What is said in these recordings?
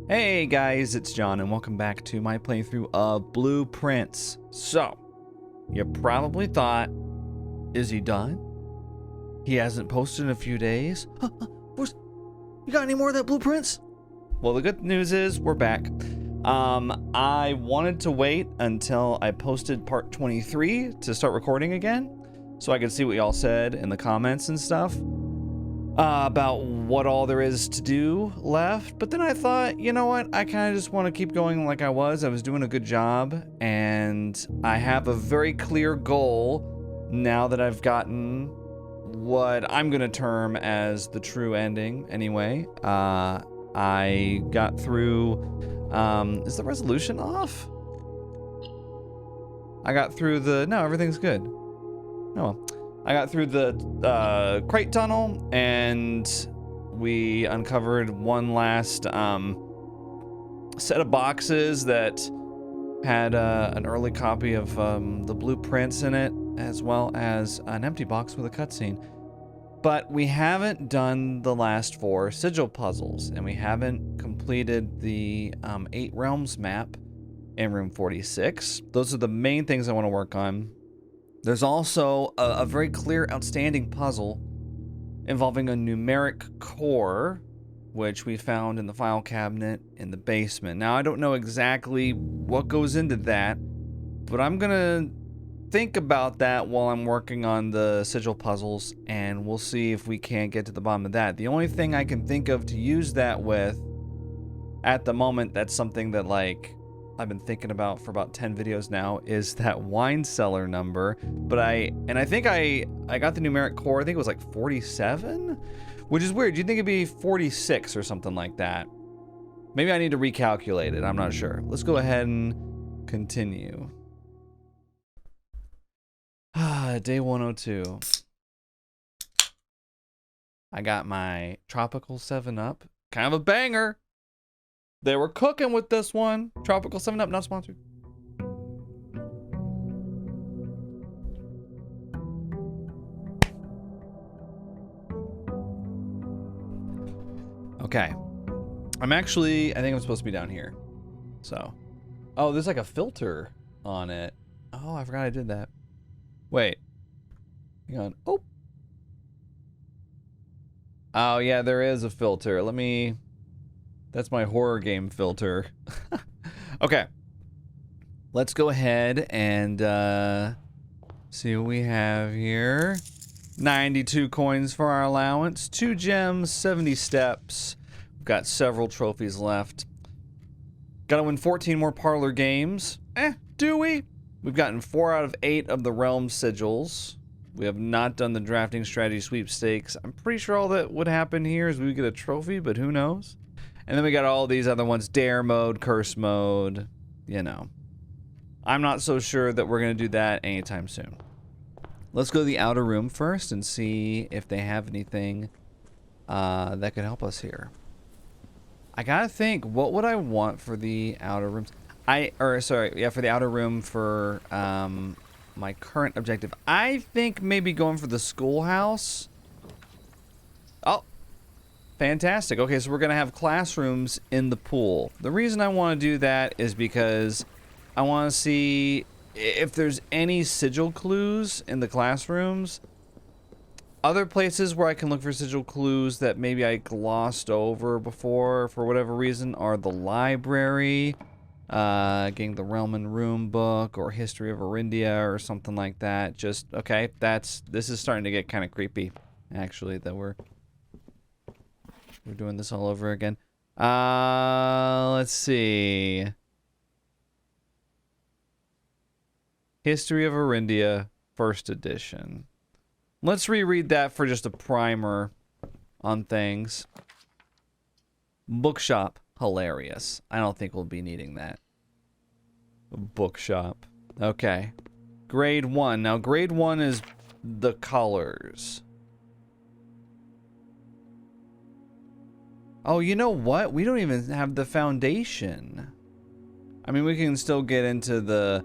Hey guys, it's John and welcome back to my playthrough of Blueprints. So, you probably thought, is he done? He hasn't posted in a few days? You got any more of that Blueprints? Well, the good news is we're back. I wanted to wait until I posted part 23 to start recording again, so I could see what y'all said in the comments and stuff. About what all there is to do left, but then I thought, you know what, I kind of just want to keep going like I was doing a good job, and I have a very clear goal now that I've gotten what I'm gonna term as the true ending anyway. I got through, is the resolution off? I got through the, no, everything's good. Oh well. I got through the crate tunnel, and we uncovered one last set of boxes that had an early copy of the blueprints in it, as well as an empty box with a cutscene. But we haven't done the last 4 sigil puzzles, and we haven't completed the 8 realms map in room 46. Those are the main things I want to work on. There's also a very clear, outstanding puzzle involving a numeric core, which we found in the file cabinet in the basement. Now, I don't know exactly what goes into that, but I'm gonna think about that while I'm working on the sigil puzzles, and we'll see if we can't get to the bottom of that. The only thing I can think of to use that with at the moment, that's something that, like, I've been thinking about for about 10 videos now, is that wine cellar number. But I think I got the numeric core, I think it was like 47, which is weird. You'd think it'd be 46 or something like that. Maybe I need to recalculate it, I'm not sure. Let's go ahead and continue. Day 102. I got my tropical 7-Up, kind of a banger. They were cooking with this one. Tropical 7-Up, not sponsored. Okay. I think I'm supposed to be down here. So. Oh, there's like a filter on it. Oh, I forgot I did that. Wait. Hang on. Oh. Oh, yeah, there is a filter. Let me... That's my horror game filter. Okay. Let's go ahead and see what we have here. 92 coins for our allowance. 2 gems, 70 steps. We've got several trophies left. Gotta win 14 more parlor games. Do we? We've gotten 4 out of 8 of the realm sigils. We have not done the drafting strategy sweepstakes. I'm pretty sure all that would happen here is we would get a trophy, but who knows? And then we got all these other ones, dare mode, curse mode, you know. I'm not so sure that we're going to do that anytime soon. Let's go to the outer room first and see if they have anything that could help us here. I got to think, what would I want for the outer rooms? For the outer room for my current objective. I think maybe going for the schoolhouse. Oh. Fantastic. Okay, so we're going to have classrooms in the pool. The reason I want to do that is because I want to see if there's any sigil clues in the classrooms. Other places where I can look for sigil clues that maybe I glossed over before for whatever reason are the library, getting the Realm and Room book, or History of Arindia or something like that. Just, okay, this is starting to get kind of creepy, actually, that we're doing this all over again. Let's see. History of Arindia, 1st edition. Let's reread that for just a primer on things. Bookshop, hilarious. I don't think we'll be needing that. Bookshop. Okay. Grade 1. Now, grade 1 is the colors. Oh, you know what? We don't even have the foundation. I mean, we can still get into the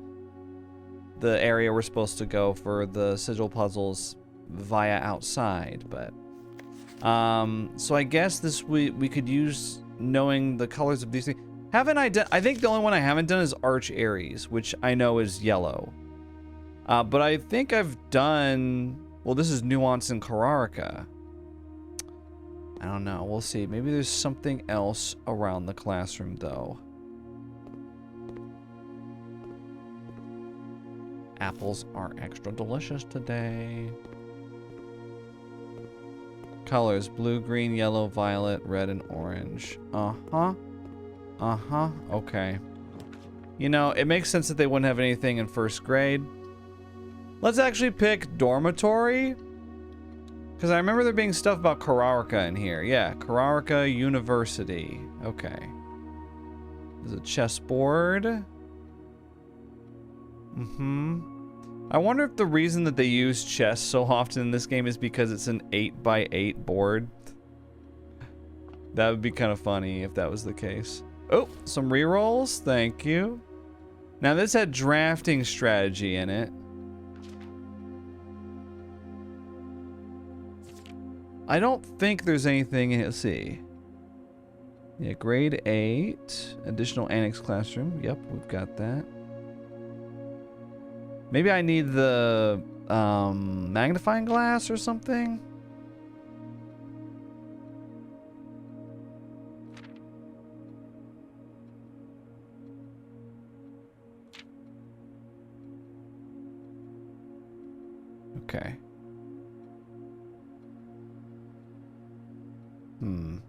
area we're supposed to go for the sigil puzzles via outside, but so I guess we could use knowing the colors of these things. Haven't I done? I think the only one I haven't done is Arch Aries, which I know is yellow. But I think I've done. Well, this is Nuance and Karaca. I don't know. We'll see. Maybe there's something else around the classroom, though. Apples are extra delicious today. Colors: blue, green, yellow, violet, red, and orange. Uh-huh. Uh-huh. Okay. You know, it makes sense that they wouldn't have anything in first grade. Let's actually pick dormitory. Because I remember there being stuff about Karaca in here. Yeah, Karaca University. Okay. There's a chessboard. Mm-hmm. I wonder if the reason that they use chess so often in this game is because it's an 8x8 board. That would be kind of funny if that was the case. Oh, some rerolls. Thank you. Now this had drafting strategy in it. I don't think there's anything in it. Let's see. Yeah, grade 8. Additional annex classroom. Yep, we've got that. Maybe I need the magnifying glass or something. Okay. We've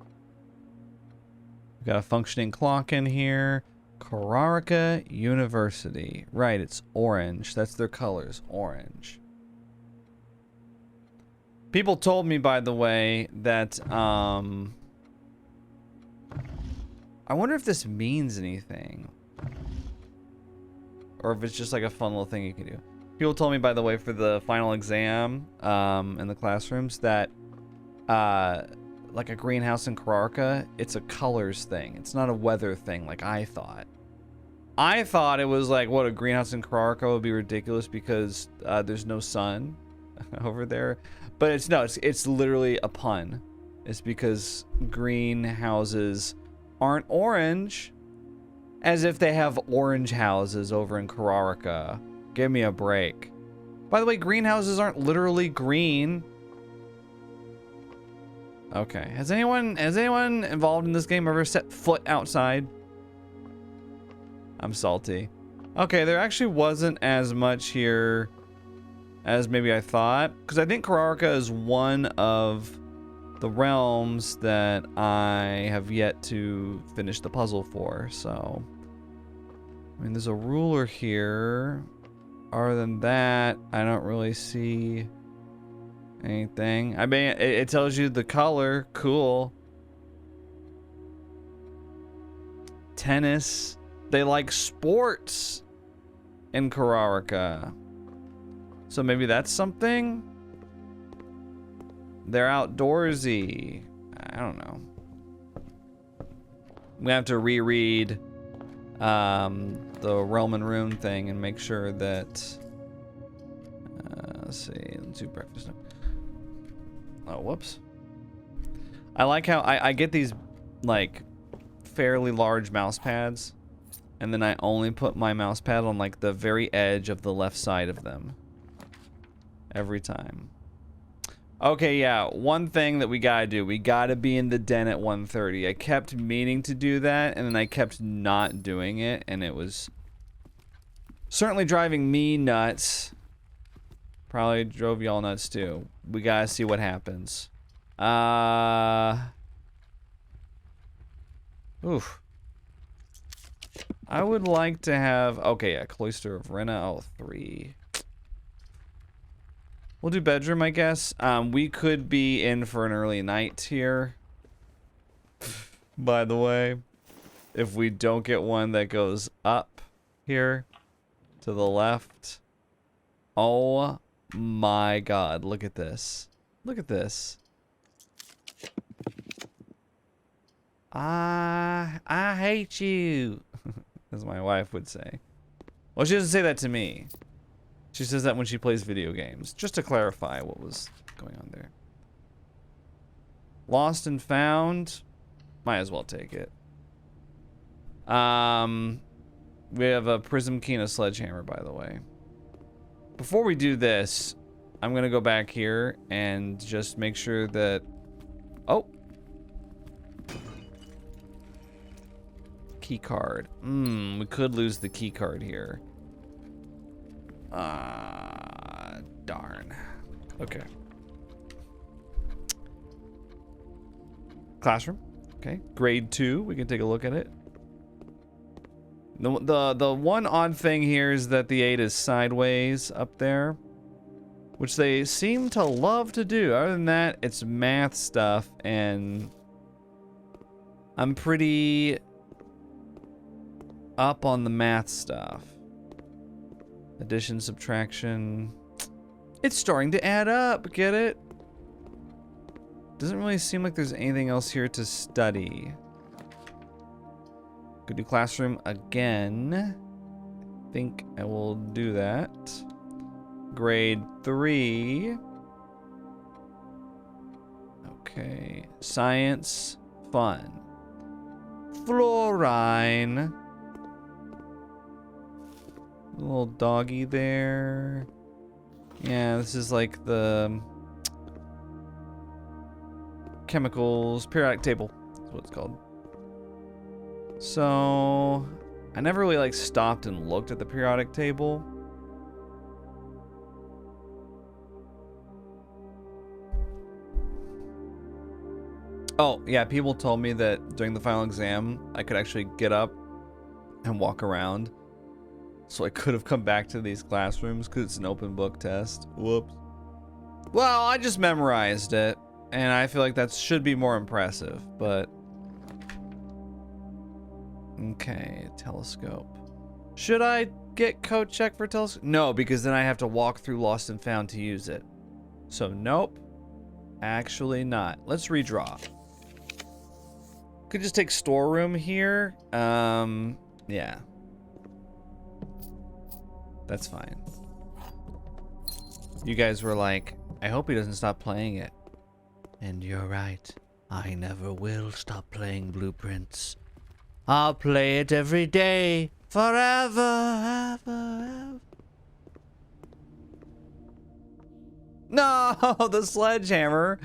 got a functioning clock in here. Karaca University. Right, it's orange. That's their colors. Orange. People told me, by the way, that, I wonder if this means anything. Or if it's just like a fun little thing you can do. People told me, by the way, for the final exam, in the classrooms, that, like a greenhouse in Karaca, it's a colors thing. It's not a weather thing like I thought. I thought it was like, what, a greenhouse in Karaca would be ridiculous because there's no sun over there. But it's no, it's literally a pun. It's because greenhouses aren't orange, as if they have orange houses over in Karaca. Give me a break. By the way, greenhouses aren't literally green. Okay. Has anyone involved in this game ever set foot outside? I'm salty. Okay, there actually wasn't as much here as maybe I thought, because I think Karaca is one of the realms that I have yet to finish the puzzle for. So, I mean, there's a ruler here. Other than that, I don't really see anything. I mean, it tells you the color. Cool. Tennis. They like sports in Karaca. So maybe that's something? They're outdoorsy. I don't know. We have to reread the Realm and Rune thing and make sure that... let's see. Let's do breakfast. Oh, whoops. I like how I get these, like, fairly large mouse pads. And then I only put my mouse pad on, like, the very edge of the left side of them. Every time. Okay, yeah. One thing that we gotta do. We gotta be in the den at 1:30. I kept meaning to do that, and then I kept not doing it. And it was certainly driving me nuts. Probably drove y'all nuts, too. We gotta see what happens. Oof. I would like to have... Okay, yeah. Cloister of Rena. Oh, 3. We'll do bedroom, I guess. We could be in for an early night here. By the way. If we don't get one that goes up here to the left. Oh my god. Look at this. Look at this. I hate you. As my wife would say. Well, she doesn't say that to me. She says that when she plays video games. Just to clarify what was going on there. Lost and found. Might as well take it. We have a prism key and a sledgehammer, by the way. Before we do this, I'm gonna go back here and just make sure that... Oh! Key card. We could lose the key card here. Darn. Okay. Classroom. Okay. Grade 2. We can take a look at it. The one odd thing here is that the 8 is sideways up there, which they seem to love to do. Other than that, it's math stuff, and I'm pretty up on the math stuff. Addition, subtraction. It's starting to add up, get it? Doesn't really seem like there's anything else here to study. Could do classroom again. I think I will do that. Grade 3. Okay. Science, fun. Fluorine. Little doggy there. Yeah, this is like the chemicals periodic table. That's what it's called. So, I never really like stopped and looked at the periodic table. Oh, yeah, people told me that during the final exam, I could actually get up and walk around. So I could have come back to these classrooms because it's an open book test. Whoops. Well, I just memorized it, and I feel like that should be more impressive, but... Okay, telescope. Should I get code check for telescope? No, because then I have to walk through Lost and Found to use it. So, nope. Actually not. Let's redraw. Could just take storeroom here. Yeah. That's fine. You guys were like, I hope he doesn't stop playing it. And you're right. I never will stop playing Blueprints. I'll play it every day, forever, ever. No, the sledgehammer.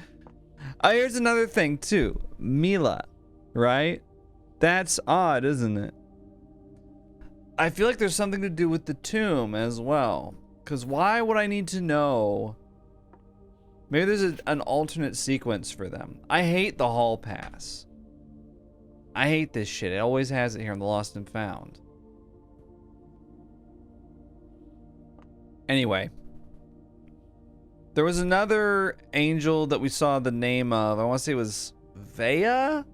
Here's another thing too. Mila, right? That's odd, isn't it? I feel like there's something to do with the tomb as well. Because why would I need to know? Maybe there's an alternate sequence for them. I hate the hall pass. I hate this shit. It always has it here in the Lost and Found. Anyway. There was another angel that we saw the name of. I want to say it was Vea?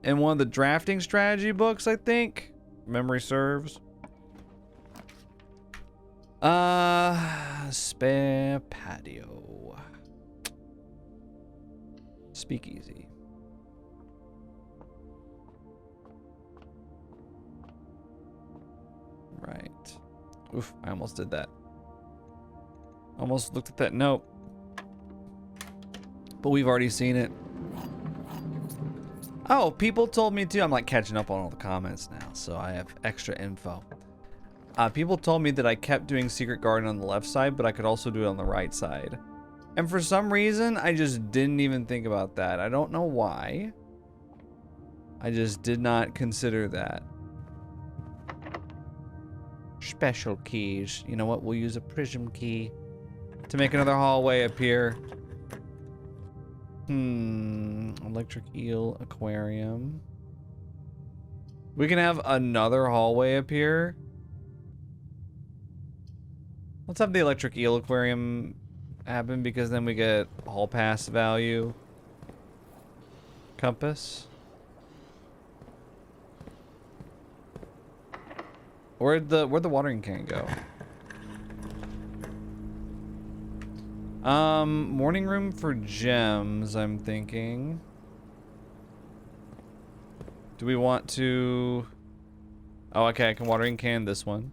In one of the drafting strategy books, I think. Memory serves. Spare patio. Speakeasy. Right. Oof, I almost did that. Almost looked at that note. But we've already seen it. Oh, people told me too. I'm like catching up on all the comments now, so I have extra info. People told me that I kept doing Secret Garden on the left side, but I could also do it on the right side. And for some reason, I just didn't even think about that. I don't know why. I just did not consider that. Special keys. You know what? We'll use a prism key to make another hallway appear. Electric eel aquarium. We can have another hallway appear. Let's have the electric eel aquarium happen because then we get hall pass value. Compass. Where'd the watering can go? Morning room for gems, I'm thinking. Do we want to... Oh, okay, I can watering can this one.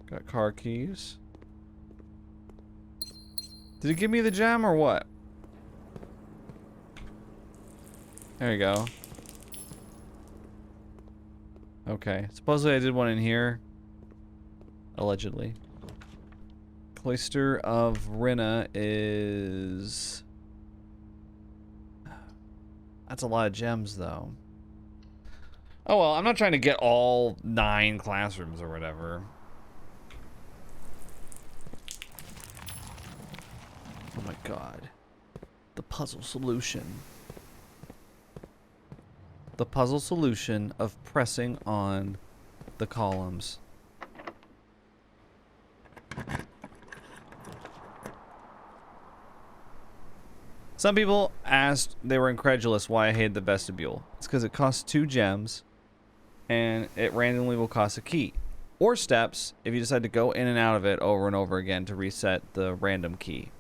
Got car keys. Did it give me the gem or what? There you go. Okay. Supposedly I did one in here. Allegedly. Cloister of Rinna is... That's a lot of gems, though. Oh, well, I'm not trying to get all 9 classrooms or whatever. Oh my god. The puzzle solution. The puzzle solution of pressing on the columns. Some people asked, they were incredulous why I hated the vestibule. It's because it costs 2 gems, and it randomly will cost a key. Or steps, if you decide to go in and out of it over and over again to reset the random key.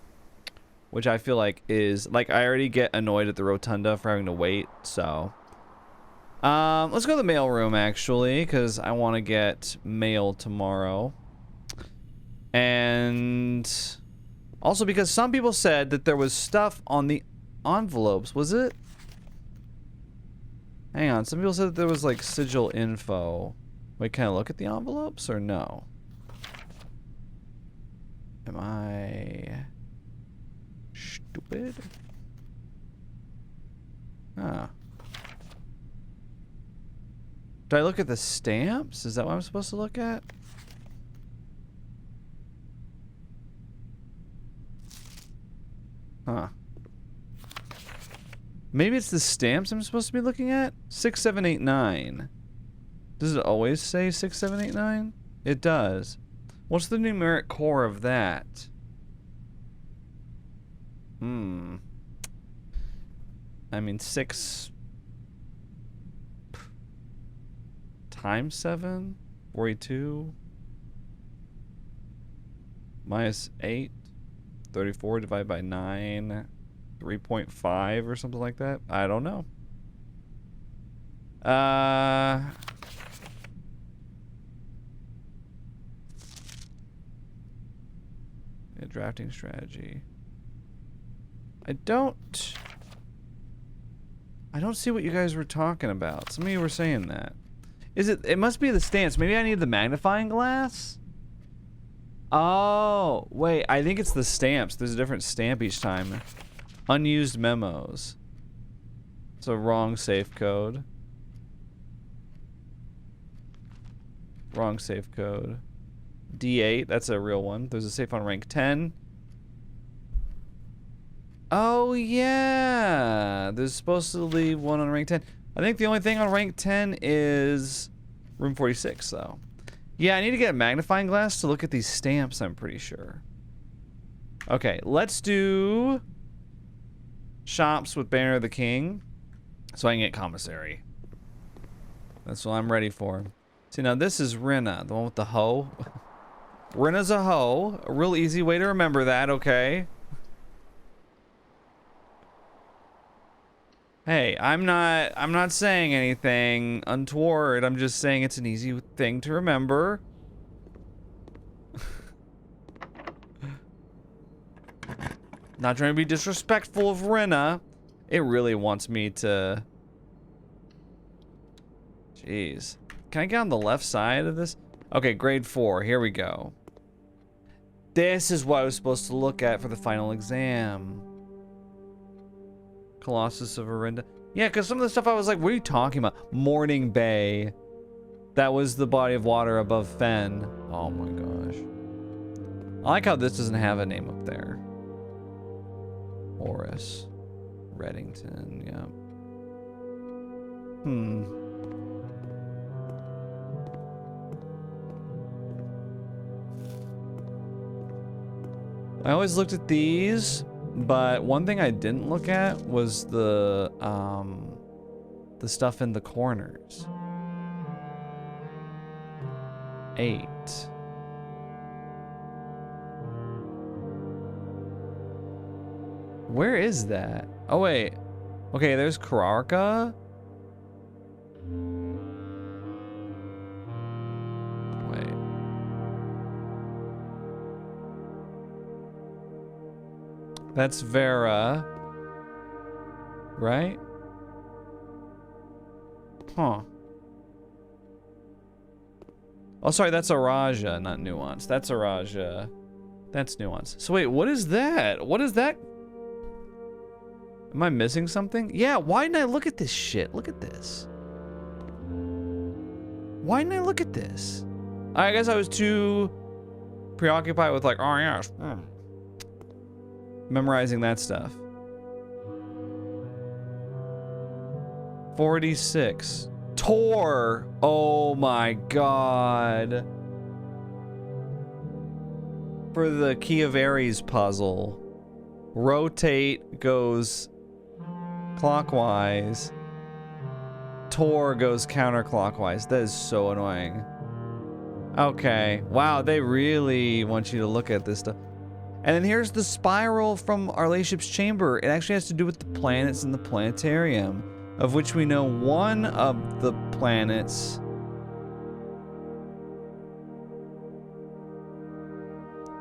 Which I feel like is, like, I already get annoyed at the rotunda for having to wait, so. Let's go to the mail room, actually, because I want to get mail tomorrow. And also because some people said that there was stuff on the envelopes. Was it? Hang on. Some people said that there was, like, sigil info. Wait, can I look at the envelopes or no? Am I stupid? Huh. Do I look at the stamps? Is that what I'm supposed to look at? Huh. Maybe it's the stamps I'm supposed to be looking at? 6, 7, 8, 9. Does it always say 6, 7, 8, 9? It does. What's the numeric core of that? I mean, 6 times 7? 42? Minus 8? 34 divided by 9? 3.5 or something like that? I don't know. Yeah, drafting strategy. I don't see what you guys were talking about. Some of you were saying that. It must be the stamps. Maybe I need the magnifying glass? Oh, wait, I think it's the stamps. There's a different stamp each time. Unused memos. So wrong safe code. Wrong safe code. D8, that's a real one. There's a safe on rank 10. Oh, yeah. There's supposed to leave one on rank 10. I think the only thing on rank 10 is room 46, though. Yeah, I need to get a magnifying glass to look at these stamps, I'm pretty sure. Okay, let's do shops with Banner of the King so I can get Commissary. That's what I'm ready for. See, now this is Rinna, the one with the hoe. Rinna's a hoe. A real easy way to remember that, okay? Hey, I'm not saying anything untoward. I'm just saying it's an easy thing to remember. Not trying to be disrespectful of Rinna. It really wants me to... Jeez. Can I get on the left side of this? Okay, grade 4. Here we go. This is what I was supposed to look at for the final exam. Colossus of Arindia. Yeah, because some of the stuff I was like, what are you talking about? Morning Bay. That was the body of water above Fen. Oh my gosh. I like how this doesn't have a name up there. Horace. Reddington, yeah. I always looked at these, but one thing I didn't look at was the stuff in the corners. 8. Where is that? Oh wait. Okay, there's Karaca. Wait. That's Vera. Right? Huh. Oh, sorry, that's Araja, not Nuance. That's Araja. That's Nuance. So wait, what is that? What is that? Am I missing something? Yeah, why didn't I look at this shit? Look at this. Why didn't I look at this? I guess I was too preoccupied with like, oh yes, memorizing that stuff. 46. Tor! Oh my god. For the Key of Aries puzzle, rotate goes clockwise, Tor goes counterclockwise. That is so annoying. Okay, wow, they really want you to look at this stuff. And then here's the spiral from Our Ladyship's chamber. It actually has to do with the planets in the planetarium, of which we know one of the planets.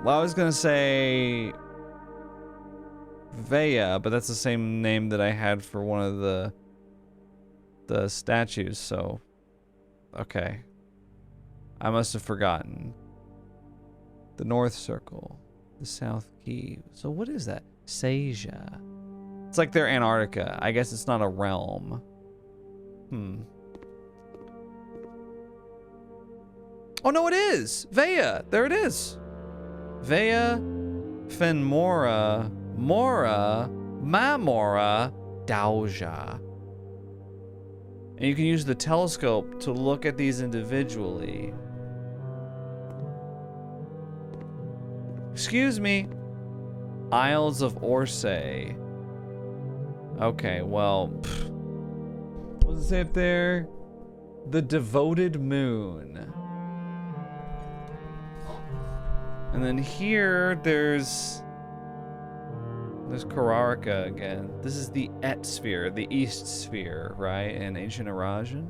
Well, I was gonna say Vea, but that's the same name that I had for one of the statues, so okay. I must have forgotten. The North Circle, the South Key. So what is that? Seja. It's like their Antarctica. I guess it's not a realm. Oh no, it is! Vea! There it is! Vea, Fenmora, Mora, Mamora, Dauja. And you can use the telescope to look at these individually. Excuse me. Isles of Orsay. Okay, well, what does it say up there? The Devoted Moon. And then here, there's Karaca again. This is the Et sphere, the East sphere, right? In ancient Arajan.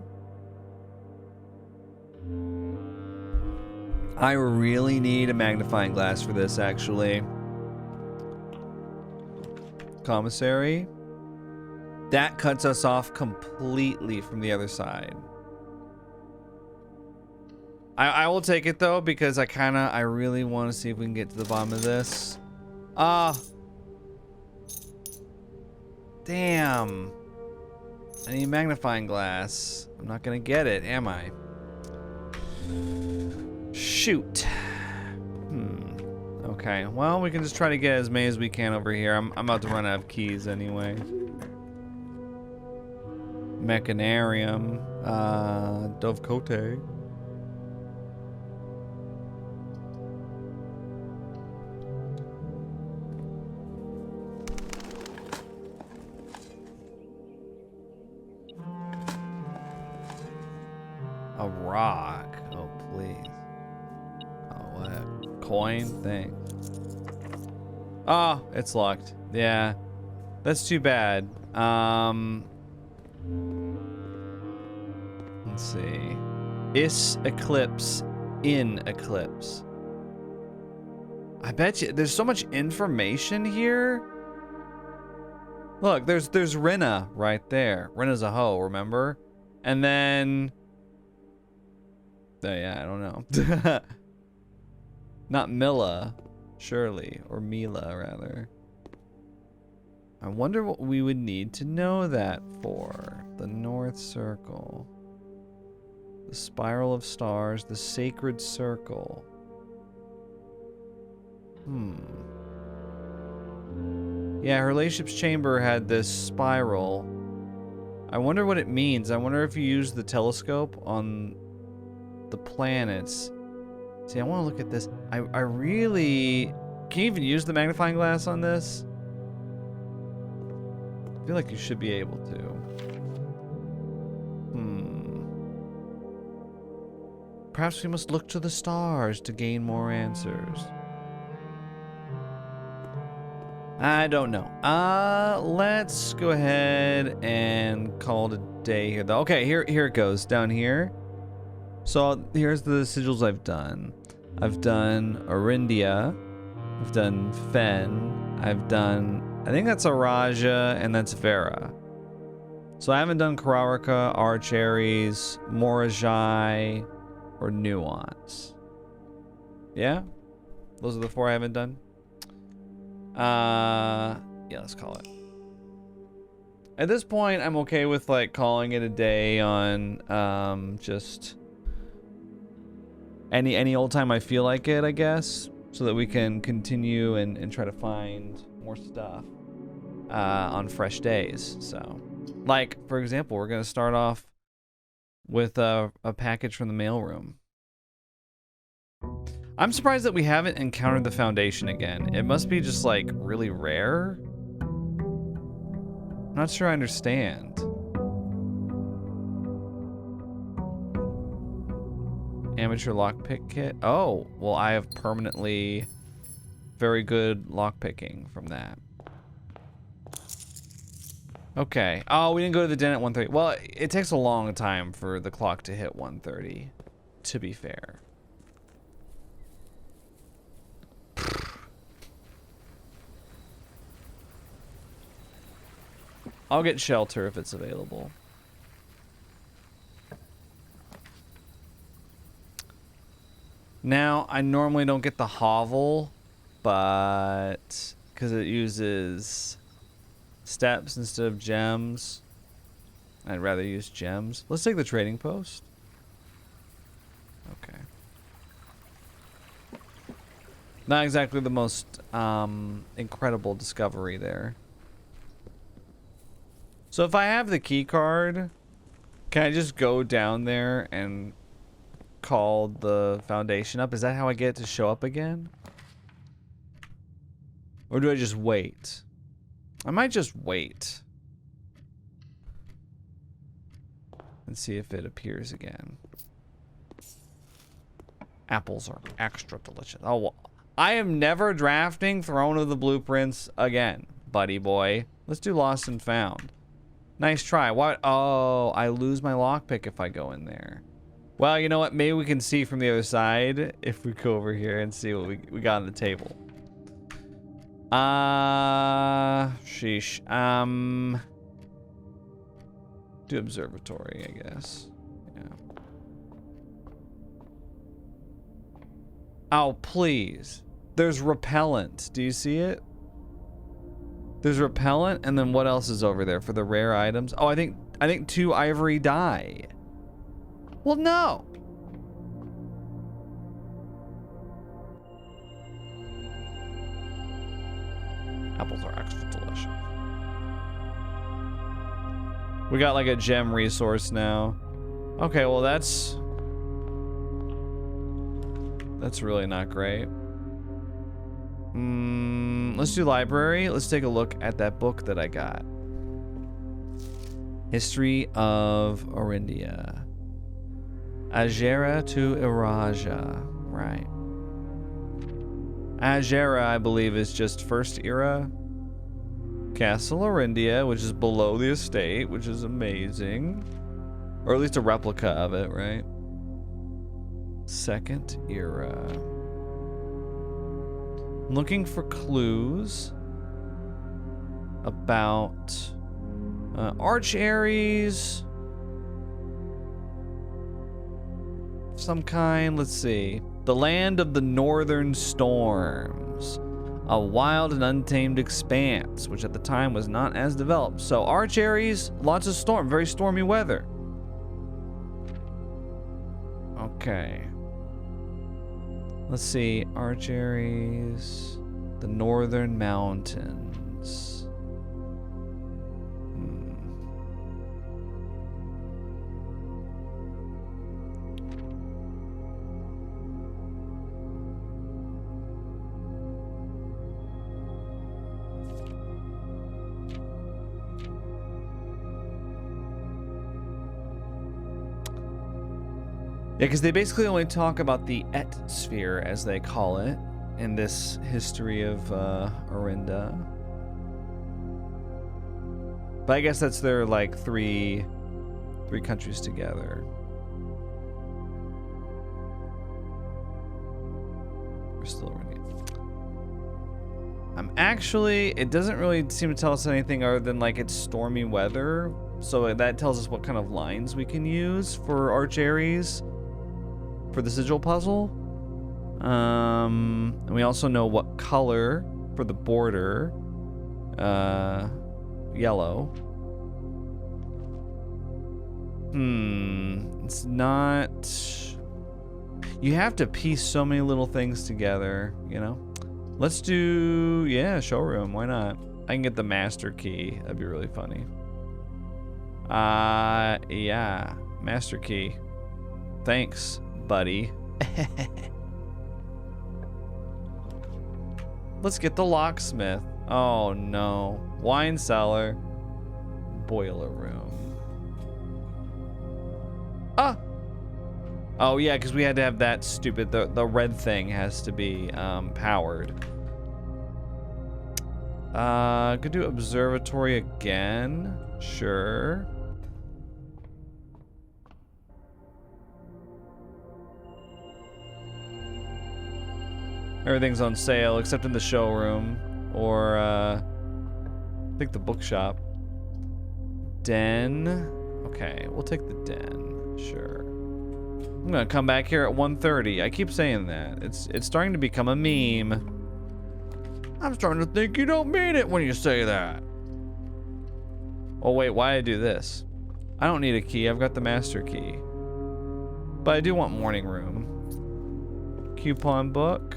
I really need a magnifying glass for this, actually. Commissary. That cuts us off completely from the other side. I will take it though, because I really want to see if we can get to the bottom of this. Damn. I need a magnifying glass. I'm not gonna get it, am I? Shoot. Okay, well, we can just try to get as many as we can over here. I'm about to run out of keys anyway. Mechanarium. Dovecote. A rock. Oh, please. Oh, what a coin thing. Oh, it's locked. Yeah. That's too bad. Let's see. Is eclipse in eclipse. I bet you there's so much information here. Look, there's Rinna right there. Rinna's a hoe, remember? And then yeah, I don't know. Not Milla, surely, or Mila rather. I wonder what we would need to know that for. The North Circle. The Spiral of Stars, the Sacred Circle. Yeah, her ladyship's chamber had this spiral. I wonder what it means. I wonder if you use the telescope on the planets. See, I want to look at this. I really... Can you even use the magnifying glass on this? I feel like you should be able to. Perhaps we must look to the stars to gain more answers. I don't know. Let's go ahead and call it a day here, though. Okay, here it goes. Down here. So here's the sigils I've done. I've done Arindia. I've done Fen. I've done... I think that's Araja and that's Vera. So I haven't done Karaca, Arch Aries, Morajai, or Nuance. Yeah? Those are the 4 I haven't done? Yeah, let's call it. At this point, I'm okay with like calling it a day on just any old time I feel like it, I guess, so that we can continue and try to find more stuff on fresh days. So, like, for example, we're going to start off with a package from the mailroom. I'm surprised that we haven't encountered the foundation again. It must be just like really rare. I'm not sure I understand. Amateur lockpick kit. Oh, well, I have permanently very good lockpicking from that. Okay. Oh, we didn't go to the den at 1:30. Well, it takes a long time for the clock to hit 1:30, to be fair. I'll get shelter if it's available. Now, I normally don't get the hovel, but because it uses steps instead of gems, I'd rather use gems. Let's take the trading post. Okay. Not exactly the most incredible discovery there. So if I have the key card, can I just go down there and call the foundation up? Is that how I get it to show up again? Or do I just wait? I might just wait and see if it appears again. Apples are extra delicious. Oh, well, I am never drafting Throne of the Blueprints again, buddy boy. Let's do Lost and Found. Nice try. What? Oh, I lose my lockpick if I go in there. Well, you know what? Maybe we can see from the other side if we go over here and see what we got on the table. Sheesh. Do observatory, I guess. Yeah. Oh, please. There's repellent. Do you see it? There's repellent, and then what else is over there for the rare items? Oh, I think 2 ivory dye. Well, no. Apples are extra delicious. We got like a gem resource now. Okay, well that's really not great. Let's do library. Let's take a look at that book that I got. History of Arindia. Ajera to Iraja. Right. Ajera, I believe, is just first era. Castle Arindia, which is below the estate, which is amazing. Or at least a replica of it, right? Second era. I'm looking for clues about Arch Aries. Some kind. Let's see. The land of the northern storms. A wild and untamed expanse, which at the time was not as developed. So Arch Aries, lots of storm, very stormy weather. Okay. Let's see. Arch Aries, the northern mountains. Yeah, because they basically only talk about the Et sphere, as they call it, in this history of Arinda. But I guess that's their, like, three countries together. We're still Arindia. I'm actually, it doesn't really seem to tell us anything other than, like, it's stormy weather, So that tells us what kind of lines we can use for Arch Aries for the sigil puzzle. And we also know what color for the border. Yellow. It's not... You have to piece so many little things together, you know? Let's do... Yeah, showroom. Why not? I can get the master key. That'd be really funny. Yeah. Master key. Thanks, buddy. Let's get the locksmith. Oh, no. Wine cellar. Boiler room. Ah! Oh, yeah, because we had to have that stupid... The red thing has to be powered. Could do observatory again. Sure. Everything's on sale except in the showroom or I think the bookshop. Den. Okay, we'll take the den. Sure. I'm gonna come back here at 1:30. I keep saying that. It's starting to become a meme. I'm starting to think you don't mean it when you say that. Oh wait, why did I do this? I don't need a key. I've got the master key. But I do want morning room. Coupon book.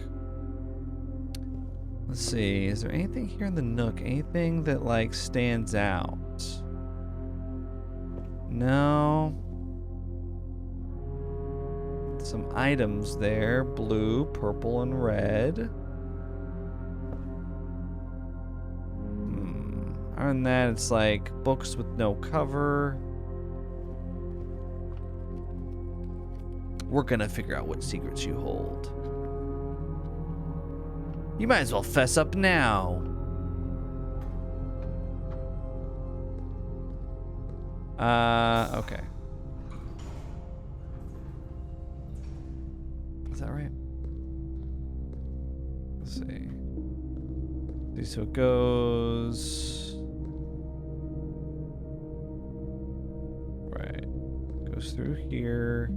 Let's see, is there anything here in the nook? Anything that like stands out? No. Some items there, blue, purple, and red. Other than that, it's like books with no cover. We're gonna figure out what secrets you hold. You might as well fess up now. Okay. Is that right? Let's see. So it goes... Right. Goes through here.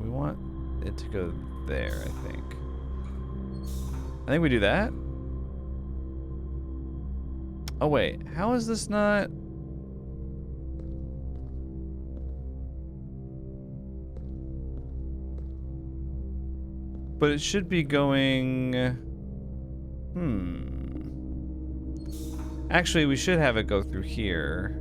We want it to go there, I think. I think we do that. Oh wait, how is this not... But it should be going... Actually, we should have it go through here.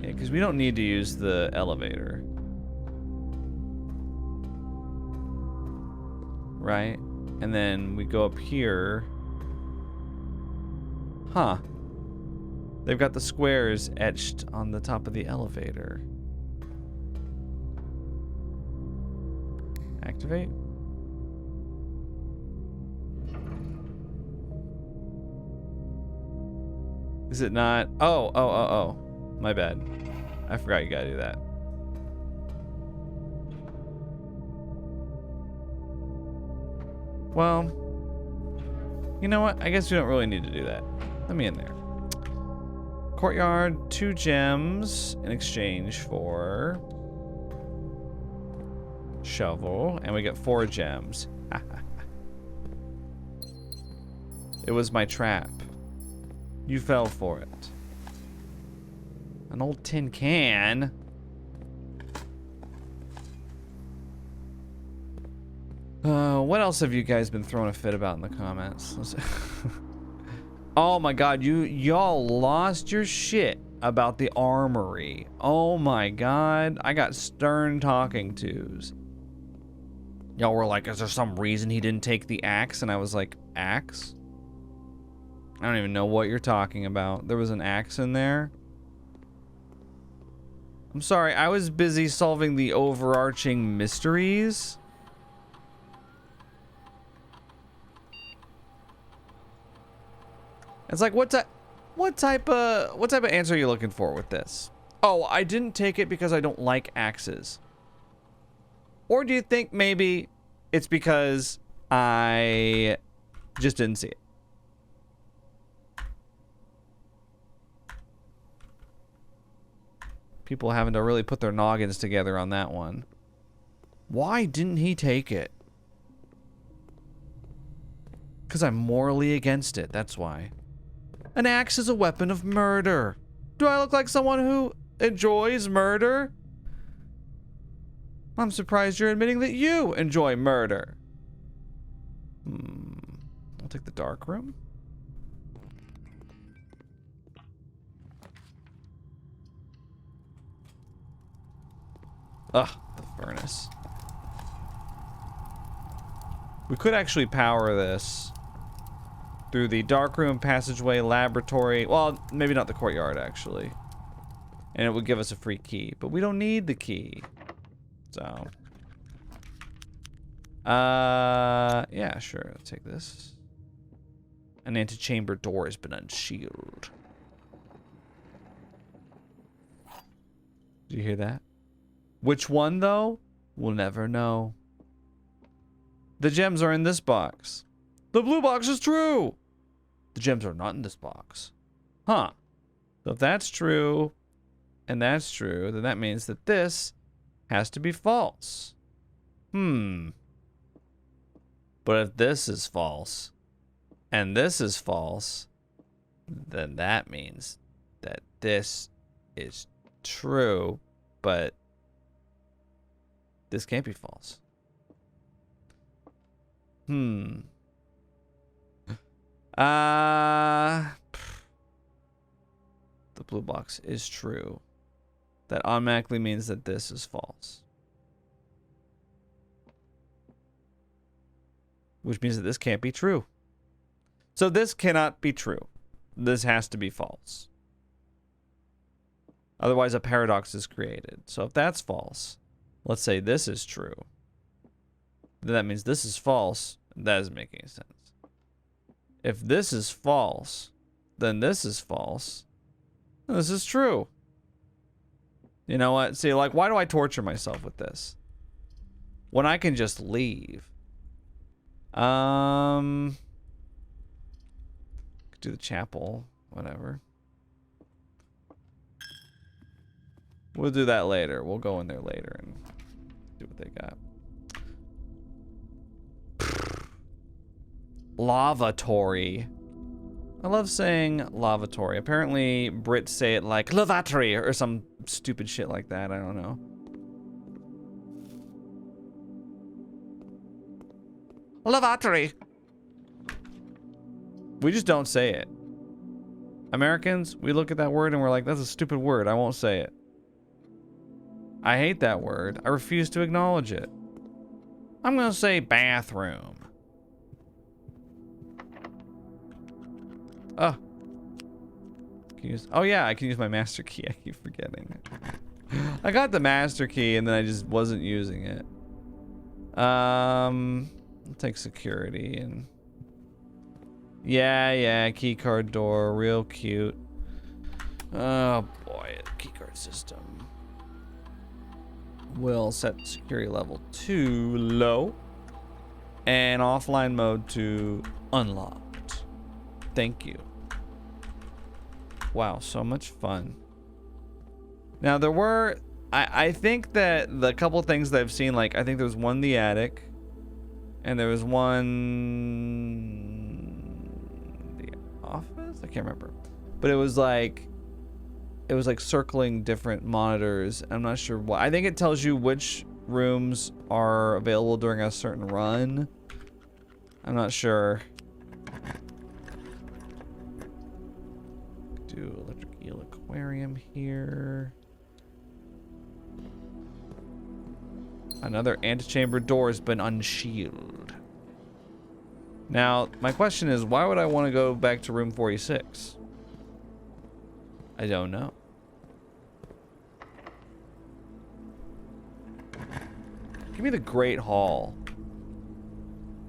Yeah, because we don't need to use the elevator. Right? And then we go up here. Huh. They've got the squares etched on the top of the elevator. Activate. Is it not? Oh. My bad. I forgot you gotta do that. Well, you know what? I guess we don't really need to do that. Let me in there. Courtyard, 2 gems in exchange for shovel, and we get 4 gems. It was my trap. You fell for it. An old tin can. What else have you guys been throwing a fit about in the comments? Oh my god, y'all lost your shit about the armory. Oh my god, I got stern talking tos. Y'all were like, is there some reason he didn't take the axe? And I was like, axe? I don't even know what you're talking about. There was an axe in there? I'm sorry, I was busy solving the overarching mysteries. It's like, what's that? What type of answer are you looking for with this? Oh, I didn't take it because I don't like axes. Or do you think maybe it's because I just didn't see it? People having to really put their noggins together on that one. Why didn't he take it? Because I'm morally against it, that's why. An axe is a weapon of murder. Do I look like someone who enjoys murder? I'm surprised you're admitting that you enjoy murder. I'll take the dark room. Ugh, the furnace. We could actually power this through the darkroom, passageway, laboratory. Well, maybe not the courtyard, actually. And it would give us a free key. But we don't need the key. So. Yeah, sure. Let's take this. An antechamber door has been unsealed. Did you hear that? Which one, though? We'll never know. The gems are in this box. The blue box is true. The gems are not in this box. Huh. So if that's true, and that's true, then that means that this has to be false. But if this is false, and this is false, then that means that this is true, but this can't be false. The blue box is true. That automatically means that this is false. Which means that this can't be true. So this cannot be true. This has to be false. Otherwise a paradox is created. So if that's false, let's say this is true. Then that means this is false. That doesn't make any sense. If this is false, then this is false. This is true. You know what? See, like, why do I torture myself with this? When I can just leave. Could do the chapel. Whatever. We'll do that later. We'll go in there later and do what they got. Lavatory. I love saying lavatory. Apparently, Brits say it like lavatory or some stupid shit like that. I don't know. Lavatory. We just don't say it. Americans, we look at that word and we're like, that's a stupid word. I won't say it. I hate that word. I refuse to acknowledge it. I'm going to say bathroom. Oh. Oh yeah, I can use my master key. I keep forgetting. I got the master key and then I just wasn't using it. I'll take security and yeah, key card door, real cute. Oh boy, key card system. We'll set security level to low and offline mode to unlocked. Thank you. Wow, so much fun. Now there were, I think that the couple things that I've seen, like I think there was one in the attic, and there was one in the office. I can't remember, but it was like circling different monitors. I'm not sure why. I think it tells you which rooms are available during a certain run. I'm not sure. Do electric eel aquarium here. Another antechamber door has been unsealed. Now, my question is, why would I want to go back to room 46? I don't know. Give me the Great Hall.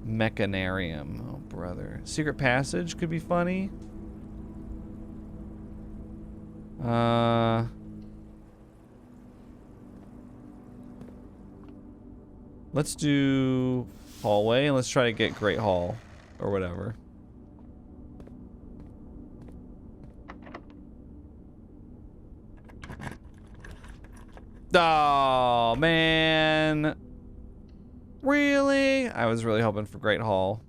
Mechanarium. Oh, brother. Secret passage could be funny. Let's do hallway and let's try to get Great Hall or whatever. Oh, man. Really? I was really hoping for Great Hall.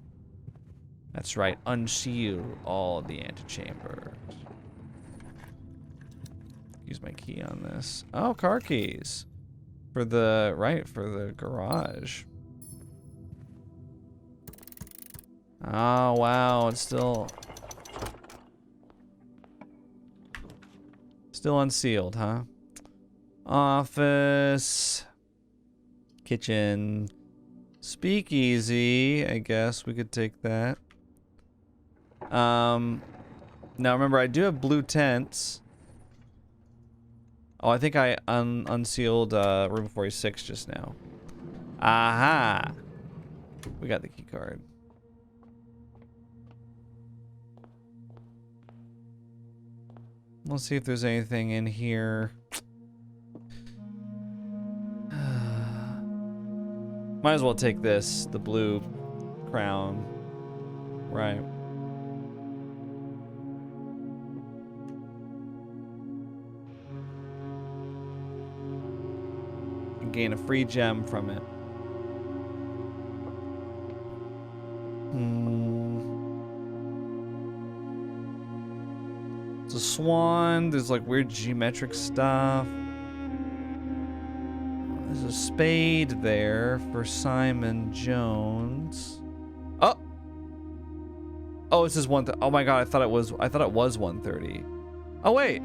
That's right. Unseal all the antechambers. Use my key on this. Oh, car keys. For the, right, for the garage. Oh, wow. It's still unsealed, huh? Office. Kitchen. Speakeasy. I guess we could take that. Now remember, I do have blue tents. Oh, I think I unsealed room 46 just now. Aha! We got the key card. Let's see if there's anything in here. Might as well take this, the blue crown. Right. And gain a free gem from it. It's a swan. There's like weird geometric stuff. There's a spade there for Simon Jones. Oh. Oh, it says 1. Oh my god, I thought it was 1:30. Oh wait.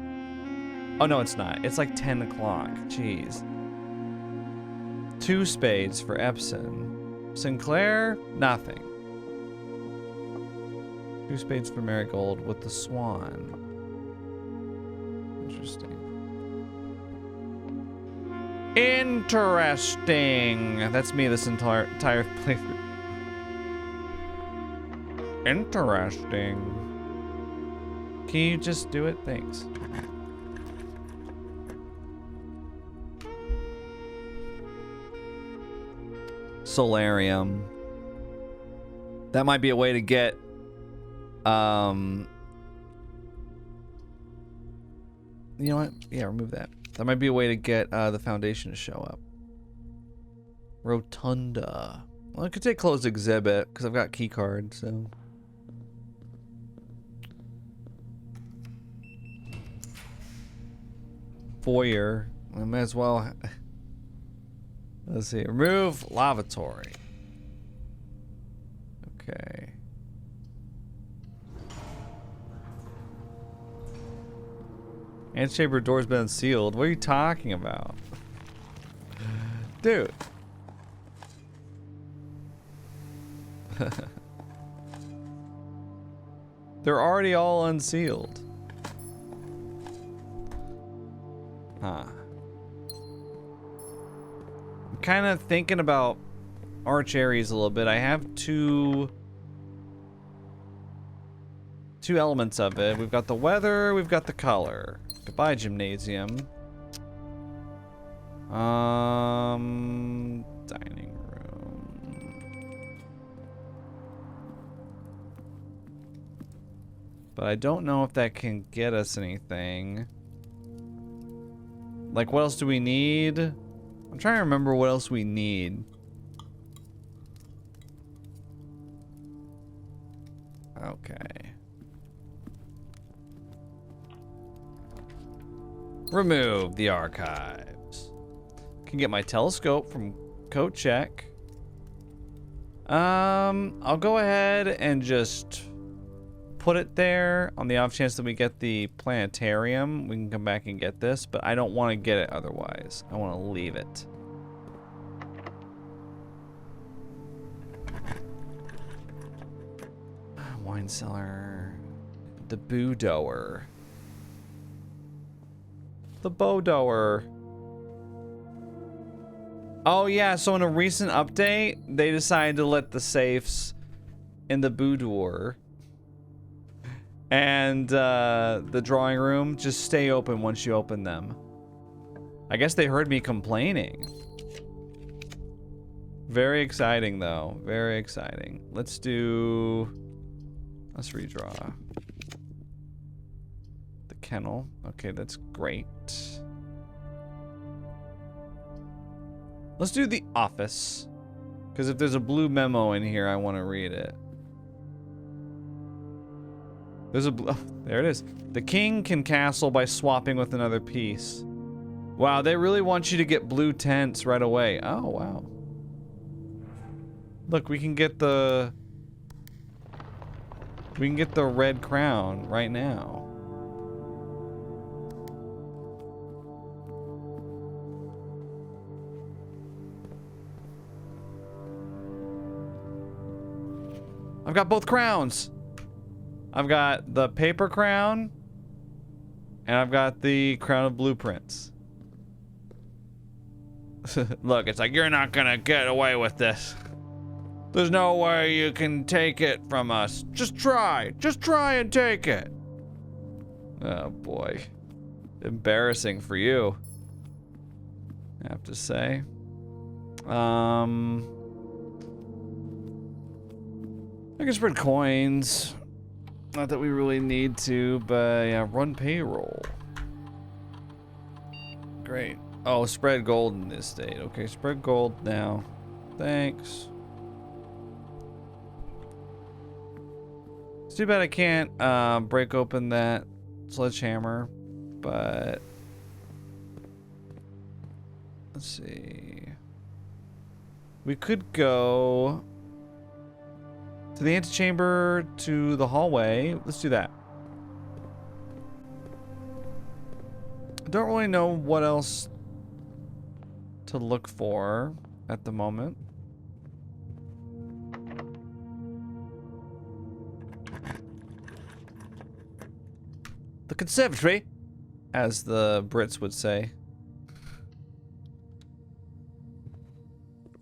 Oh no, it's not. It's like 10 o'clock. Jeez. 2 spades for Epson. Sinclair, nothing. 2 spades for Marigold with the swan. Interesting. Interesting. That's me this entire playthrough. Interesting. Can you just do it? Thanks. Solarium. That might be a way to get you know what? Yeah, remove that. That might be a way to get the foundation to show up. Rotunda. Well, I could take closed exhibit because I've got key card, so. Foyer. I might as well. Let's see. Remove lavatory. Okay. Antechamber door's been sealed. What are you talking about? Dude. They're already all unsealed. Huh. I'm kind of thinking about Arch Aries a little bit. I have two elements of it. We've got the weather, we've got the color. Goodbye, gymnasium. Dining room. But I don't know if that can get us anything. Like, what else do we need? I'm trying to remember what else we need. Okay. Remove the archives. Can get my telescope from coat check. I'll go ahead and just put it there on the off chance that we get the planetarium. We can come back and get this, but I don't want to get it otherwise. I want to leave it. Wine cellar. The boudoir. The boudoir. Oh yeah, so in a recent update, they decided to let the safes in the boudoir and the drawing room just stay open once you open them. I guess they heard me complaining. Very exciting, though. Very exciting. Let's redraw. The kennel. Okay, that's great. Let's do the office. Because if there's a blue memo in here, I want to read it. There's a blue... Oh, there it is. The king can castle by swapping with another piece. Wow, they really want you to get blue tents right away. Oh, wow. Look, we can get the red crown right now. I've got both crowns. I've got the paper crown and I've got the crown of blueprints. Look, it's like, you're not gonna get away with this. There's no way you can take it from us. Just try and take it. Oh boy. Embarrassing for you, I have to say. I can spread coins. Not that we really need to, but yeah, run payroll. Great. Oh, spread gold in this state. Okay, spread gold now. Thanks. It's too bad I can't break open that sledgehammer, but let's see. We could go to the antechamber, to the hallway. Let's do that. I don't really know what else to look for at the moment. The conservatory, as the Brits would say.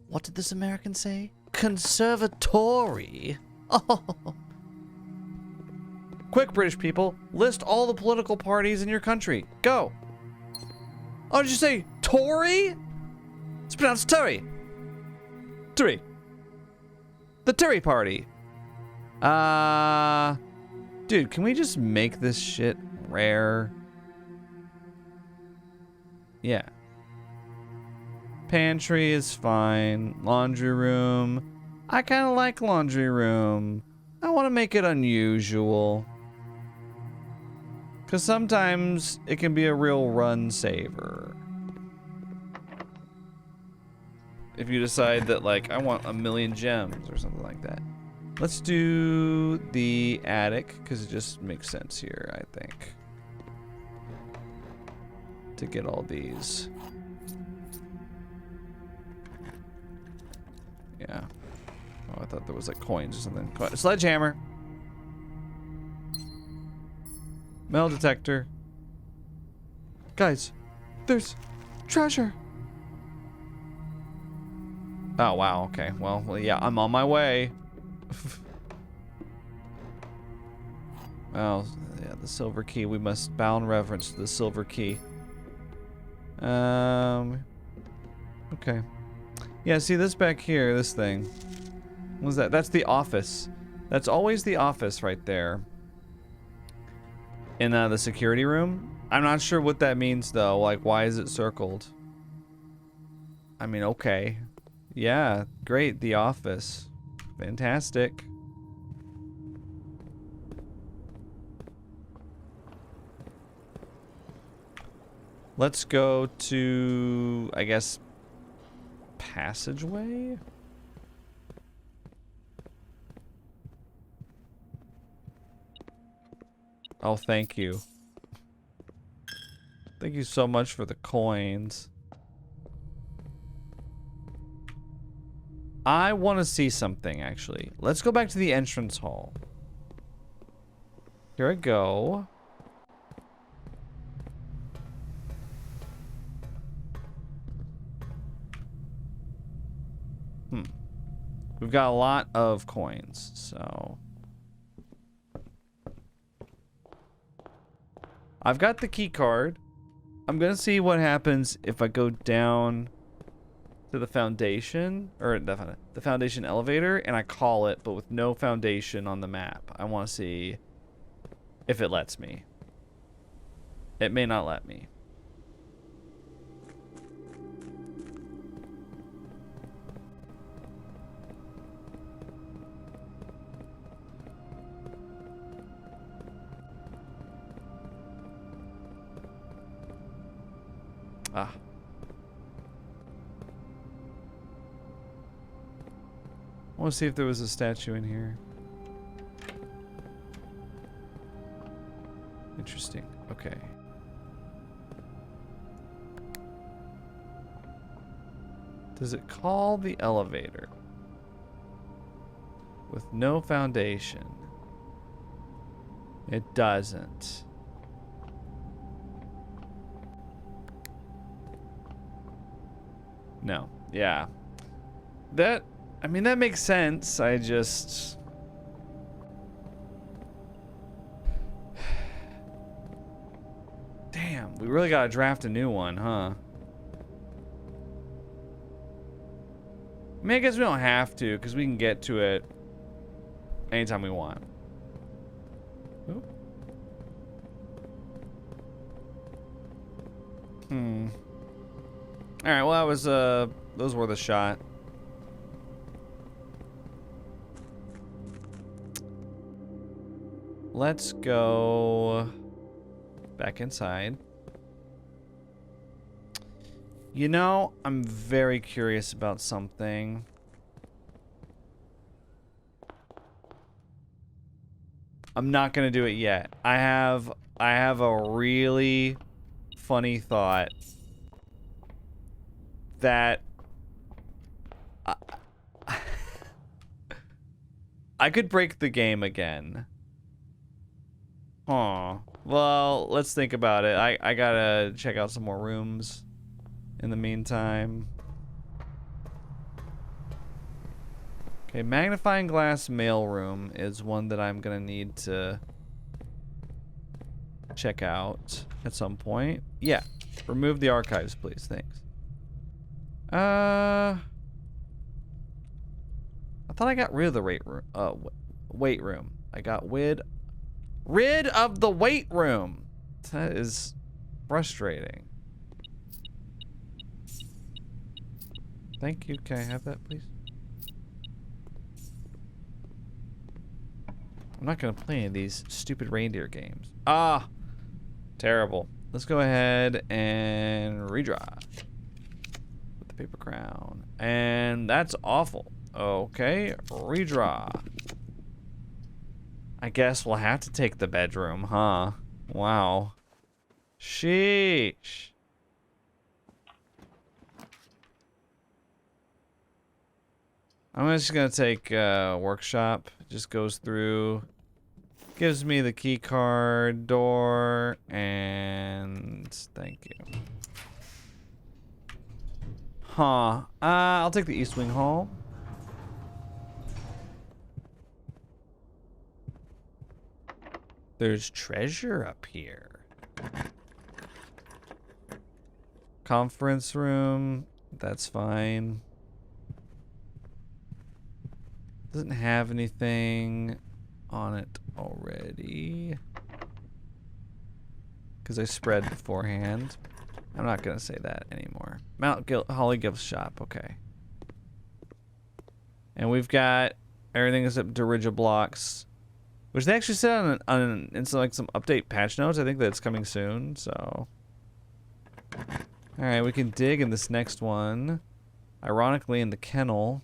What did this American say? Conservatory? Oh. Quick, British people, list all the political parties in your country. Go. Oh, did you say Tory? It's pronounced Tory. Tory. The Tory party. Dude, can we just make this shit rare? Yeah. Pantry is fine. Laundry room. I kind of like laundry room. I want to make it unusual. Because sometimes it can be a real run saver. If you decide that, like, I want 1,000,000 gems or something like that. Let's do the attic, because it just makes sense here, I think. To get all these. Yeah. Oh, I thought there was like coins or something. Sledgehammer. Metal detector. Guys, there's treasure. Oh, wow. Okay. Well, yeah, I'm on my way. Well, yeah, the silver key. We must bow in reverence to the silver key. Okay. Yeah, see this back here, this thing. What was that? That's the office. That's always the office right there. In the security room. I'm not sure what that means though. Like, why is it circled? I mean, okay. Yeah, great. The office. Fantastic. Let's go to, I guess, passageway? Oh, thank you. Thank you so much for the coins. I want to see something, actually. Let's go back to the entrance hall. Here I go. We've got a lot of coins, so... I've got the key card. I'm gonna see what happens if I go down to the foundation, or the foundation elevator, and I call it, but with no foundation on the map. I want to see if it lets me. It may not let me. Ah. I want to see if there was a statue in here. Interesting. Okay. Does it call the elevator with no foundation? It doesn't. No. Yeah. I mean, that makes sense. I just... Damn, we really gotta draft a new one, huh? I mean, I guess we don't have to, because we can get to it anytime we want. Ooh. Alright, well, that was, those were the shot. Let's go back inside. You know, I'm very curious about something. I'm not gonna do it yet. I have a really funny thought that I could break the game again. Huh. Well, let's think about it. I gotta check out some more rooms in the meantime. Okay, magnifying glass mailroom is one that I'm gonna need to check out at some point. Yeah. Remove the archives, please. Thanks. I thought I got rid of the weight room. I got rid of the weight room. That is frustrating. Thank you. Can I have that, please? I'm not gonna play any of these stupid reindeer games. Ah, terrible. Let's go ahead and redraw. With the paper crown. And that's awful. Okay, redraw. I guess we'll have to take the bedroom, huh? Wow. Sheesh. I'm just gonna take workshop. It just goes through, gives me the key card, door, and thank you. Huh. I'll take the East Wing Hall. There's treasure up here. Conference room. That's fine. Doesn't have anything on it already. Because I spread beforehand. I'm not going to say that anymore. Holly Gift Shop. Okay. And we've got everything except Dirigible blocks. Which they actually said in some, like, some update patch notes. I think that's coming soon, so. Alright, we can dig in this next one. Ironically, in the kennel.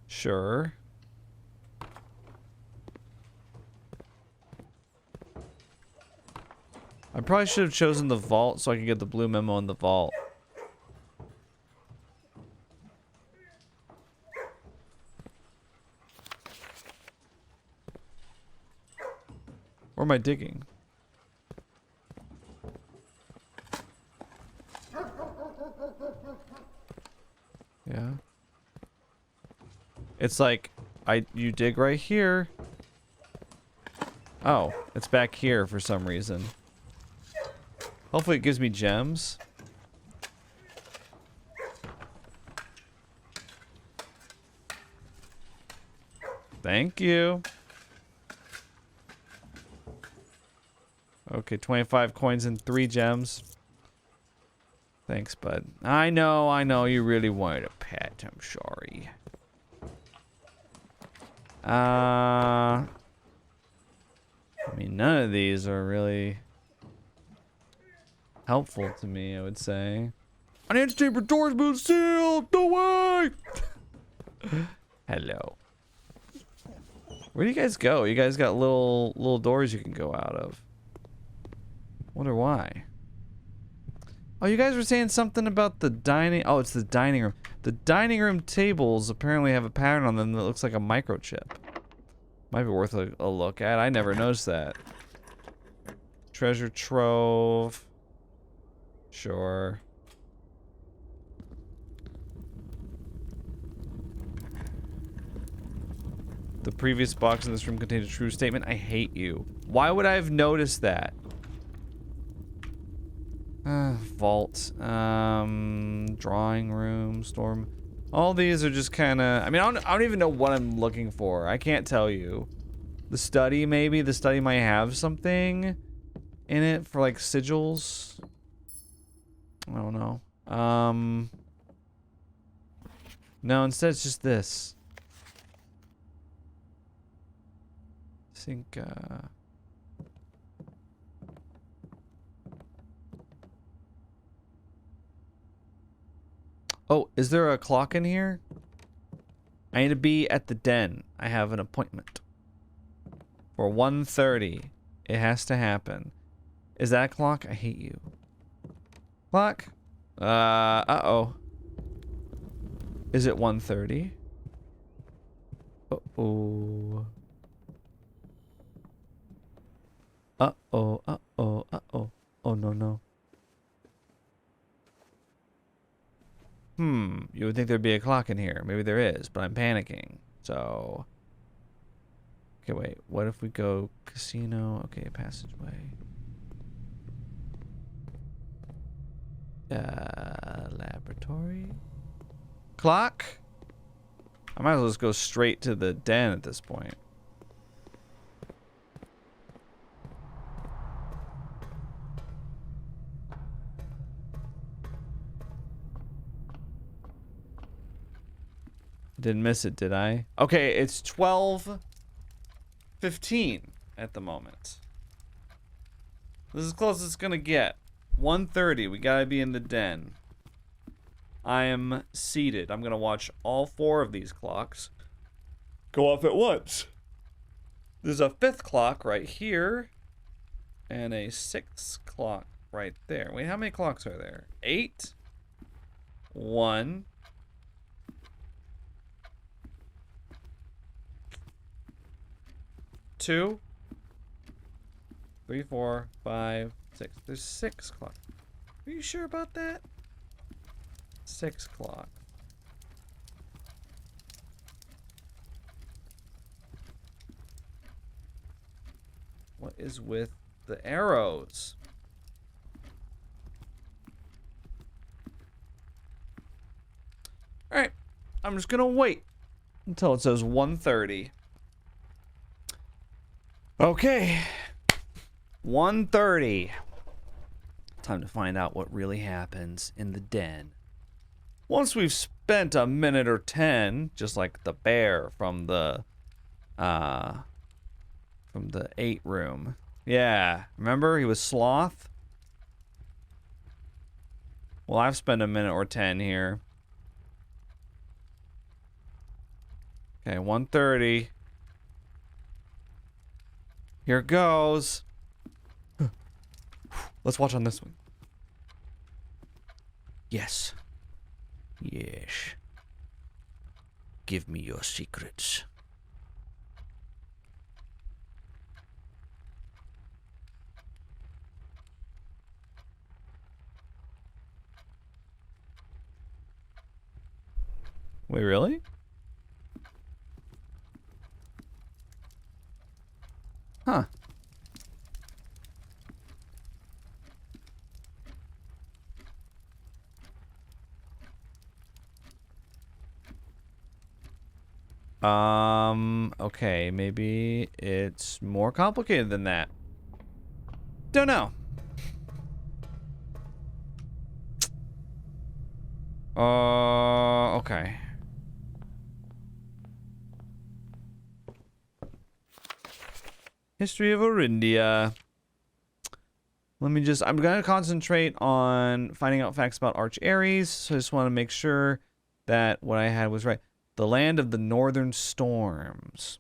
Sure. I probably should have chosen the vault so I could get the blue memo in the vault. Or am I digging? Yeah. It's like, you dig right here. Oh, it's back here for some reason. Hopefully it gives me gems. Thank you. Okay, 25 coins and 3 gems. Thanks, bud. I know, you really wanted a pet. I'm sorry. I mean, none of these are really helpful to me, I would say. I need to tape your doors been sealed! No way! Hello. Where do you guys go? You guys got little doors you can go out of. Wonder why. Oh, you guys were saying something about the dining... Oh, it's the dining room. The dining room tables apparently have a pattern on them that looks like a microchip. Might be worth a look at. I never noticed that. Treasure trove. Sure. The previous box in this room contained a true statement. I hate you. Why would I have noticed that? Vault. Drawing room. Storm. All these are just kind of... I mean, I don't even know what I'm looking for. I can't tell you. The study, maybe? The study might have something in it for, like, sigils. I don't know. No, instead it's just this. I think, Oh, is there a clock in here? I need to be at the den. I have an appointment. For 1:30. It has to happen. Is that a clock? I hate you. Clock? Uh-oh. Is it 1:30? Uh-oh. Uh-oh, uh-oh, uh-oh. Oh, no, no. You would think there'd be a clock in here. Maybe there is, but I'm panicking. So... Okay, wait. What if we go casino? Okay, passageway. Laboratory? Clock? I might as well just go straight to the den at this point. Didn't miss it, did I? Okay, it's 12:15 at the moment. This is as close as it's gonna get. 1:30, we gotta be in the den. I am seated. I'm gonna watch all 4 of these clocks go off at once. There's a 5th clock right here, and a 6th clock right there. Wait, how many clocks are there? 8, 1, 2, 3, 4, 5, 6. There's 6 clocks. Are you sure about that? 6 clock. What is with the arrows? Alright. I'm just gonna wait until it says 1:30. Okay. 1:30. Time to find out what really happens in the den. Once we've spent a minute or 10, just like the bear from the 8 room. Yeah, remember he was sloth? Well, I've spent a minute or 10 here. Okay, 1:30. Here it goes. Let's watch on this one. Yes. Yes. Give me your secrets. Wait, really? Huh. Okay, maybe it's more complicated than that. Don't know. Okay. History of Arindia. I'm going to concentrate on finding out facts about Arch Aries. So I just want to make sure that what I had was right. The land of the northern storms.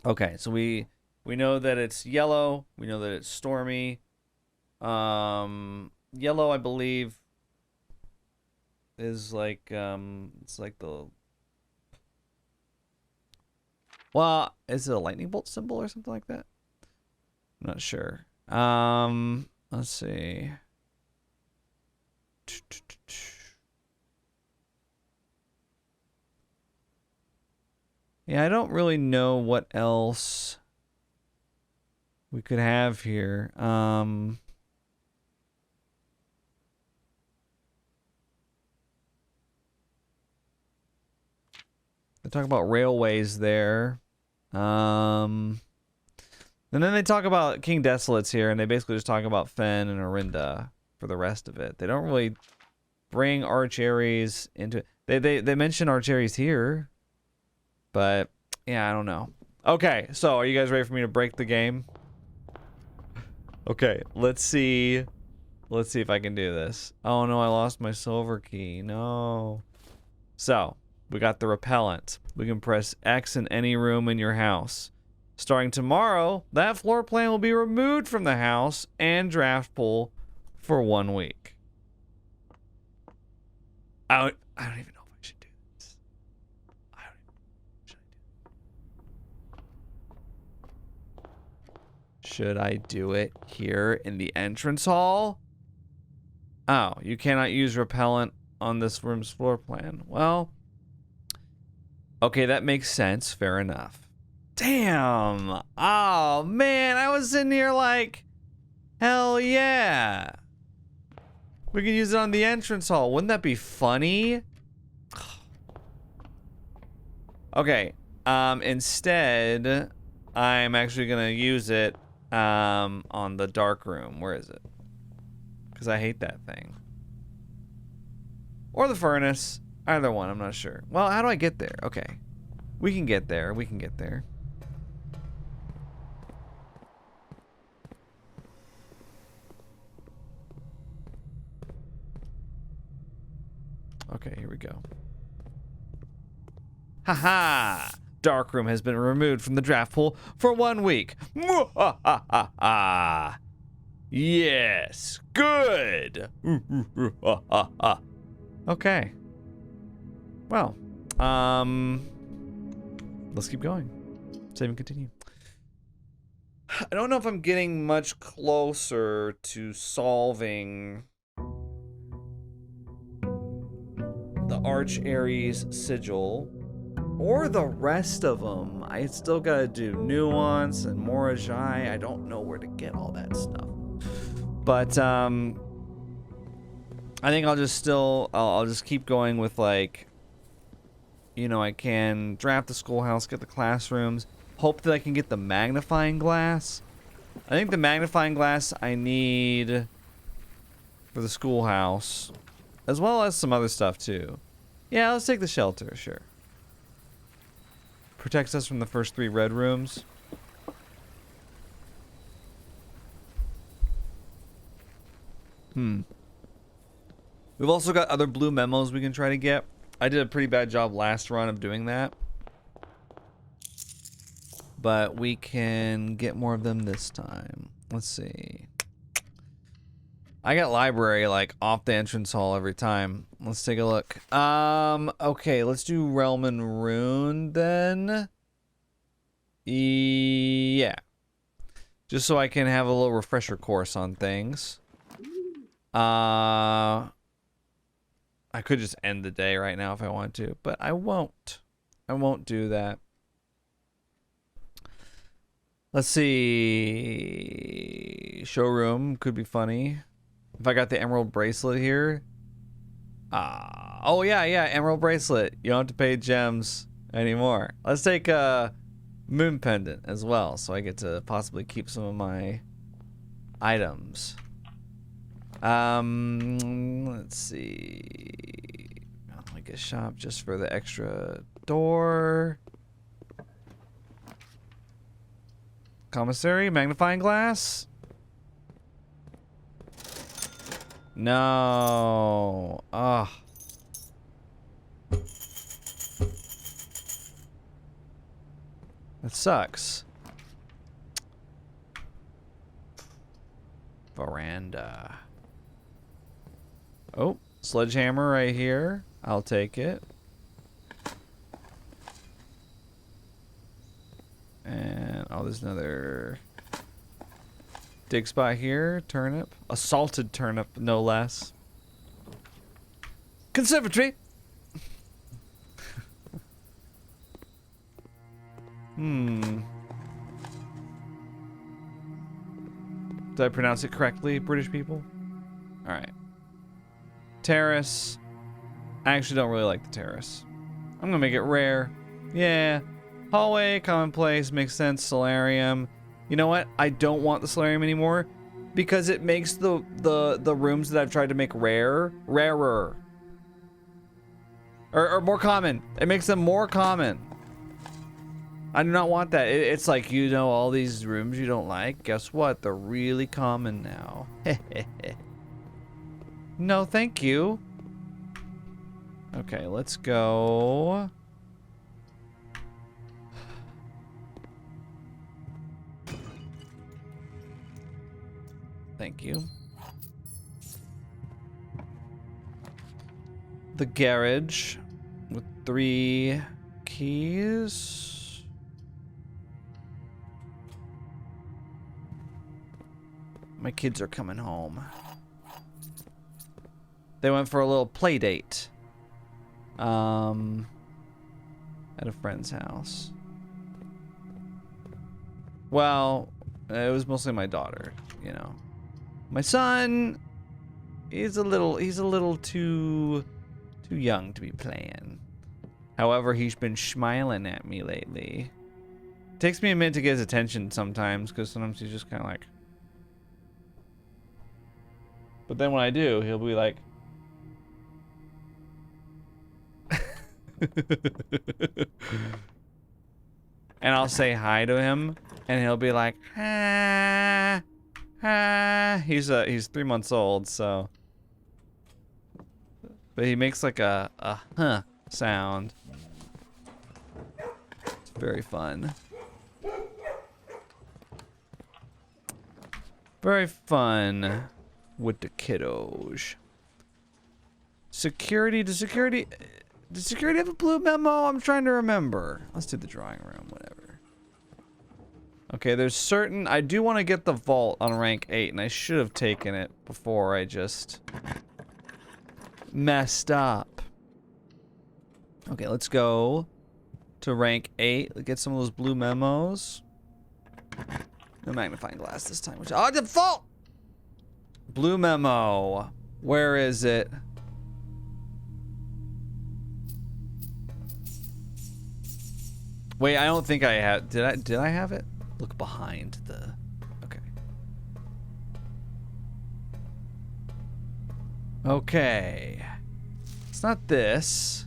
Okay, so we know that it's yellow. We know that it's stormy. Yellow, I believe, is like it's like the, well, is it a lightning bolt symbol or something like that? I'm not sure. Let's see. Yeah, I don't really know what else we could have here. They talk about railways there. And then they talk about King Desolates here, and they basically just talk about Fen and Arinda for the rest of it. They don't really bring Arch Aries into it. They mention Arch Aries here, but yeah, I don't know. Okay, so are you guys ready for me to break the game? Okay, let's see. Let's see if I can do this. Oh no, I lost my silver key. No. So, we got the repellent. We can press X in any room in your house. Starting tomorrow, that floor plan will be removed from the house and draft pool for 1 week. I don't even know if I should do this. Should I do it here in the entrance hall? Oh, you cannot use repellent on this room's floor plan. Well, okay, that makes sense. Fair enough. Damn. Oh, man. I was sitting here like, hell yeah. We can use it on the entrance hall. Wouldn't that be funny? Okay. Instead, I'm actually going to use it on the dark room. Where is it? Because I hate that thing. Or the furnace. Either one. I'm not sure. Well, how do I get there? Okay. We can get there. We can get there. Okay, here we go. Haha! Darkroom has been removed from the draft pool for 1 week. Yes, good. Okay. Well, let's keep going. Save and continue. I don't know if I'm getting much closer to solving the Arch Aries sigil or the rest of them. I still gotta do Nuance and Morajai. I don't know where to get all that stuff, but I think I'll just keep going with, like, you know, I can draft the schoolhouse, get the classrooms, hope that I can get the magnifying glass. I think the magnifying glass I need for the schoolhouse, as well as some other stuff too. Yeah, let's take the shelter, sure. Protects us from the first 3 red rooms. We've also got other blue memos we can try to get. I did a pretty bad job last run of doing that, but we can get more of them this time. Let's see. I got library like off the entrance hall every time. Let's take a look. Okay, let's do Realm and Rune then. Yeah. Just so I can have a little refresher course on things. I could just end the day right now if I want to, but I won't. I won't do that. Let's see. Showroom could be funny. If I got the emerald bracelet here. Oh yeah, emerald bracelet. You don't have to pay gems. anymore. Let's take a moon pendant as well, so I get to possibly keep some of my items. Let's see. I'll make a shop just for the extra door. Commissary, magnifying glass. No. Ugh. That sucks. Veranda. Oh, sledgehammer right here. I'll take it. And oh, there's another dig spot here. Turnip. A salted turnip, no less. Conservatory. Did I pronounce it correctly, British people? Alright. Terrace. I actually don't really like the terrace. I'm gonna make it rare. Yeah. Hallway, commonplace, makes sense. Solarium. You know what? I don't want the solarium anymore because it makes the rooms that I've tried to make rarer. Or more common. It makes them more common. I do not want that. It's like, you know, all these rooms you don't like. Guess what? They're really common now. No, thank you. Okay, let's go. Thank you. The garage with 3 keys. My kids are coming home. They went for a little play date. At a friend's house. Well, it was mostly my daughter, you know. My son is a little too young to be playing. However, he's been smiling at me lately. It takes me a minute to get his attention sometimes, because sometimes he's just kind of like. But then when I do, he'll be like. And I'll say hi to him, and he'll be like, ah, ah. He's 3 months old, so. But he makes like a huh sound. It's very fun. Very fun with the kiddos. Security, does security have a blue memo? I'm trying to remember. Let's do the drawing room, whatever. Okay, there's certain, I do want to get the vault on rank 8, and I should have taken it before I just messed up. Okay, let's go to rank 8. Let's get some of those blue memos. No magnifying glass this time. Oh, the vault! Blue memo. Where is it? Wait, I don't think I have. Did I have it? Look behind the. Okay. Okay. It's not this.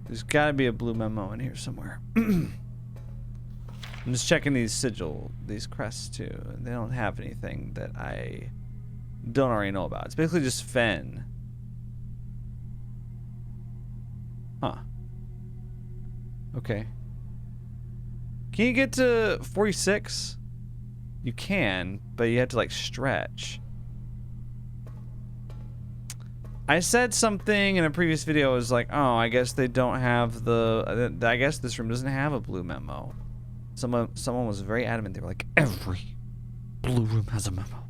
There's gotta be a blue memo in here somewhere. I'm just checking these crests too. They don't have anything that I don't already know about. It's basically just Fen. Huh. Okay. Can you get to 46? You can, but you have to like stretch. I said something in a previous video. I was like, oh, I guess they don't have the. I guess this room doesn't have a blue memo. Someone was very adamant. They were like, every blue room has a memo.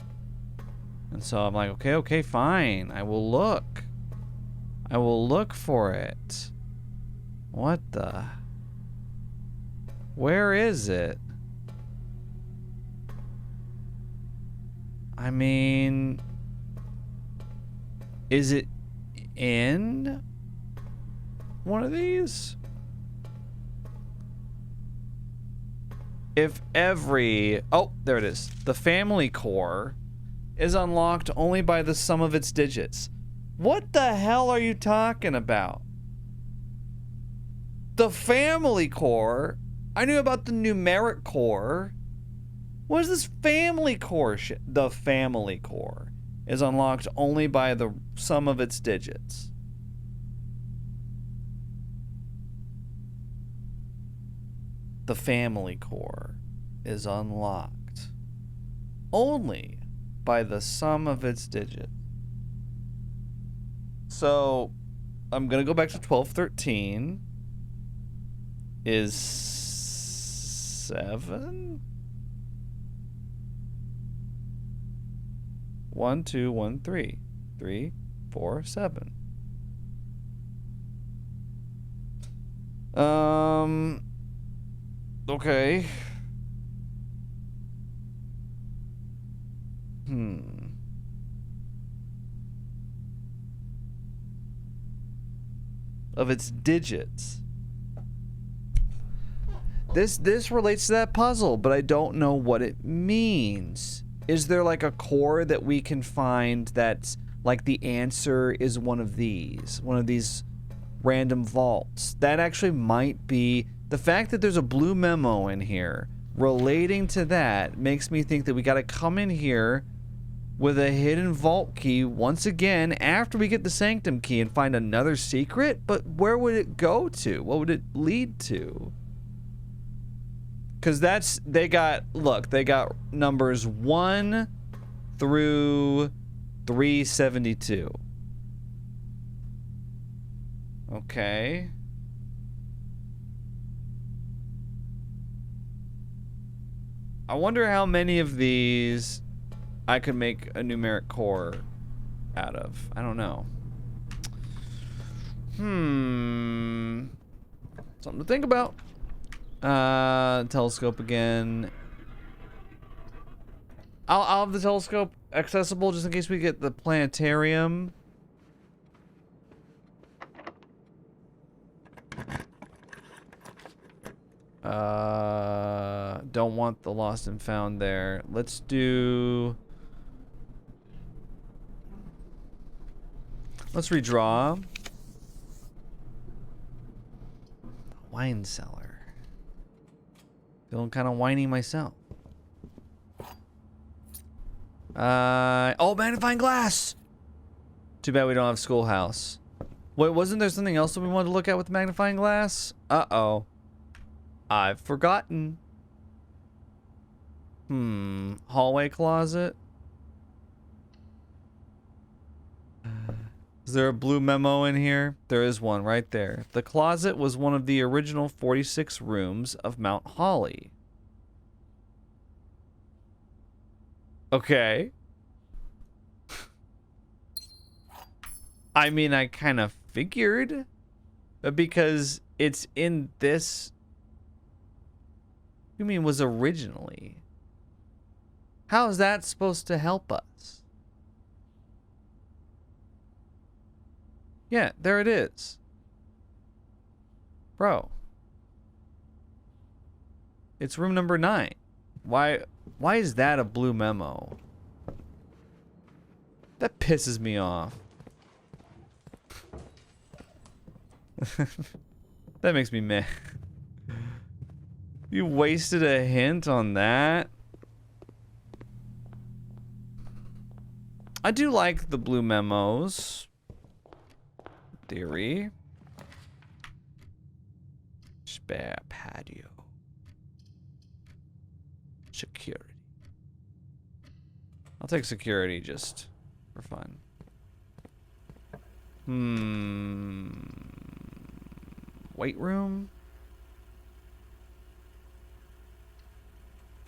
And so I'm like, okay, fine. I will look. I will look for it. What the? Where is it? I mean, is it in one of these? If every... Oh, there it is. The family core is unlocked only by the sum of its digits. What the hell are you talking about? The family core? I knew about the numeric core. What is this family core shit? The family core is unlocked only by the sum of its digits. The family core is unlocked only by the sum of its digits. So I'm gonna go back to 1213. Is 7? 1, 2, 1, 3. 3, 4, 7. Okay. Of its digits. This relates to that puzzle, but I don't know what it means. Is there like a core that we can find that's like the answer is one of these random vaults? That actually might be the fact that there's a blue memo in here relating to that makes me think that we got to come in here with a hidden vault key once again after we get the sanctum key and find another secret. But where would it go to? What would it lead to? Because they got numbers 1 through 372. Okay. I wonder how many of these I could make a numeric core out of. I don't know. Something to think about. Telescope again. I'll have the telescope accessible just in case we get the planetarium. Don't want the lost and found there. Let's redraw. Wine cellar. Feeling kind of whiny myself. Oh, magnifying glass! Too bad we don't have schoolhouse. Wait, wasn't there something else that we wanted to look at with the magnifying glass? Uh-oh. I've forgotten. Hallway closet? Is there a blue memo in here? There is one right there. The closet was one of the original 46 rooms of Mount Holly. Okay. I mean, I kind of figured. Because it's in this... You mean was originally? How is that supposed to help us? Yeah, there it is. Bro. It's room number 9. Why is that a blue memo? That pisses me off. That makes me mad. You wasted a hint on that? I do like the blue memos. Theory. Spare patio. Security. I'll take security just for fun. Weight room?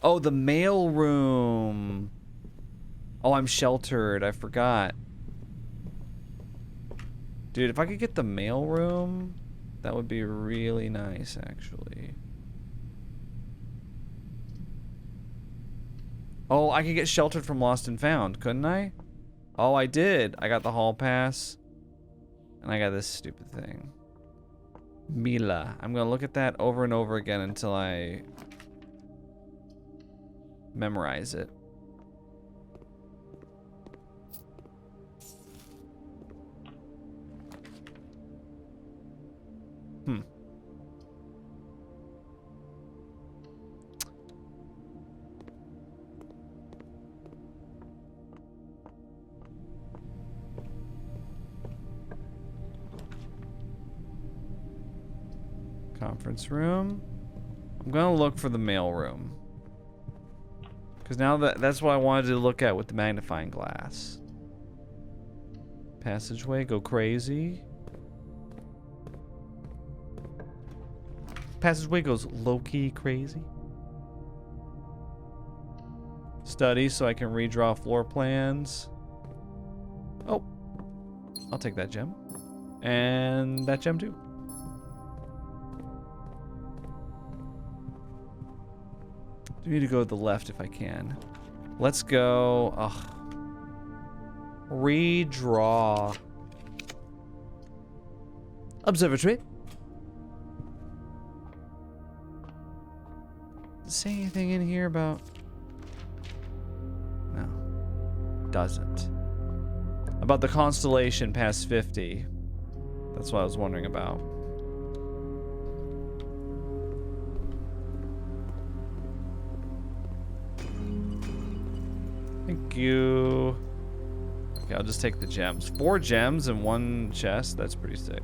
Oh, the mail room. Oh, I'm sheltered. I forgot. Dude, if I could get the mail room, that would be really nice, actually. Oh, I could get sheltered from Lost and Found, couldn't I? Oh, I did. I got the hall pass. And I got this stupid thing. Mila. I'm gonna look at that over and over again until I memorize it. Conference room. I'm gonna look for the mail room. Because now that's what I wanted to look at with the magnifying glass. Passageway, go crazy. Passageway goes low-key crazy. Study so I can redraw floor plans. Oh, I'll take that gem. And that gem too. I need to go to the left if I can. Let's go. Redraw. Observatory. Does it say anything in here about... No. Doesn't. About the constellation past 50. That's what I was wondering about. Thank you. Okay, I'll just take the gems. 4 gems in 1 chest. That's pretty sick.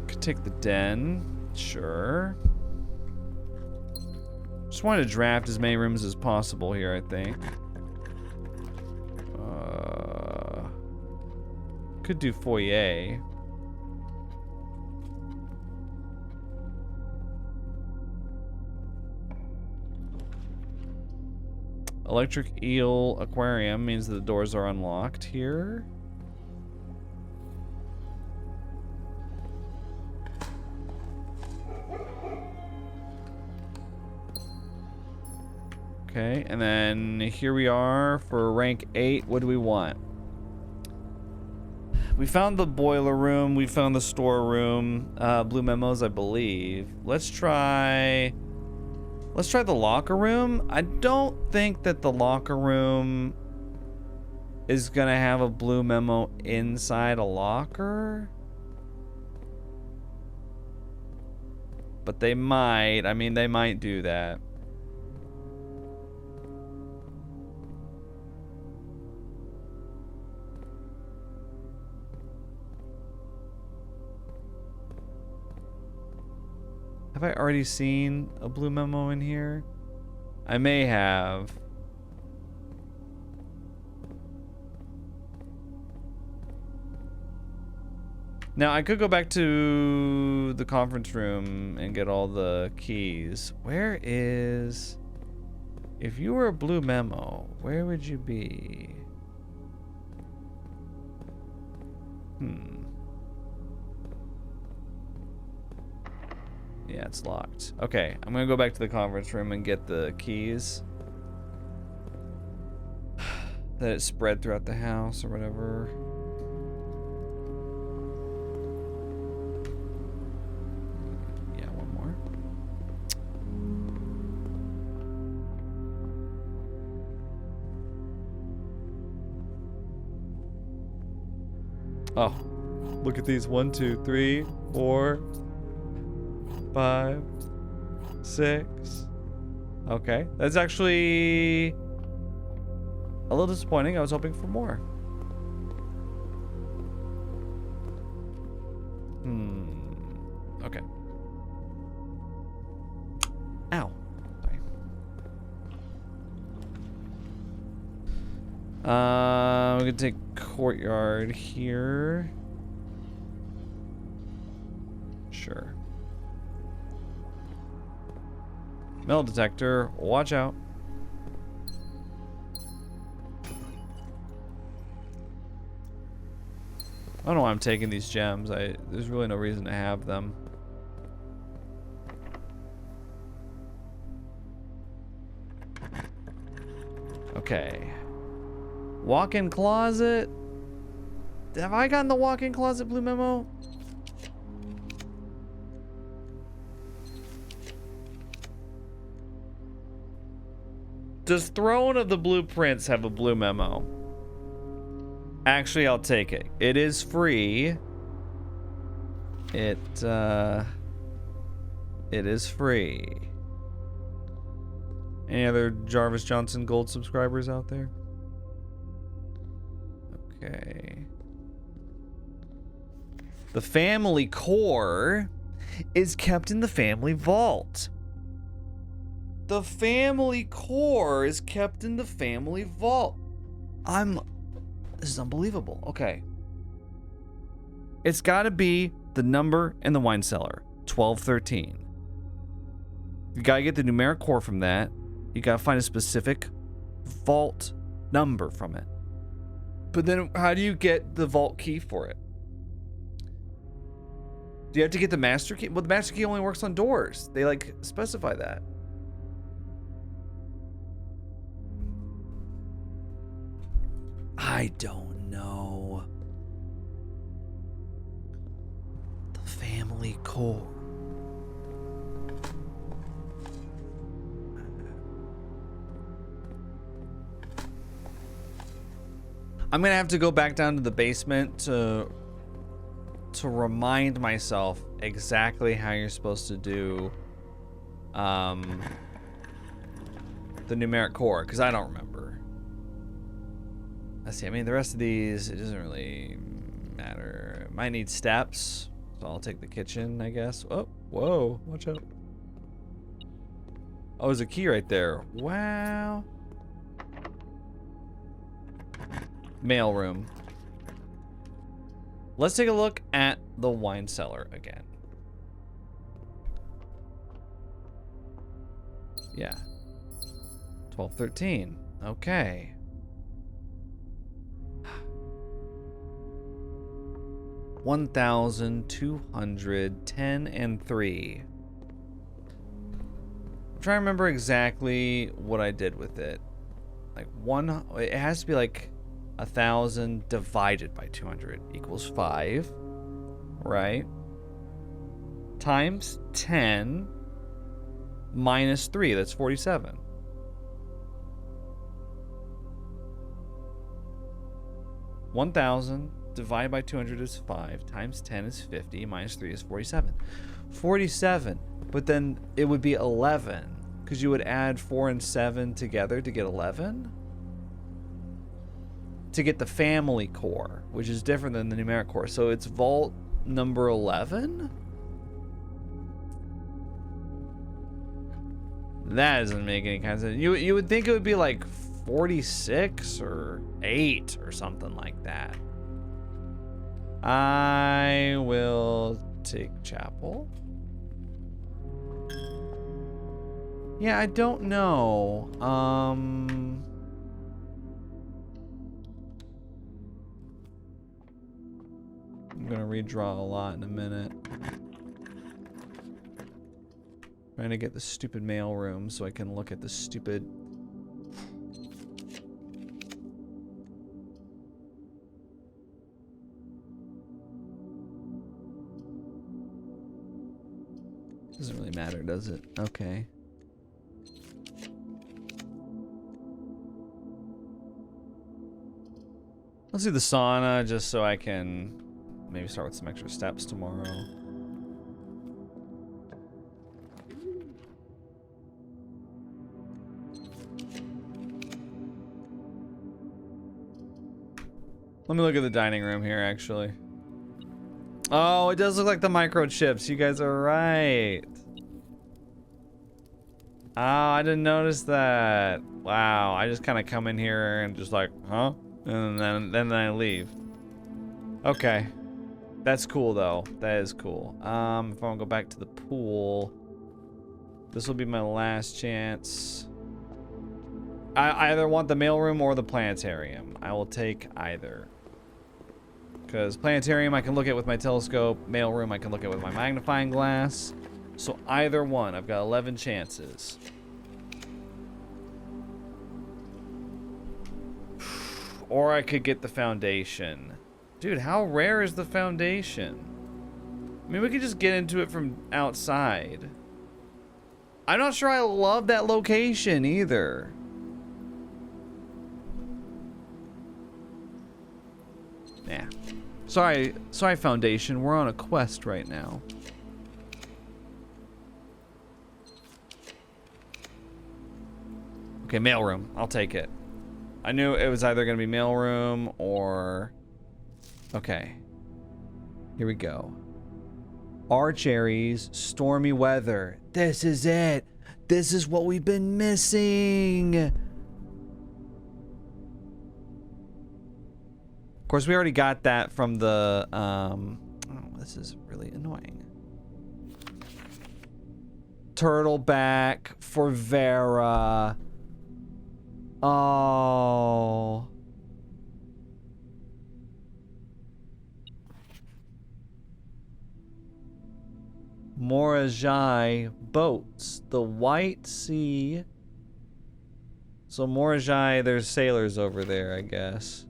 Could take the den. Sure. Just wanted to draft as many rooms as possible here, I think. Could do foyer. Electric eel aquarium means the doors are unlocked here. Okay, and then here we are for rank 8. What do we want? We found the boiler room. We found the storeroom. Blue memos, I believe. Let's try the locker room. I don't think that the locker room is gonna have a blue memo inside a locker. But they might. I mean, they might do that. Have I already seen a blue memo in here? I may have. Now, I could go back to the conference room and get all the keys. Where is... If you were a blue memo, where would you be? Yeah, it's locked. Okay, I'm gonna go back to the conference room and get the keys. That it's spread throughout the house or whatever. Yeah, one more. Oh, look at these. 1, 2, 3, 4, 5, 6. Okay, that's actually a little disappointing. I was hoping for more. Okay. Ow. Sorry. We're gonna take courtyard here. Sure. Metal detector. Watch out. I don't know why I'm taking these gems. There's really no reason to have them. Okay. Walk-in closet. Have I gotten the walk-in closet blue memo? Does Throne of the Blueprints have a blue memo? Actually, I'll take it. It is free. It is free. Any other Jarvis Johnson Gold subscribers out there? Okay. The family core is kept in the family vault. The family core is kept in the family vault. This is unbelievable. Okay. It's got to be the number in the wine cellar, 1213. You got to get the numeric core from that. You got to find a specific vault number from it. But then how do you get the vault key for it? Do you have to get the master key? Well, the master key only works on doors. They like specify that. I don't know. The family core. I'm gonna have to go back down to the basement to remind myself exactly how you're supposed to do the numeric core, because I don't remember. Let's see, I mean, the rest of these, it doesn't really matter. Might need steps, so I'll take the kitchen, I guess. Oh, whoa, watch out. Oh, there's a key right there. Wow. Mailroom. Let's take a look at the wine cellar again. Yeah. 1213. Okay. $1,210 and 3. I'm trying to remember exactly what I did with it. Like it has to be like 1,000 divided by 200 equals 5, right? Times 10 minus 3, that's 47. $1,000 divided by 200 is 5, times 10 is 50, minus 3 is 47. 47, but then it would be 11, because you would add 4 and 7 together to get 11? To get the family core, which is different than the numeric core. So it's vault number 11? That doesn't make any kind of sense. You would think it would be like 46 or 8 or something like that. I will take chapel. Yeah, I don't know. I'm gonna redraw a lot in a minute. Trying to get the stupid mail room so I can look at the stupid. Doesn't really matter, does it? Okay. Let's do the sauna just so I can maybe start with some extra steps tomorrow. Let me look at the dining room here, actually. Oh, it does look like the microchips. You guys are right. Oh, I didn't notice that. Wow, I just kind of come in here and just like, huh? And then I leave. Okay. That's cool, though. That is cool. If I want to go back to the pool. This will be my last chance. I either want the mailroom or the planetarium. I will take either. Because planetarium I can look at with my telescope. Mailroom I can look at with my magnifying glass. So either one. I've got 11 chances. Or I could get the foundation. Dude, how rare is the foundation? I mean, we could just get into it from outside. I'm not sure I love that location either. Nah. Sorry, Foundation. We're on a quest right now. Okay, mailroom. I'll take it. I knew it was either going to be mailroom or... Okay. Here we go. Arch Aries, stormy weather. This is it. This is what we've been missing. Of course, we already got that from the... oh, this is really annoying. Turtleback for Vera. Oh. Morajai boats. The White Sea. So Morajai, there's sailors over there, I guess.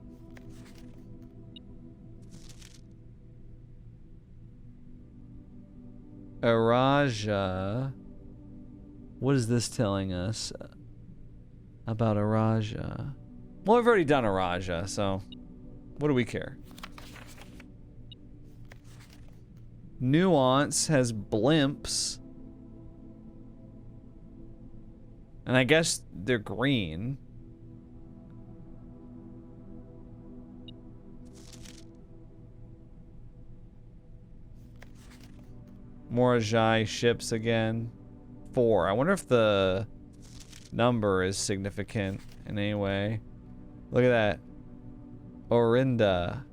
Araja. What is this telling us about Araja? Well, we've already done Araja, so what do we care? Nuance has blimps. And I guess they're green. Morajai ships again. 4. I wonder if the number is significant in any way. Look at that. Arindia.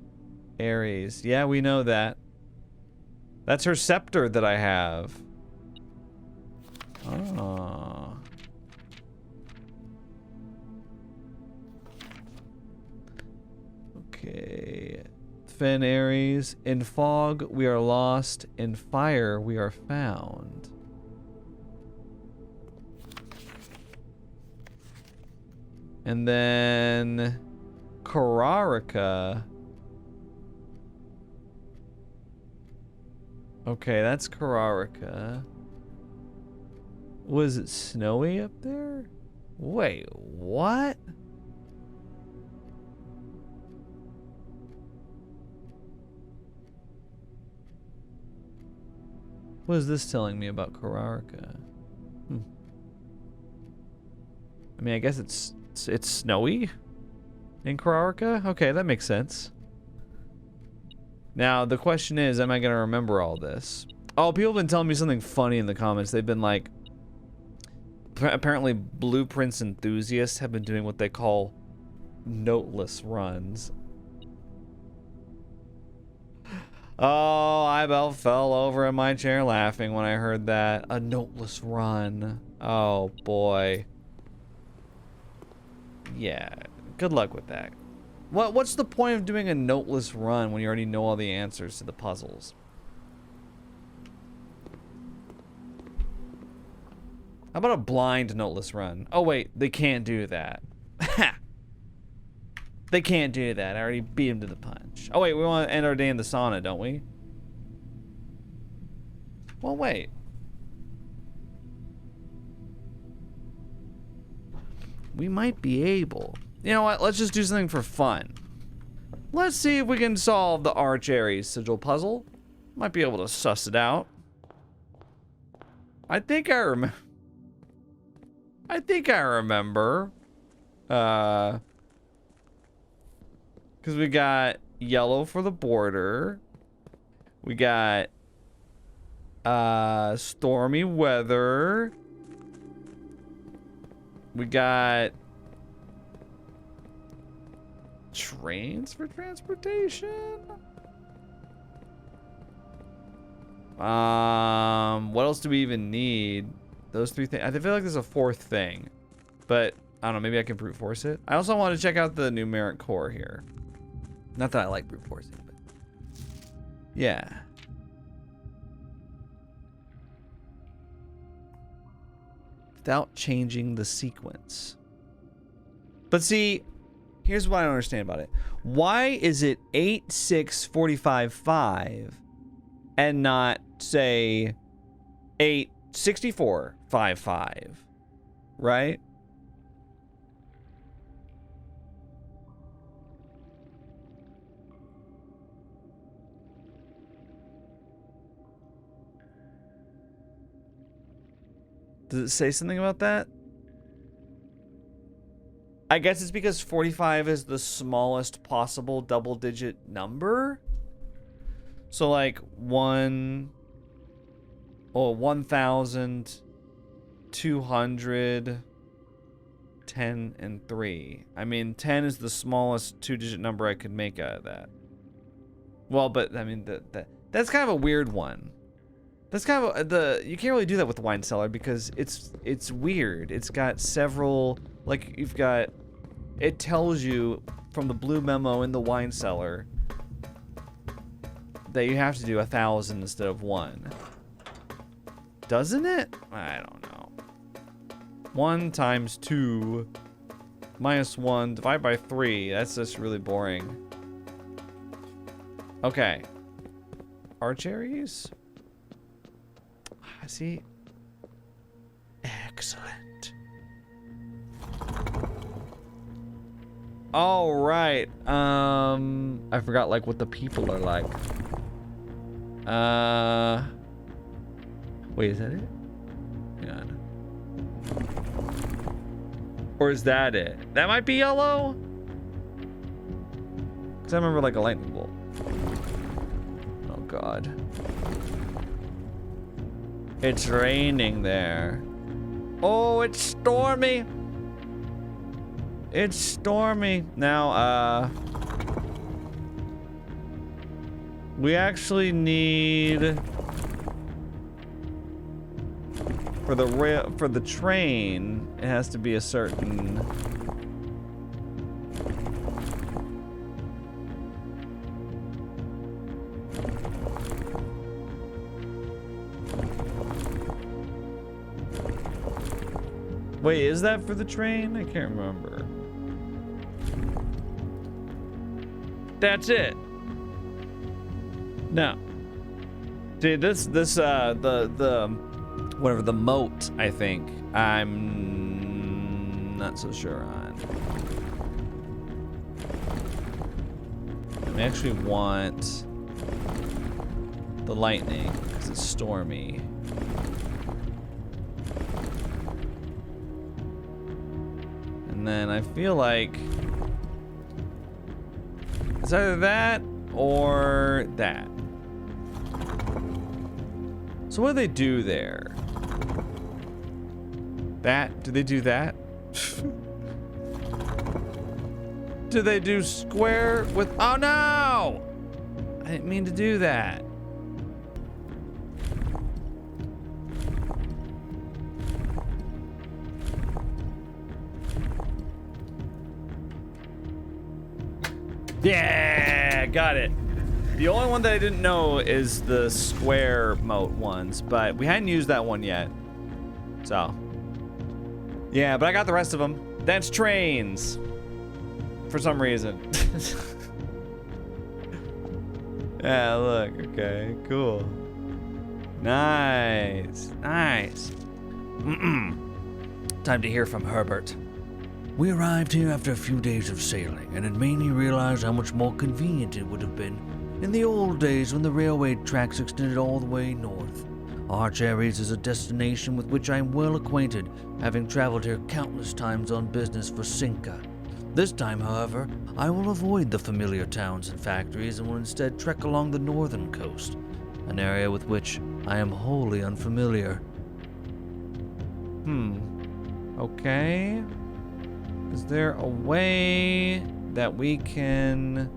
Aries. Yeah, we know that. That's her scepter that I have. Oh. Okay. Fen Aries. In fog, we are lost. In fire, we are found. And then Karaca. Okay, that's Karaca. Was it snowy up there? Wait, what? What is this telling me about Karaca? I mean, I guess it's snowy in Karaca? Okay, that makes sense. Now, the question is, am I going to remember all this? Oh, people have been telling me something funny in the comments. They've been like, apparently blueprints enthusiasts have been doing what they call noteless runs. Oh, I about fell over in my chair laughing when I heard that. A noteless run. Oh, boy. Yeah, good luck with that. What's the point of doing a noteless run when you already know all the answers to the puzzles? How about a blind noteless run? Oh wait, they can't do that. They can't do that. I already beat him to the punch. Oh wait, we want to end our day in the sauna, don't we? Well, wait. We might be able. You know what? Let's just do something for fun. Let's see if we can solve the Arch Aries sigil puzzle. Might be able to suss it out. I think I remember. Because we got yellow for the border. We got stormy weather. We got trains for transportation. What else do we even need? Those three things. I feel like there's a fourth thing, but I don't know. Maybe I can brute force it. I also want to check out the numeric core here. Not that I like brute forcing, but yeah. Without changing the sequence. But see, here's what I don't understand about it. Why is it 8, 6, 45, 5 and not, say, 8, 64, 5, 5, right? Does it say something about that? I guess it's because 45 is the smallest possible double-digit number. So like 1,210 and 3. I mean, 10 is the smallest two-digit number I could make out of that. Well, but I mean that's kind of a weird one. That's kind of you can't really do that with the wine cellar because it's weird. It's got several, like, you've got, it tells you from the blue memo in the wine cellar that you have to do 1,000 instead of 1. Doesn't it? I don't know. 1 times 2 minus 1 divided by 3. That's just really boring. Okay. Arch Aries? I see. Excellent. All right. I forgot like what the people are like. Wait, is that it? Yeah. Or is that it? That might be yellow. Cause I remember like a lightning bolt. Oh God. It's raining there. Oh, it's stormy. It's stormy. Now, we actually need for the train, it has to be a certain Wait, is that for the train? I can't remember. That's it. No. See, this whatever, the moat, I think, I'm not so sure on. I actually want the lightning because it's stormy. And then I feel like it's either that or that. So what do they do there? That? Do they do that? Do they do square with... Oh no! I didn't mean to do that. Yeah, got it. The only one that I didn't know is the square moat ones, but we hadn't used that one yet. So, yeah, but I got the rest of them. That's trains. For some reason. Yeah, look, okay, cool. Nice, nice. Time to hear from Herbert. We arrived here after a few days of sailing, and it made me realize how much more convenient it would have been in the old days when the railway tracks extended all the way north. Arch Aries is a destination with which I am well acquainted, having traveled here countless times on business for Cinca. This time, however, I will avoid the familiar towns and factories and will instead trek along the northern coast, an area with which I am wholly unfamiliar. Okay. Is there a way that we can...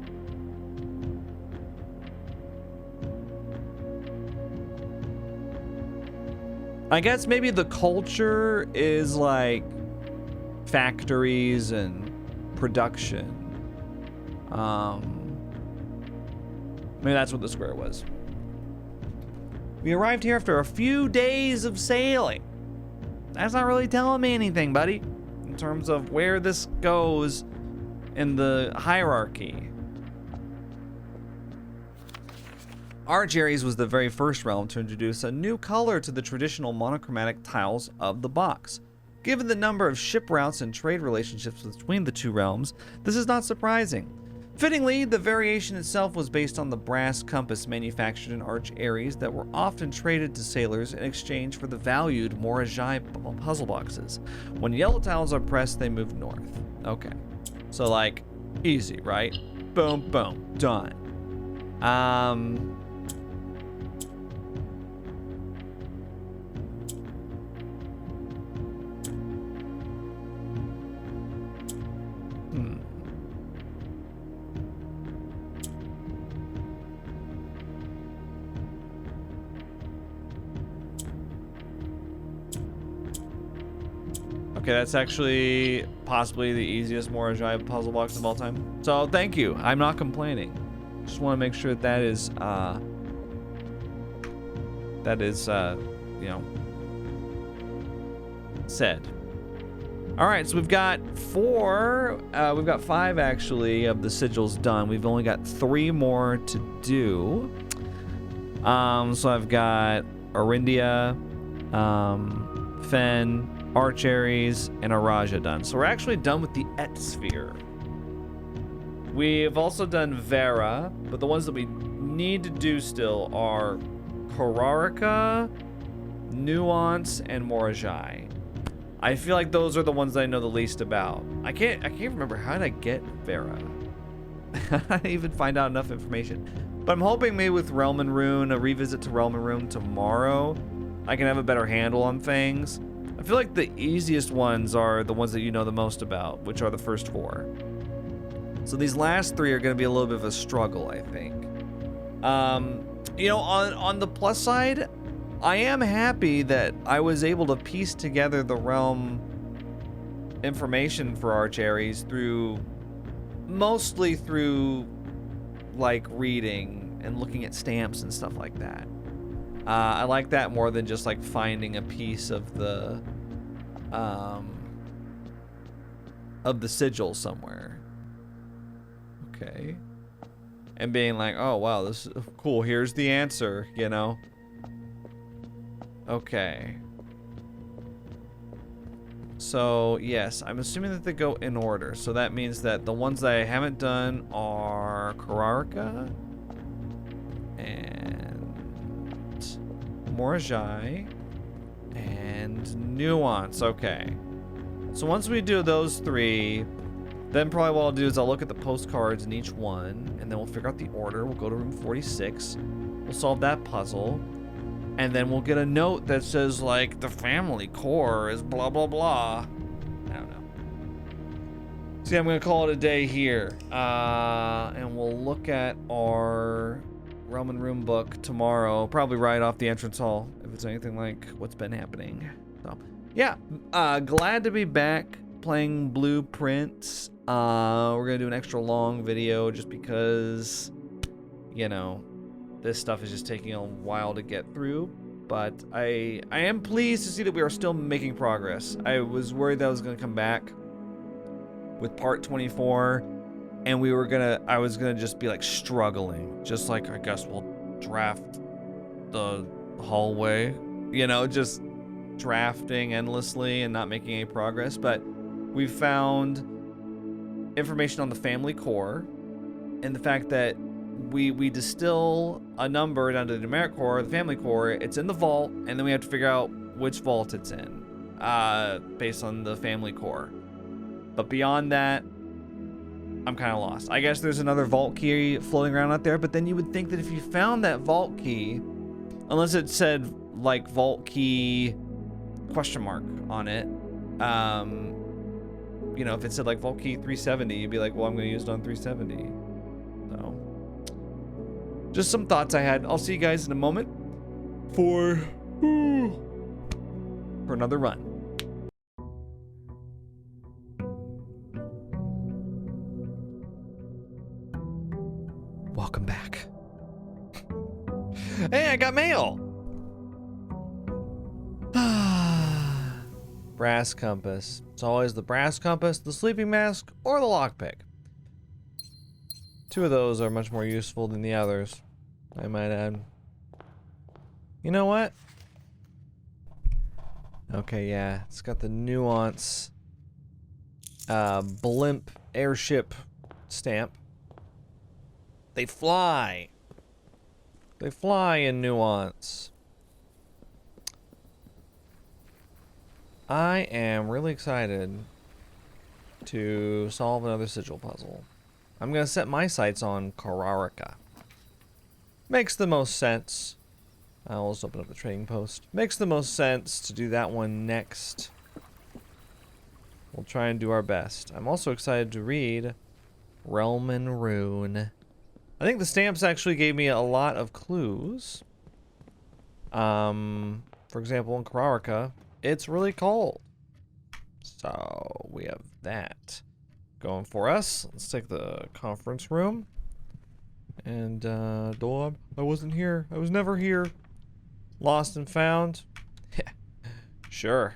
I guess maybe the culture is like factories and production. Maybe that's what the square was. We arrived here after a few days of sailing. That's not really telling me anything, buddy, in terms of where this goes in the hierarchy. Arch Aries was the very first realm to introduce a new color to the traditional monochromatic tiles of the box. Given the number of ship routes and trade relationships between the two realms, this is not surprising. Fittingly, the variation itself was based on the brass compass manufactured in Arch Aries that were often traded to sailors in exchange for the valued Morajai puzzle boxes. When yellow tiles are pressed, they move north. Okay. So, like, easy, right? Boom, boom, done. Okay, that's actually possibly the easiest Morajai puzzle box of all time. So thank you. I'm not complaining. Just want to make sure that is, you know, said. All right, so we've got we've got 5 actually of the sigils done. We've only got 3 more to do. So I've got Arindia, Fen, Arch Aries, and Araja done. So we're actually done with the Et sphere. We've also done Vera, but the ones that we need to do still are Karaca, Nuance, and Morajai. I feel like those are the ones that I know the least about. I can't remember, how did I get Vera? I didn't even find out enough information. But I'm hoping maybe with Realm and Rune, a revisit to Realm and Rune tomorrow, I can have a better handle on things. I feel like the easiest ones are the ones that you know the most about, which are the first 4. So these last 3 are going to be a little bit of a struggle, I think. You know, on the plus side, I am happy that I was able to piece together the realm information for Arch Aries mostly through like reading and looking at stamps and stuff like that. I like that more than just like finding a piece of the sigil somewhere. Okay. And being like, oh wow, this is cool, here's the answer, you know? Okay. So yes, I'm assuming that they go in order. So that means that the ones that I haven't done are Karaca and Morajai and Nuance. Okay. So once we do those 3, then probably what I'll do is I'll look at the postcards in each one, and then we'll figure out the order. We'll go to room 46. We'll solve that puzzle. And then we'll get a note that says, like, the family core is blah, blah, blah. I don't know. See, I'm going to call it a day here. And we'll look at our Realm and Room book tomorrow. Probably right off the entrance hall, if it's anything like what's been happening. So, yeah. Glad to be back playing Blueprints. We're going to do an extra long video just because, you know, this stuff is just taking a while to get through, but I am pleased to see that we are still making progress. I was worried that I was going to come back with part 24 and I was gonna just be like struggling, just like, I guess we'll draft the hallway, you know, just drafting endlessly and not making any progress. But we found information on the family core and the fact that we distill a number down to the numeric core, the family core. It's in the vault, and then we have to figure out which vault it's in, based on the family core. But beyond that, I'm kind of lost. I guess there's another vault key floating around out there, but then you would think that if you found that vault key, unless it said like vault key question mark on it, you know, if it said like vault key 370, you'd be like, well, I'm going to use it on 370. So, just some thoughts I had. I'll see you guys in a moment for for another run. Welcome back. Hey, I got mail! Brass compass. It's always the brass compass, the sleeping mask, or the lockpick. Two of those are much more useful than the others, I might add. You know what? Okay, yeah, it's got the Nuance blimp airship stamp. They fly. They fly in Nuance. I am really excited to solve another sigil puzzle. I'm gonna set my sights on Karaca. Makes the most sense. I'll just open up the trading post. Makes the most sense to do that one next. We'll try and do our best. I'm also excited to read Realm and Rune. I think the stamps actually gave me a lot of clues. For example, in Karaca, it's really cold. So we have that going for us. Let's take the conference room. And Dob, I wasn't here. I was never here. Lost and found. Sure.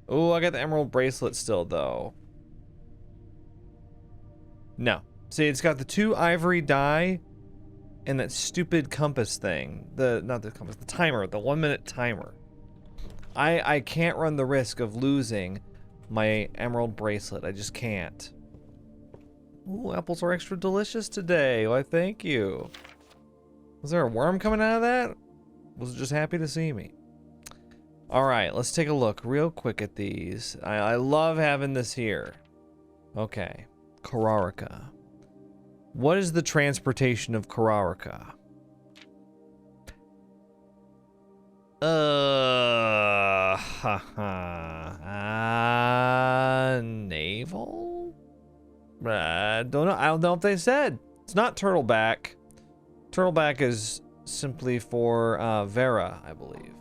Oh, I got the emerald bracelet still though. No. See, it's got the 2 ivory die and that stupid compass thing. Not the compass, the timer, the 1-minute timer. I can't run the risk of losing my emerald bracelet. I just can't. Ooh, apples are extra delicious today. Why, thank you. Was there a worm coming out of that? Was it just happy to see me? Alright, let's take a look real quick at these. I love having this here. Okay. Karaca. What is the transportation of Karaca? Naval? I don't know. I don't know if they said. It's not turtleback. Turtleback is simply for Vera, I believe.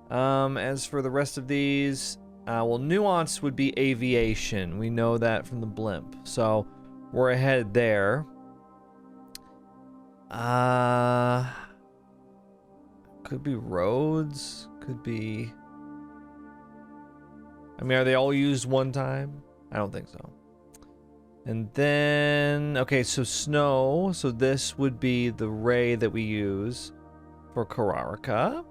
As for the rest of these, well, Nuance would be aviation. We know that from the blimp. So we're ahead there. Could be roads. Could be... I mean, are they all used one time? I don't think so. And then... Okay, so snow. So this would be the ray that we use for Karaca.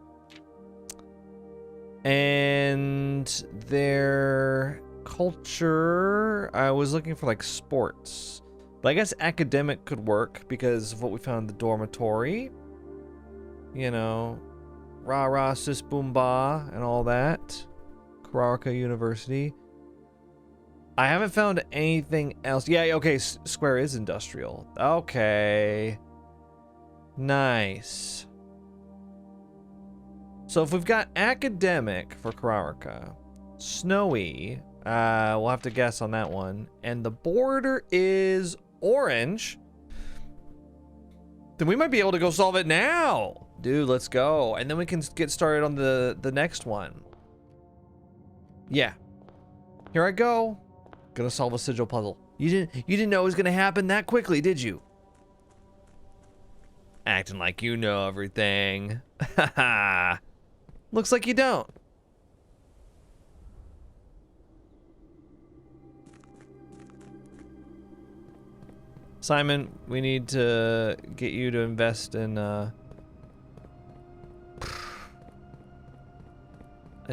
And their culture... I was looking for, like, sports. But I guess academic could work because of what we found in the dormitory. You know, rah rah sis boom ba and all that. Karaca University. I haven't found anything else. Yeah, okay, Square is industrial. Okay. Nice. So if we've got academic for Karaca, snowy, we'll have to guess on that one, and the border is orange, then we might be able to go solve it now. Dude, let's go. And then we can get started on the next one. Yeah. Here I go. Gonna solve a sigil puzzle. You didn't know it was gonna happen that quickly, did you? Acting like you know everything. Haha. Looks like you don't. Simon, we need to get you to invest in a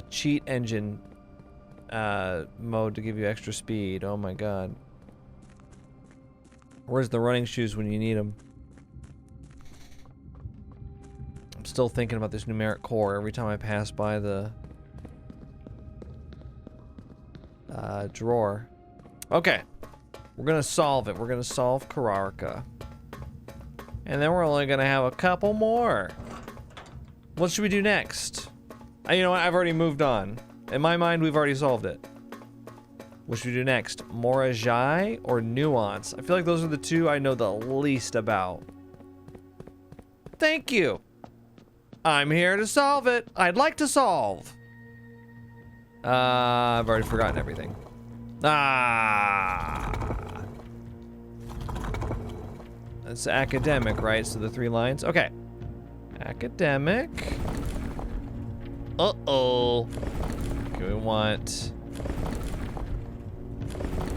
cheat engine mode to give you extra speed. Oh my god. Where's the running shoes when you need them? I'm still thinking about this numeric core every time I pass by the drawer. Okay. We're gonna solve it. We're gonna solve Karaca. And then we're only gonna have a couple more. What should we do next? You know what? I've already moved on. In my mind, we've already solved it. What should we do next? Morajai or Nuance? I feel like those are the two I know the least about. Thank you. I'm here to solve it. I'd like to solve. I've already forgotten everything. It's academic, right? So the 3 lines. Okay. Academic. Uh-oh. Okay, we want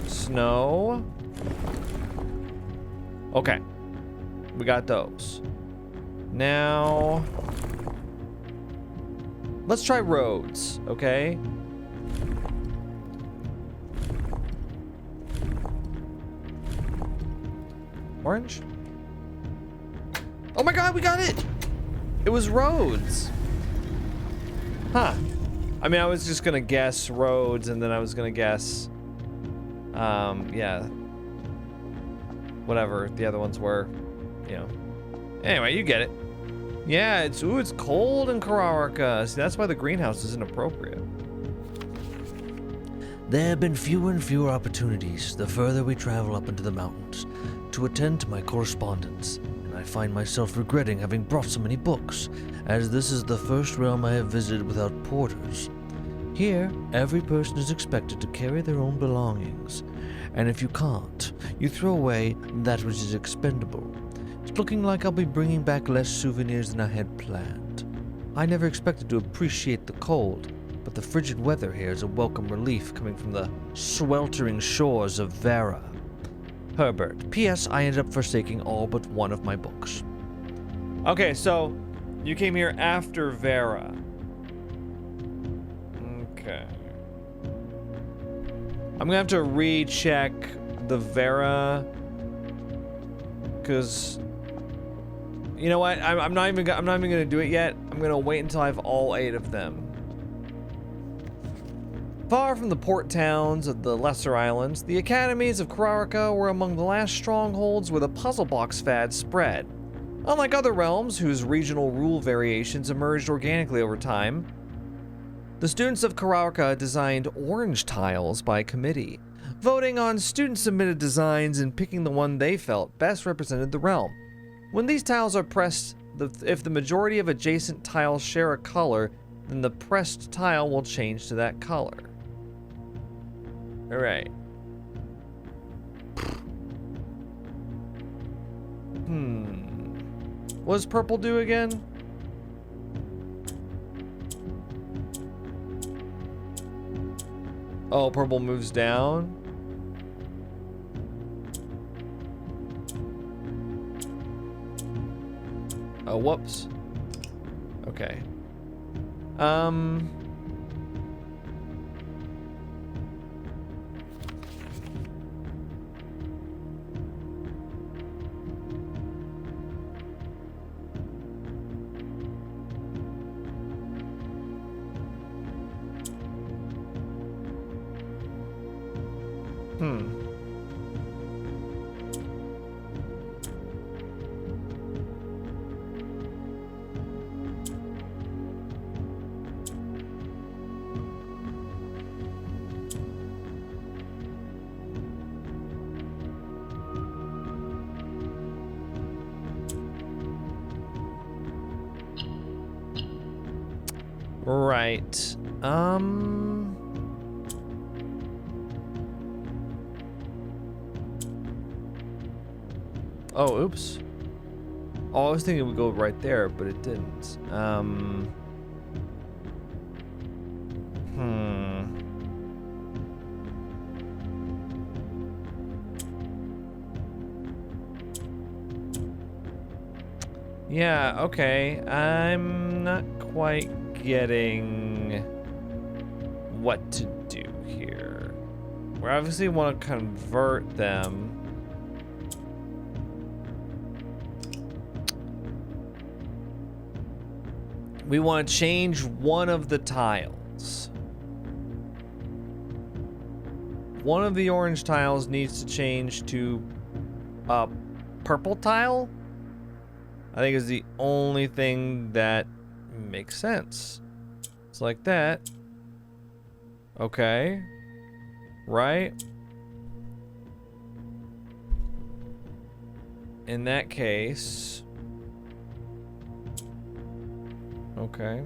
snow. Okay. We got those. Now, let's try roads, okay? Orange? Oh my god, we got it! It was roads. Huh. I mean, I was just gonna guess roads, and then I was gonna guess, yeah. Whatever the other ones were, you know. Anyway, you get it. Yeah, it's cold in Karaca. See, that's why the greenhouse isn't appropriate. There have been fewer and fewer opportunities the further we travel up into the mountains to attend to my correspondence, and I find myself regretting having brought so many books, as this is the first realm I have visited without porters. Here, every person is expected to carry their own belongings, and if you can't, you throw away that which is expendable. It's looking like I'll be bringing back less souvenirs than I had planned. I never expected to appreciate the cold, but the frigid weather here is a welcome relief coming from the sweltering shores of Vera. Herbert. P.S. I ended up forsaking all but one of my books. Okay, so you came here after Vera. Okay. I'm gonna have to recheck the Vera, because you know what? I'm not even gonna do it yet. I'm gonna wait until I have all 8 of them. Far from the port towns of the lesser islands, the academies of Karaca were among the last strongholds where the puzzle box fad spread. Unlike other realms whose regional rule variations emerged organically over time, the students of Karaca designed orange tiles by committee, voting on student-submitted designs and picking the one they felt best represented the realm. When these tiles are pressed, if the majority of adjacent tiles share a color, then the pressed tile will change to that color. All right. What does purple do again? Oh, purple moves down. Oh, whoops. Okay. Right. Oh, oops. Oh, I was thinking it would go right there, but it didn't. Yeah, okay. I'm not quite getting what to do here. We obviously want to convert them. We want to change one of the tiles. One of the orange tiles needs to change to a purple tile. I think is the only thing that makes sense. It's like that. Okay. Right? In that case. Okay.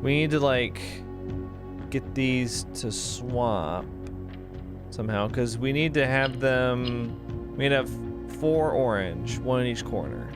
We need to, like, get these to swap somehow, because we need to have them... We need to have 4 orange, 1 in each corner.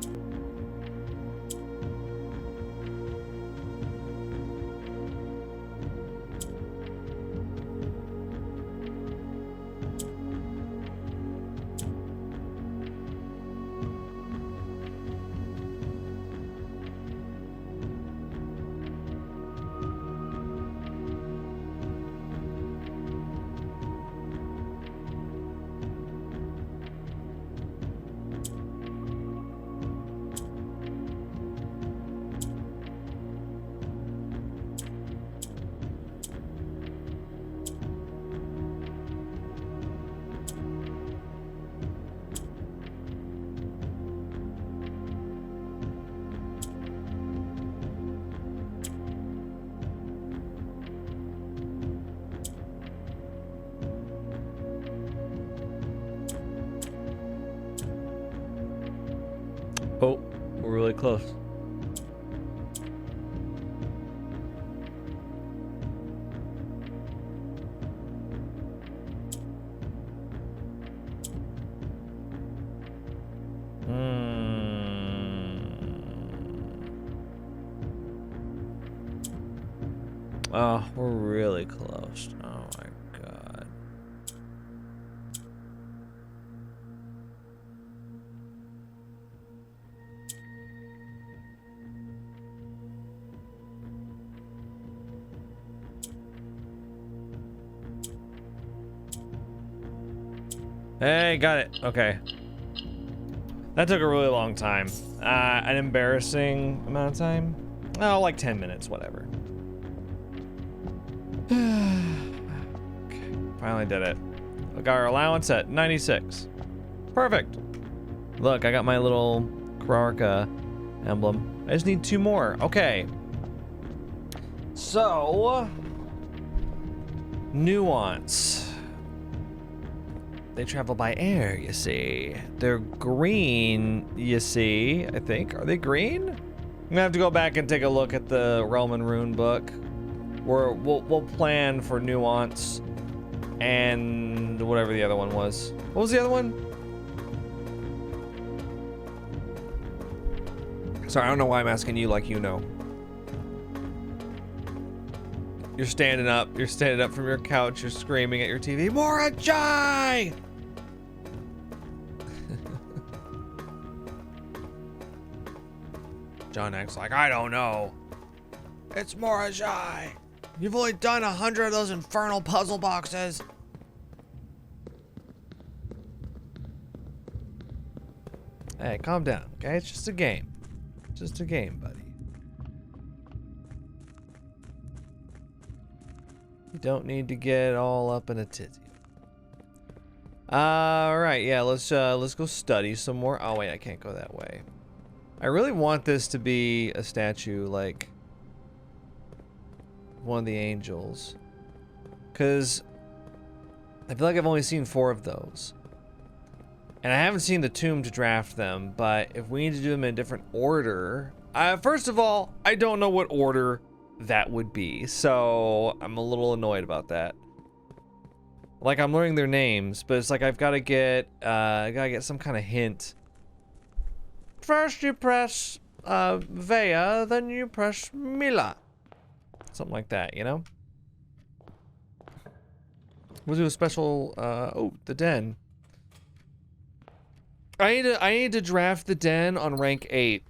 Oh, we're really close. Oh, we're really close. Oh my god. Hey, got it. Okay. That took a really long time. An embarrassing amount of time? Oh, like 10 minutes, whatever. Okay, finally did it. We got our allowance at 96. Perfect. Look, I got my little Karaca emblem. I just need 2 more. Okay. So, Nuance. They travel by air, you see. They're green, you see, I think. Are they green? I'm gonna have to go back and take a look at the Realm and Rune book. We'll plan for Nuance and whatever the other one was. What was the other one? Sorry, I don't know why I'm asking you like you know. You're standing up. You're standing up from your couch. You're screaming at your TV. Morajai! John acts like, I don't know. It's Morajai. You've only done 100 of those infernal puzzle boxes. Hey, calm down, okay? It's just a game. Just a game, buddy. You don't need to get all up in a tizzy. All right, yeah, let's go study some more. Oh wait, I can't go that way. I really want this to be a statue like one of the angels, because I feel like I've only seen 4 of those, and I haven't seen the tomb to draft them. But if we need to do them in a different order, first of all, I don't know what order that would be, so I'm a little annoyed about that. Like, I'm learning their names, but it's like I've got to get some kind of hint. First you press Vea, then you press Mila. Something like that, you know? We'll do a special, oh, the den. I need to draft the den on rank 8,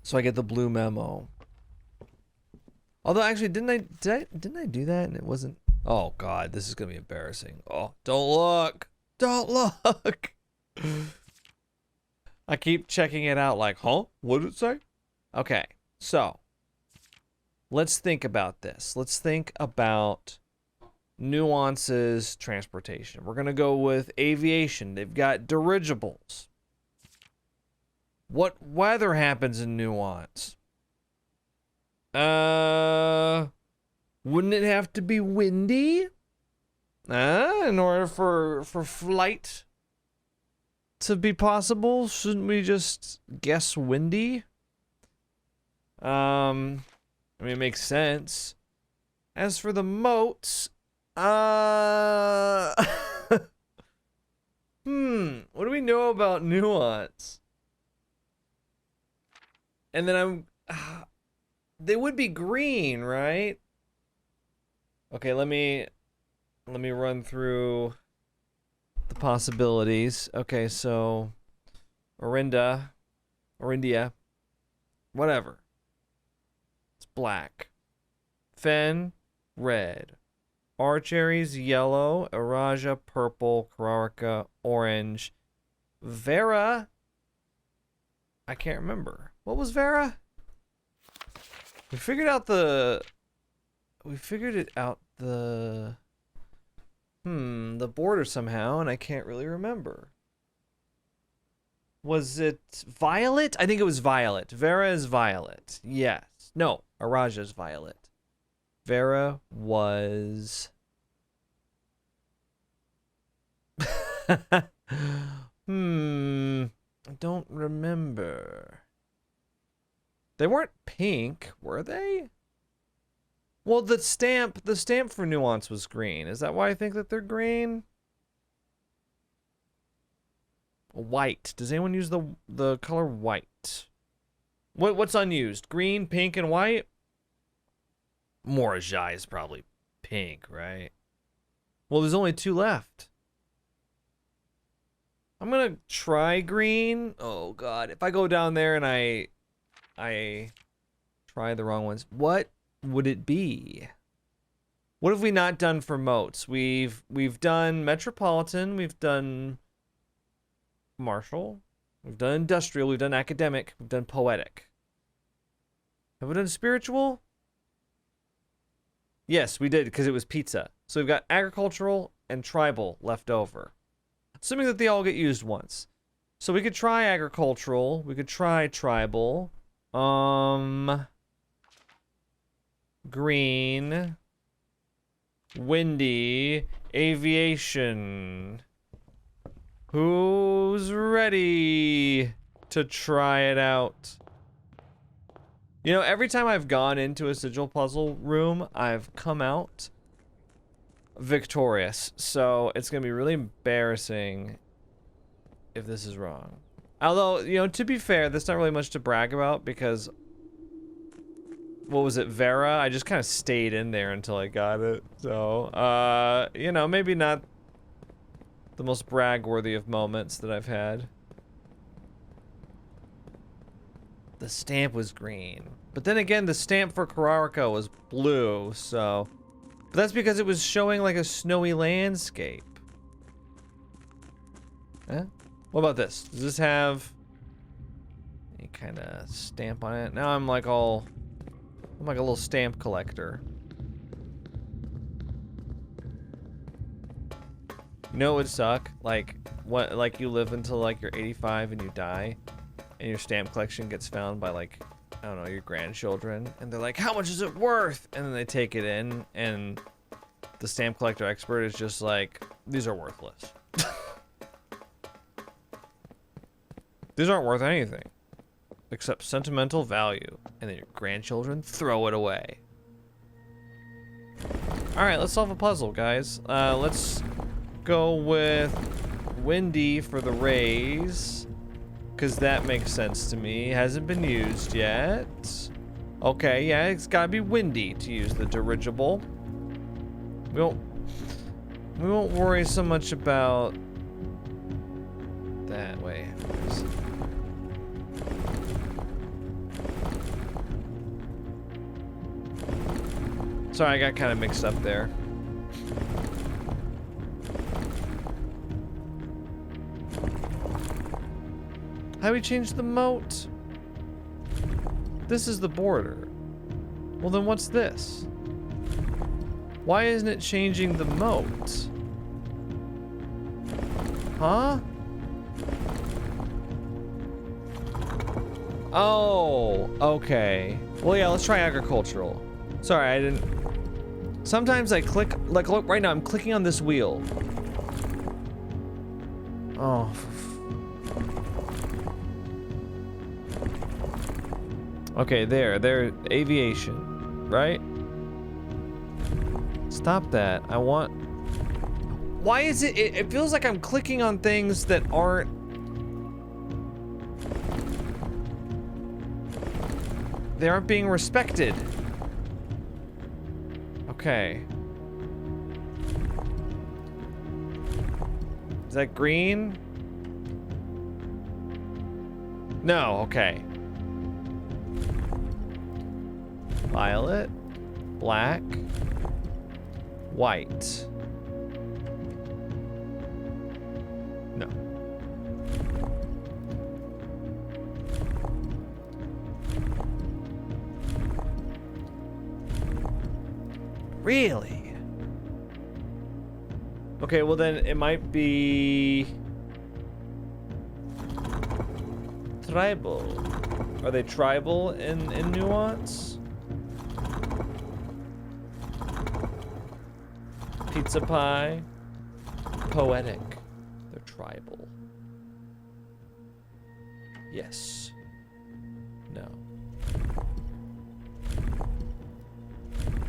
so I get the blue memo. Although, actually, didn't I do that and it wasn't? Oh God, this is gonna be embarrassing. Oh, don't look, don't look. I keep checking it out like, huh? What did it say? Okay, so let's think about this. Let's think about Nuance's transportation. We're gonna go with aviation. They've got dirigibles. What weather happens in Nuance? Wouldn't it have to be windy? In order for flight to be possible, shouldn't we just guess windy? I mean, it makes sense. As for the moats, what do we know about Nuance? And then they would be green, right? Okay, let me run through the possibilities. Okay, so Arindia, whatever. It's black. Fen, red. Arch Aries, yellow. Araja, purple. Karaca, orange. Vera, I can't remember. What was Vera? We figured it out the border somehow, and I can't really remember. Was it violet? I think it was violet. Vera is violet. Yes. No, Araja is violet. Vera was... I don't remember. They weren't pink, were they? Well, the stamp for Nuance was green. Is that why I think that they're green? White. Does anyone use the color white? What's unused? Green, pink, and white? Morajai is probably pink, right? Well, there's only 2 left. I'm gonna try green. Oh god, if I go down there and I try the wrong ones, what would it be? What have we not done for moats? We've done metropolitan, we've done martial, we've done industrial, we've done academic, we've done poetic. Have we done spiritual? Yes, we did, because it was pizza. So we've got agricultural and tribal left over. Assuming that they all get used once. So we could try agricultural, we could try tribal. Green. Windy. Aviation. Who's ready to try it out? You know, every time I've gone into a sigil puzzle room, I've come out victorious. So it's gonna be really embarrassing if this is wrong. Although, you know, to be fair, there's not really much to brag about because, what was it, Vera? I just kind of stayed in there until I got it. So, you know, maybe not the most brag-worthy of moments that I've had. The stamp was green. But then again, the stamp for Karaca was blue, so... But that's because it was showing like a snowy landscape. Eh? What about this? Does this have any kind of stamp on it? Now I'm like a little stamp collector. You know what would suck? Like you live until like you're 85 and you die, and your stamp collection gets found by like, I don't know, your grandchildren, and they're like, how much is it worth? And then they take it in, and the stamp collector expert is just like, these are worthless. These aren't worth anything except sentimental value, and then your grandchildren throw it away. Alright, let's solve a puzzle, guys. Let's go with windy for the rays, because that makes sense to me. Hasn't been used yet. Okay, yeah, it's gotta be windy to use the dirigible. We won't worry so much about that way. Sorry, I got kind of mixed up there. How do we change the moat? This is the border. Well, then what's this? Why isn't it changing the moat? Huh? Oh, okay. Well, yeah, let's try agricultural. Sorry, I didn't... Sometimes I click, like, look, right now I'm clicking on this wheel. Oh. Okay, there, aviation, right? Stop that. I want... Why is it... It feels like I'm clicking on things that aren't... They aren't being respected. Okay. Is that green? No, okay. Violet, black, white. No. Really? Okay, well then it might be tribal. Are they tribal in Nuance? Pizza pie, poetic. They're tribal. Yes. No.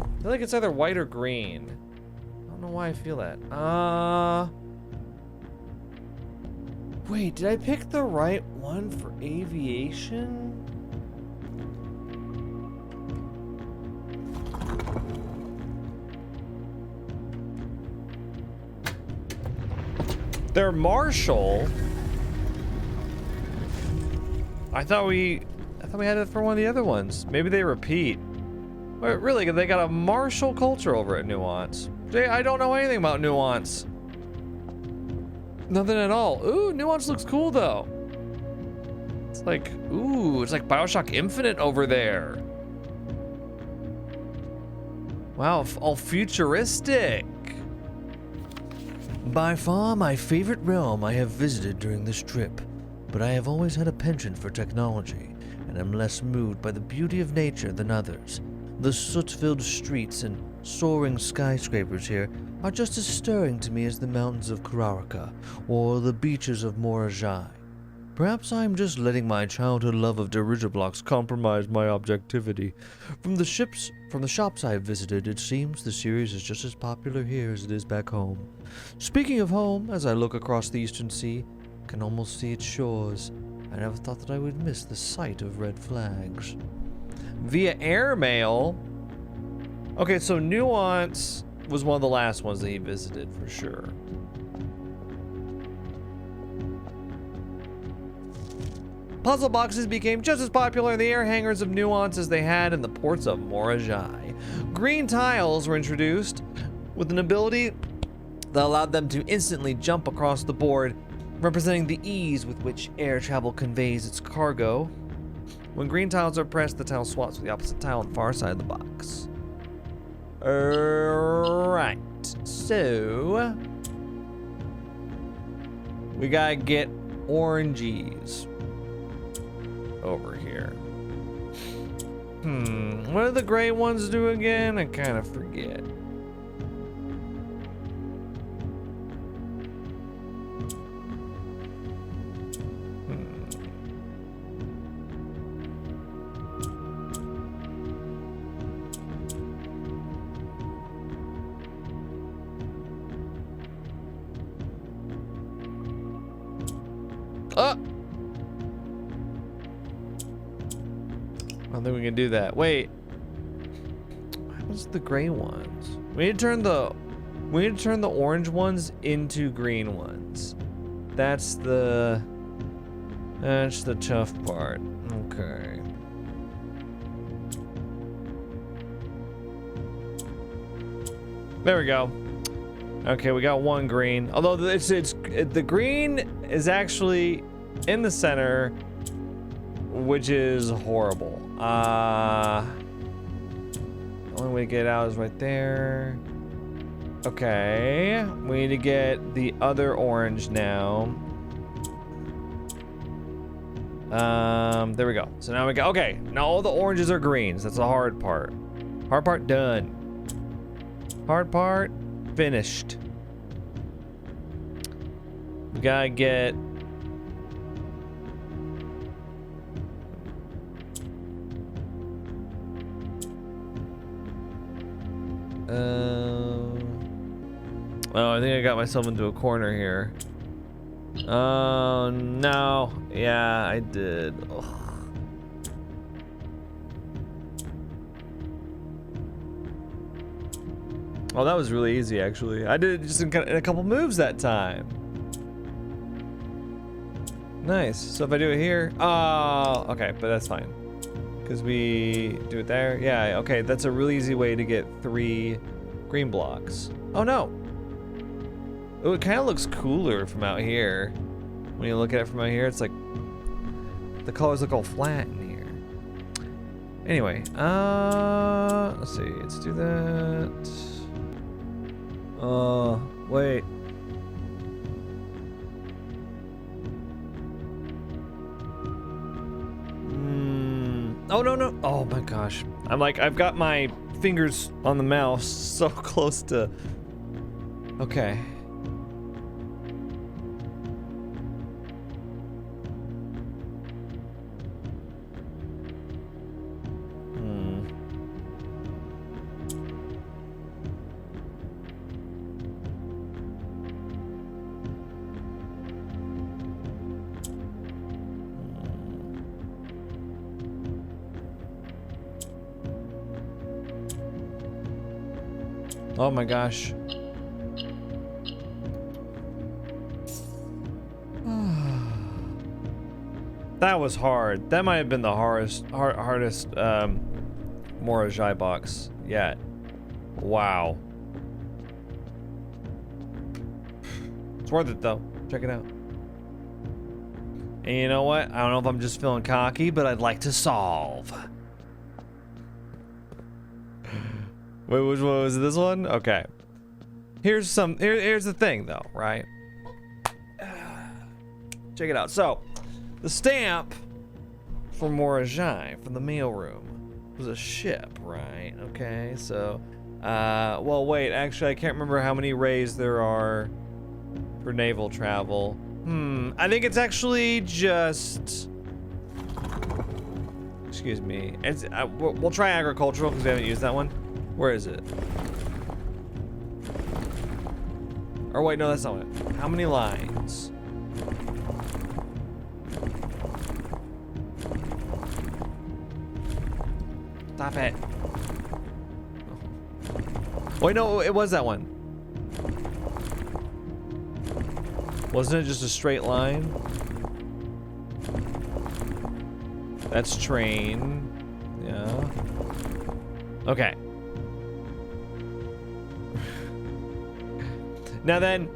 I feel like it's either white or green. I don't know why I feel that. Wait, did I pick the right one for aviation? They're martial. I thought we had it for one of the other ones. Maybe they repeat. Wait, really? They got a martial culture over at Nuance. I don't know anything about Nuance. Nothing at all. Ooh, Nuance looks cool though. It's like, ooh, it's like BioShock Infinite over there. Wow, all futuristic. By far my favorite realm I have visited during this trip, but I have always had a penchant for technology, and am less moved by the beauty of nature than others. The soot-filled streets and soaring skyscrapers here are just as stirring to me as the mountains of Karaca or the beaches of Morajai. Perhaps I am just letting my childhood love of dirigiblocks compromise my objectivity. From the shops I have visited, it seems the series is just as popular here as it is back home. Speaking of home, as I look across the eastern sea, I can almost see its shores. I never thought that I would miss the sight of red flags. Via airmail. Okay, so Nuance was one of the last ones that he visited for sure. Puzzle boxes became just as popular in the air hangars of Nuance as they had in the ports of Morajai. Green tiles were introduced with an ability that allowed them to instantly jump across the board, representing the ease with which air travel conveys its cargo. When green tiles are pressed, the tile swaps with the opposite tile on the far side of the box. Right, so we gotta get oranges over here. What do the gray ones do again? I kind of forget. I don't think we can do that. Wait. What happens to the gray ones? We need to turn the orange ones into green ones. That's the tough part. Okay. There we go. Okay, we got one green. Although the green is actually in the center, which is horrible. The only way to get out is right there. Okay, we need to get the other orange now. There we go. So now we go. Okay, now all the oranges are greens. That's the hard part. Hard part done. Hard part finished. We gotta get Oh, I think I got myself into a corner here. Oh, no. Yeah, I did. Ugh. Oh, that was really easy, actually. I did it just in a couple moves that time. Nice. So if I do it here... Oh, okay, but that's fine. Because we do it there. Yeah, okay, that's a really easy way to get 3 green blocks. Oh, no. Oh, it kind of looks cooler from out here. When you look at it from out here, it's like... The colors look all flat in here. Anyway, let's see. Let's do that. Wait. Oh, no, no. Oh, my gosh. I'm like, I've got my fingers on the mouse so close to... Okay. Oh my gosh. That was hard. That might have been the hardest Morajai box yet. Wow. It's worth it though. Check it out. And you know what? I don't know if I'm just feeling cocky, but I'd like to solve. Wait, which one was this one? Okay. Here's the thing though, right? Check it out. So, the stamp for Morajai from the mailroom was a ship, right? Okay, so, well, wait, actually, I can't remember how many rays there are for naval travel. I think it's actually just... Excuse me. It's, we'll try agricultural because we haven't used that one. Where is it? Or wait, no, that's not it. How many lines? Stop it. Oh. Wait, no, it was that one. Wasn't it just a straight line? That's train. Yeah. Okay. Now then,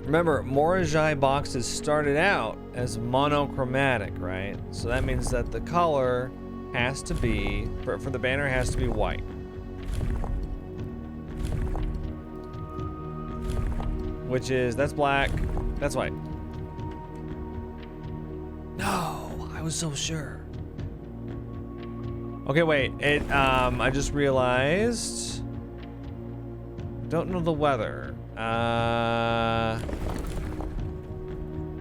remember, Morajai boxes started out as monochromatic, right? So that means that the color has to be, for the banner, has to be white. Which is, that's black, that's white. No, I was so sure. Okay, wait, I just realized, don't know the weather.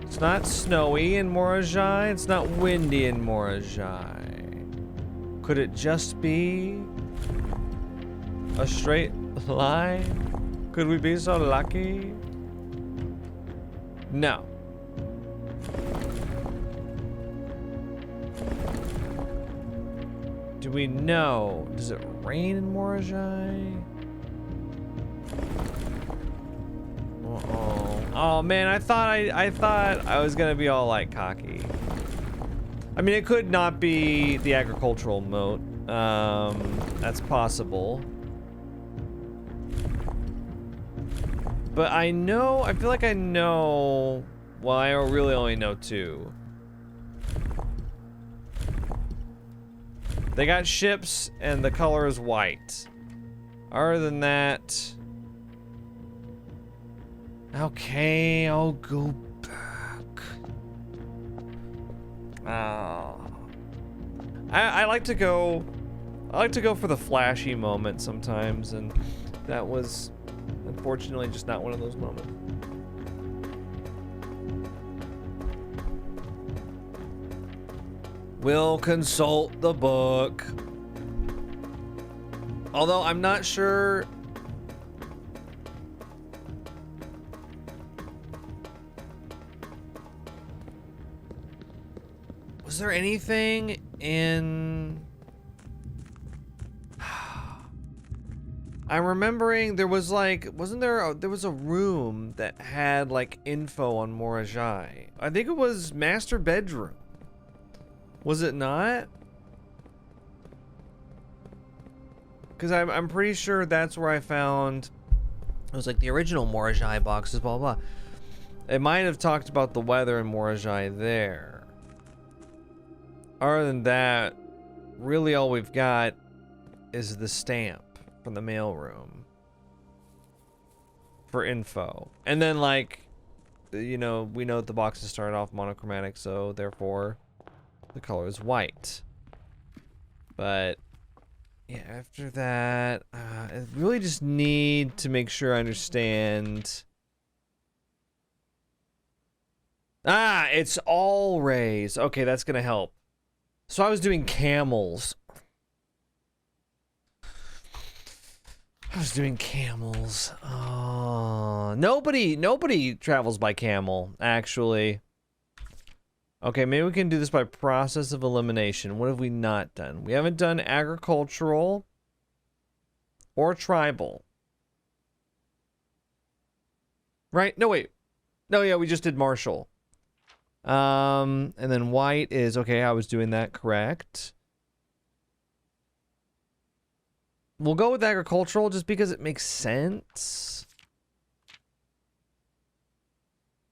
It's not snowy in Morajai. It's not windy in Morajai. Could it just be a straight line? Could we be so lucky? No. Do we know? Does it rain in Morajai? Oh man, I thought I was gonna be all like cocky. I mean, it could not be the agricultural moat. That's possible. But I know, I feel like I know, well, I really only know 2. They got ships and the color is white. Other than that, okay, I'll go back. I like to go for the flashy moment sometimes, and that was unfortunately just not one of those moments. We'll consult the book. Although I'm not sure there anything in... I'm remembering there was like, wasn't there, there was a room that had like info on Morajai. I think it was master bedroom. Was it not? Because I'm pretty sure that's where I found, it was like the original Morajai boxes, blah, blah, blah. It might have talked about the weather in Morajai there. Other than that, really all we've got is the stamp from the mailroom for info. And then like, you know, we know that the boxes started off monochromatic, so therefore the color is white. But yeah, after that, I really just need to make sure I understand. Ah, it's all rays. Okay, that's gonna help. So I was doing camels. Oh, nobody travels by camel, actually. Okay, maybe we can do this by process of elimination. What have we not done? We haven't done agricultural or tribal. Right? No, wait. No, yeah, we just did martial. And then white is, okay, I was doing that correct. We'll go with agricultural just because it makes sense.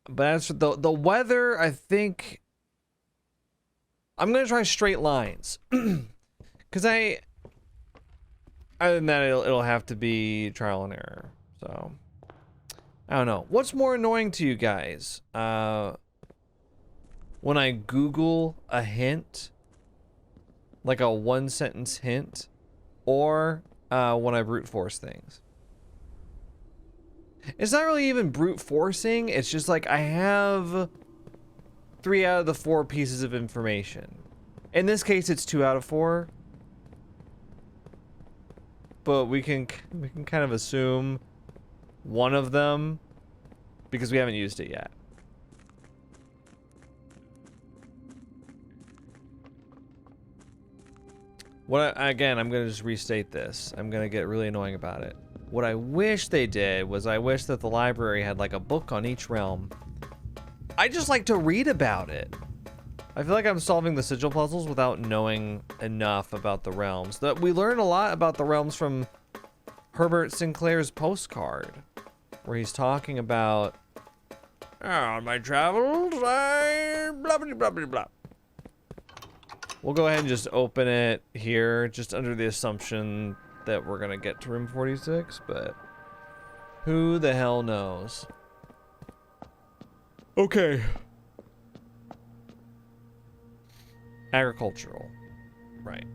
But as for the weather, I think I'm gonna try straight lines. Cause other than that, it'll have to be trial and error. So I don't know. What's more annoying to you guys? When I Google a hint, like a 1-sentence hint, or when I brute force things. It's not really even brute forcing, it's just like I have 3 out of the 4 pieces of information. In this case, it's 2 out of 4. But we can kind of assume one of them because we haven't used it yet. Again, I'm gonna just restate this. I'm gonna get really annoying about it. What I wish they did was I wish that the library had like a book on each realm. I just like to read about it. I feel like I'm solving the sigil puzzles without knowing enough about the realms. We learn a lot about the realms from Herbert Sinclair's postcard, where he's talking about, on my travels, I blah blah blah blah blah. We'll go ahead and just open it here, just under the assumption that we're gonna get to room 46, but who the hell knows? Okay. Agricultural. Right.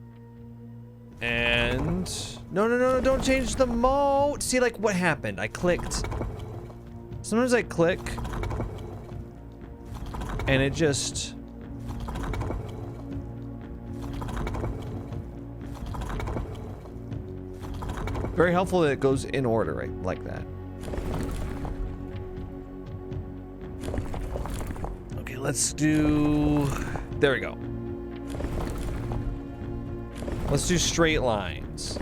And... No, don't change the mode! See, like, what happened? I clicked. Sometimes I click, and it just... Very helpful that it goes in order, right? Like that. Okay, let's do... There we go. Let's do straight lines.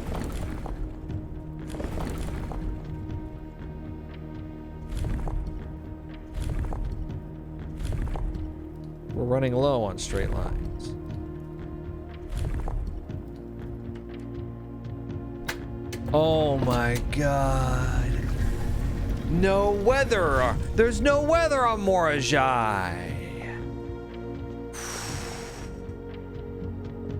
We're running low on straight lines. Oh my god. No weather. There's no weather on Morajai.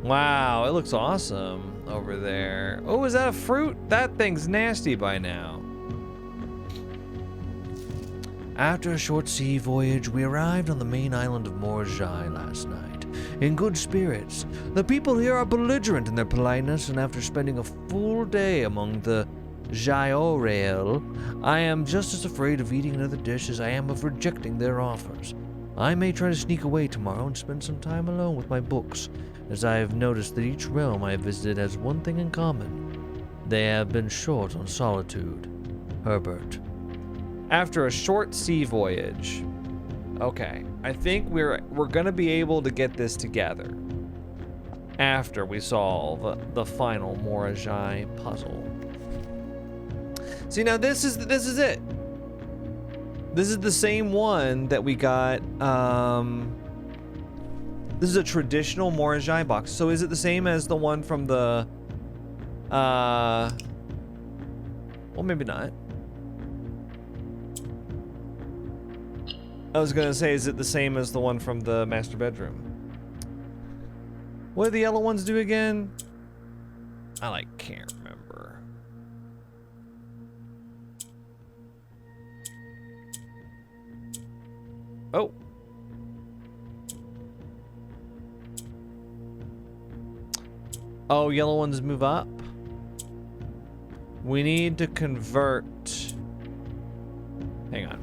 Wow, it looks awesome over there. Oh, is that a fruit? That thing's nasty by now. After a short sea voyage, we arrived on the main island of Morajai last night. In good spirits, the people here are belligerent in their politeness, and after spending a full day among the Jaiorel, I am just as afraid of eating another dish as I am of rejecting their offers. I may try to sneak away tomorrow and spend some time alone with my books, as I have noticed that each realm I have visited has one thing in common. They have been short on solitude. Herbert. After a short sea voyage. Okay, I think we're gonna be able to get this together after we solve the final Morajai puzzle. See, now this is it. This is the same one that we got. This is a traditional Morajai box. So is it the same as the one from the? Well, maybe not. I was gonna say, is it the same as the one from the master bedroom? What do the yellow ones do again? I can't remember. Oh. Oh, yellow ones move up. We need to convert. Hang on.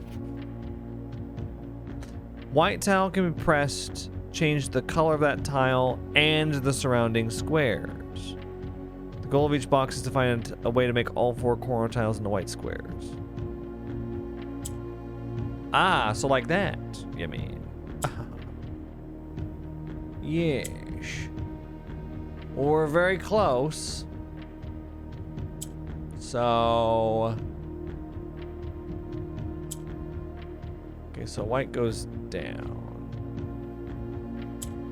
White tile can be pressed, change the color of that tile and the surrounding squares. The goal of each box is to find a way to make all 4 corner tiles into white squares. Ah, so like that, you mean? Yes. Well, we're very close. So... Okay, so white goes down.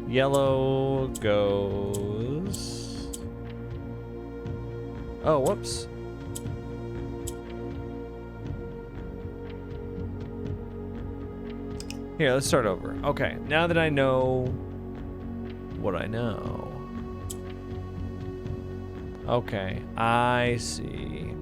Yellow goes... Oh, whoops. Here, let's start over. Okay, now that I know what I know. Okay, I see.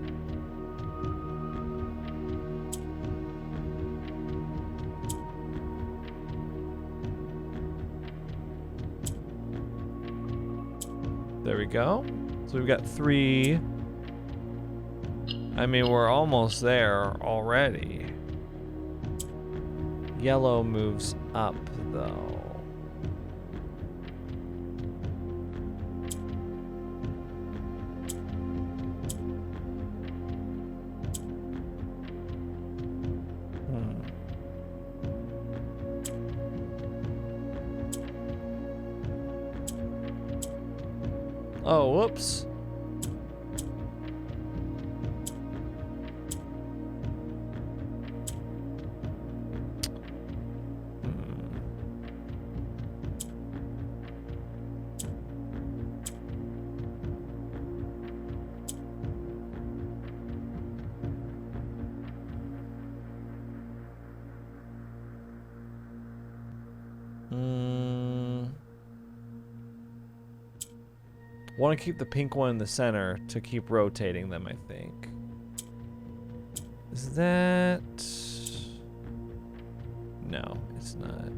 There we go. So we've got 3. I mean, we're almost there already. Yellow moves up, though. Oh, whoops. Want to keep the pink one in the center to keep rotating them, I think. Is that... No, it's not.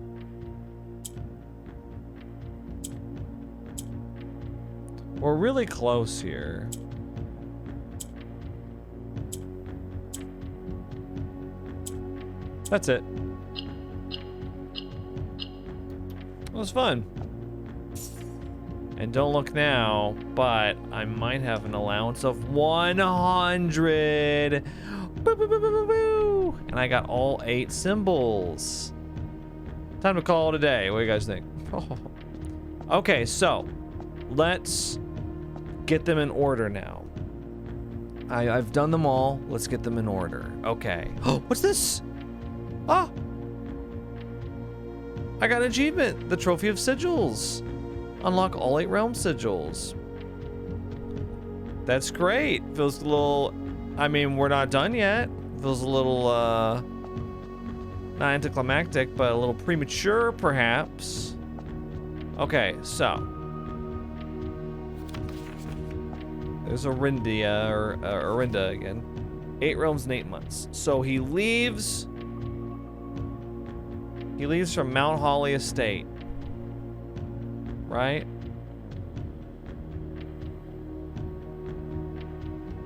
We're really close here. That's it. It was fun. And don't look now, but I might have an allowance of 100. Boo, boo, boo, boo, boo, boo. And I got all 8 symbols. Time to call it a day. What do you guys think? Oh. Okay, so let's get them in order now. I've done them all. Let's get them in order. Okay. Oh, what's this? Oh! I got an achievement. The Trophy of Sigils. Unlock all 8 realm sigils. That's great. Feels a little... I mean, we're not done yet. Feels a little, not anticlimactic, but a little premature, perhaps. Okay, so. There's Arindia, or Arinda again. 8 realms in 8 months. So he leaves... He leaves from Mount Holly Estate. Right?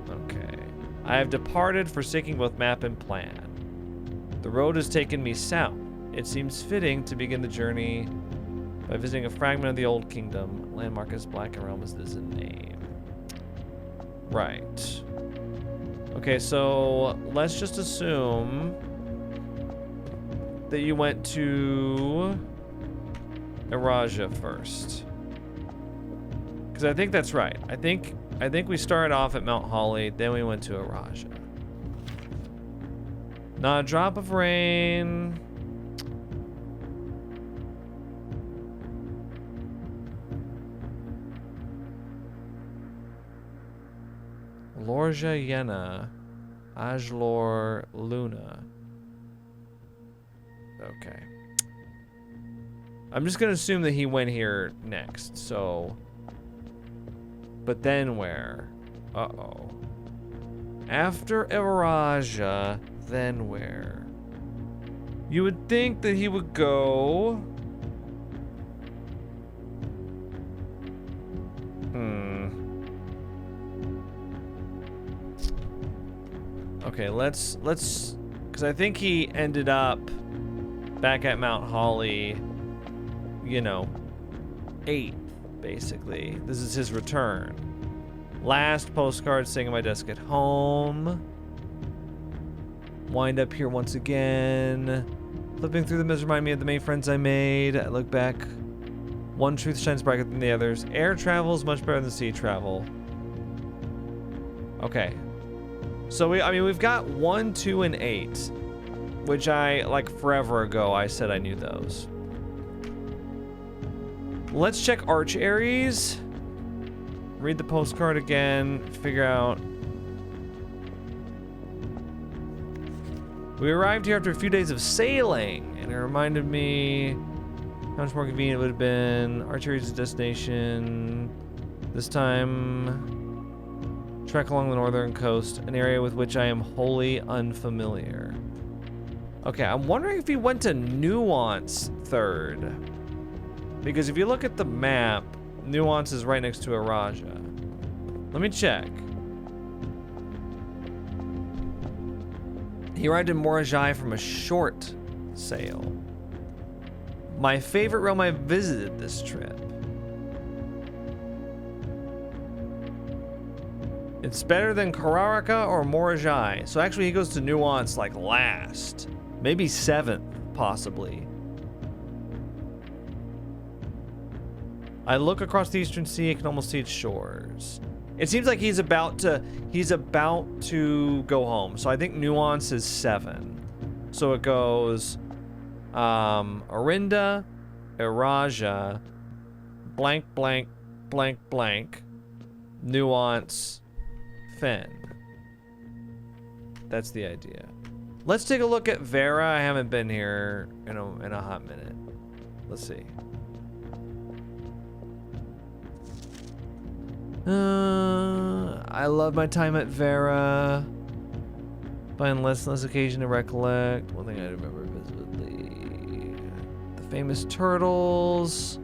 Okay. I have departed, forsaking both map and plan. The road has taken me south. It seems fitting to begin the journey by visiting a fragment of the old kingdom. Landmark is Black and Realm is the name. Right. Okay, so let's just assume that you went to Araja first. Because I think that's right. I think we started off at Mount Holly, then we went to Araja. Not a drop of rain. Lorja Yena. Ajlor Luna. Okay. I'm just gonna assume that he went here next, so... But then where? Uh-oh. After Araja, then where? You would think that he would go... Okay, let's, because I think he ended up back at Mount Holly, you know, 8th, basically. This is his return. Last postcard staying at my desk at home. Wind up here once again. Flipping through them has reminded me of the many friends I made. I look back. One truth shines brighter than the others. Air travel is much better than sea travel. Okay. So we've got 1, 2, and 8, which I, like forever ago, I said I knew those. Let's check Arch Aries. Read the postcard again, figure out. We arrived here after a few days of sailing, and it reminded me how much more convenient it would have been. Arch Aries' destination. This time... Trek along the northern coast, an area with which I am wholly unfamiliar. Okay, I'm wondering if he went to Nuance 3rd. Because if you look at the map, Nuance is right next to Araja. Let me check. He arrived in Morajai from a short sail. My favorite realm I visited this trip. It's better than Karaca or Morajai. So actually he goes to Nuance like last. Maybe 7th, possibly. I look across the eastern sea, I can almost see its shores. It seems like he's about to go home. So I think Nuance is 7. So it goes Arindia, Araja, blank, blank, blank, blank, Nuance, Fen. That's the idea. Let's take a look at Vera. I haven't been here in a hot minute. Let's see. I love my time at Vera. Find less and less occasion to recollect. One thing I remember vividly. The famous turtles.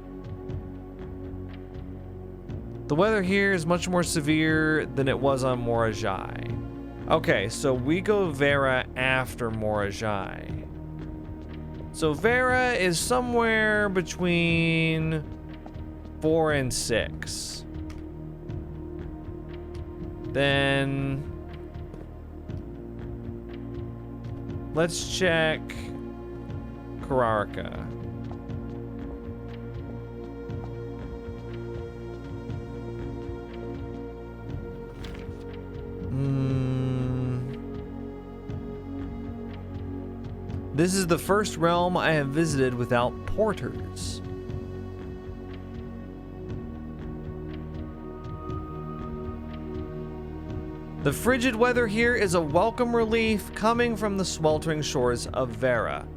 The weather here is much more severe than it was on Morajai. Okay, so we go Vera after Morajai. So Vera is somewhere between 4 and 6. Then let's check Karaca. This is the first realm I have visited without porters. The frigid weather here is a welcome relief coming from the sweltering shores of Vera.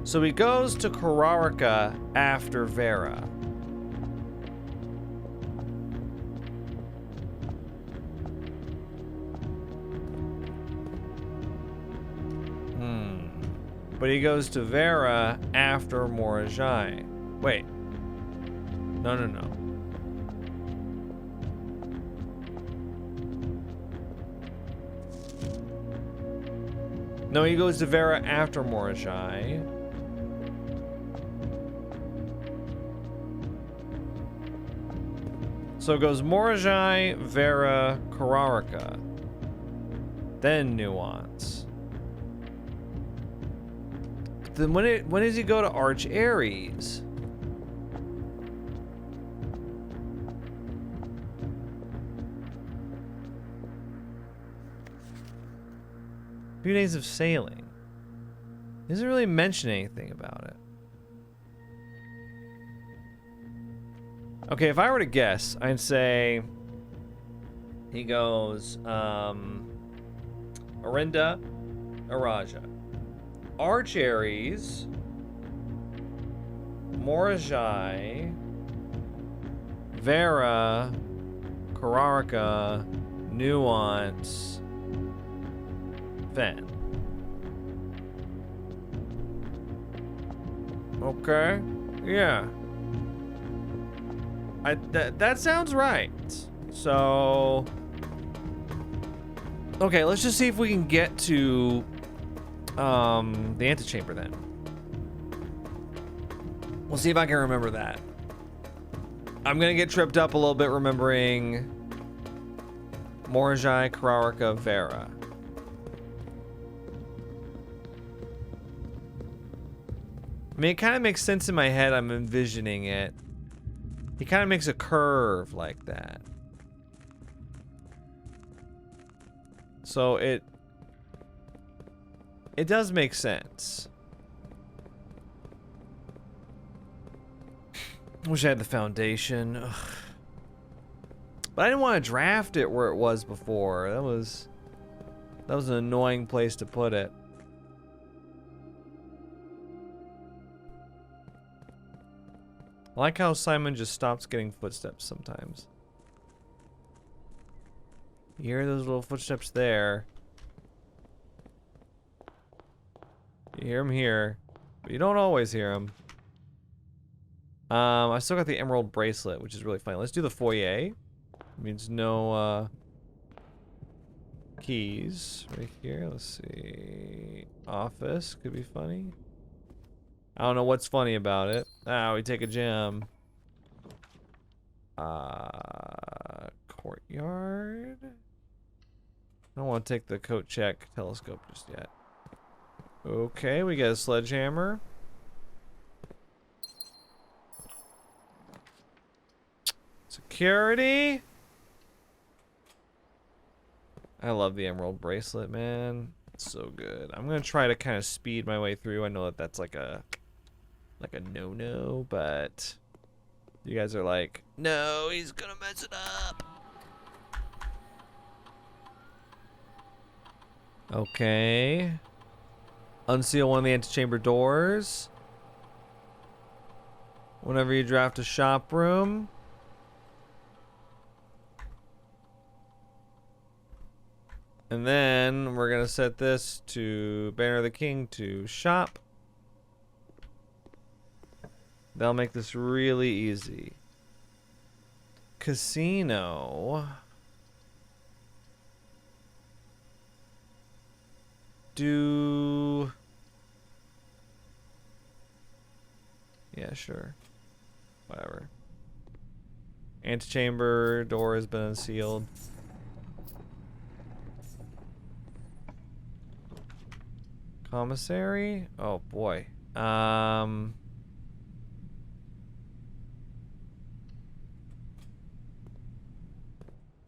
So he goes to Karaca after Vera. But he goes to Vera after Morajai. Wait. No. No, he goes to Vera after Morajai. So it goes Morajai, Vera, Karaca. Then Nuance. then when does he go to Arch Aries? A few days of sailing. He doesn't really mention anything about it. Okay, if I were to guess, I'd say he goes Arindia, Morajai, Arch Aries, Morajai, Vera, Karaca, Nuance, Fen. Okay, yeah. That sounds right. So, okay, let's just see if we can get to the antechamber then. We'll see if I can remember that. I'm gonna get tripped up a little bit remembering Morajai, Karaca, Vera. I mean, it kind of makes sense in my head. I'm envisioning it. He kind of makes a curve like that. So it does make sense. Wish I had the foundation. Ugh. But I didn't want to draft it where it was before. That was an annoying place to put it. I like how Simon just stops getting footsteps sometimes. You hear those little footsteps there. You hear them here, but you don't always hear them. I still got the emerald bracelet, which is really funny. Let's do the foyer. It means no keys right here. Let's see. Office could be funny. I don't know what's funny about it. Ah, we take a gem. Courtyard. I don't want to take the coat check telescope just yet. Okay, we got a sledgehammer. Security. I love the emerald bracelet, man. It's so good. I'm gonna try to kind of speed my way through. I know that that's like a no-no, but you guys are like, no, he's gonna mess it up. Okay. Unseal one of the antechamber doors. Whenever you draft a shop room. And then we're gonna set this to Banner of the King to shop. That'll make this really easy. Casino. Do... Yeah, sure. Whatever. Antechamber door has been unsealed. Commissary? Oh boy.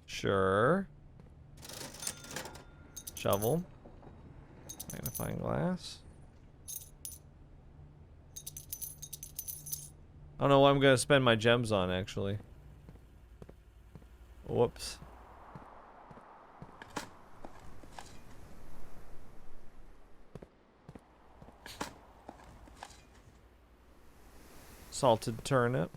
Sure. Shovel. Magnifying glass. I don't know what I'm gonna spend my gems on actually. Whoops. Salted turnip.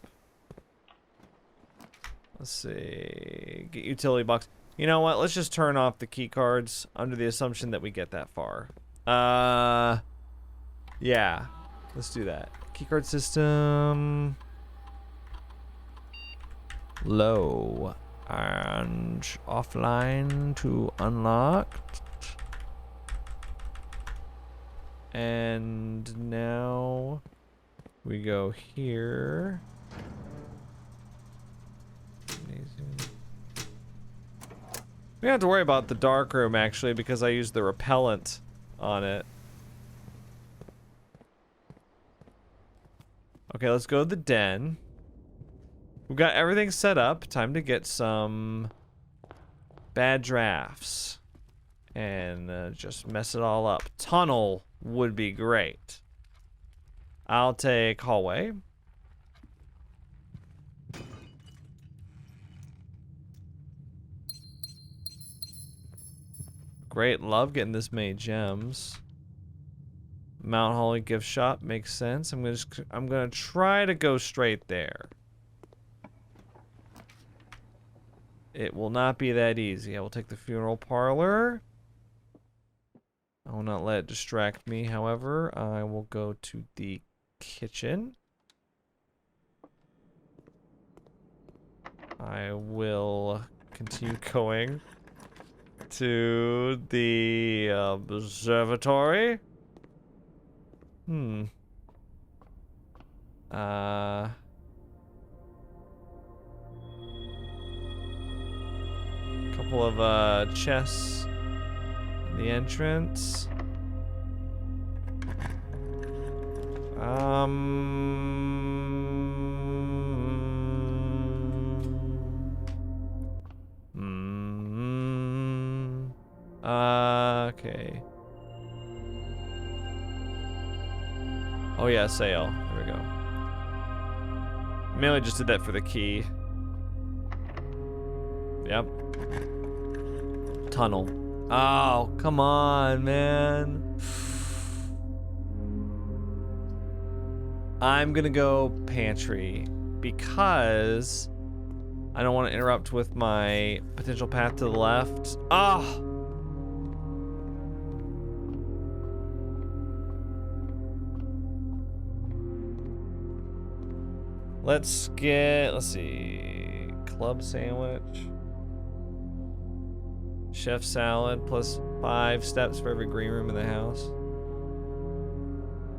Let's see. Get utility box. You know what? Let's just turn off the key cards under the assumption that we get that far. Yeah. Let's do that. Keycard system. Low. And offline to unlocked. And now we go here. Amazing. We don't have to worry about the dark room actually because I used the repellent on it. Okay, let's go to the den. We've got everything set up. Time to get some bad drafts. And just mess it all up. Tunnel would be great. I'll take hallway. Great, love getting this many gems. Mount Holly gift shop makes sense. I'm gonna try to go straight there. It will not be that easy. I will take the funeral parlor. I will not let it distract me, however. I will go to the kitchen. I will continue going to the observatory. Couple of chests in the entrance. Okay. Oh yeah, sale. There we go. Mainly just did that for the key. Yep. Tunnel. Oh, come on, man. I'm gonna go pantry because I don't want to interrupt with my potential path to the left. Ah! Let's see, club sandwich. Chef salad plus 5 steps for every green room in the house.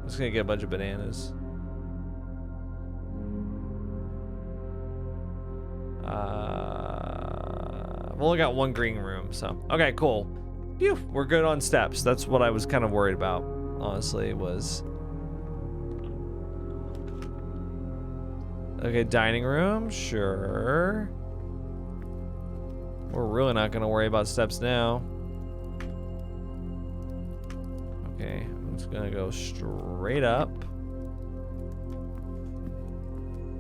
I'm just gonna get a bunch of bananas. I've only got 1 green room, so. Okay, cool. Phew, we're good on steps. That's what I was kind of worried about, honestly, was. Okay, dining room, sure. We're really not gonna worry about steps now. Okay, I'm just gonna go straight up.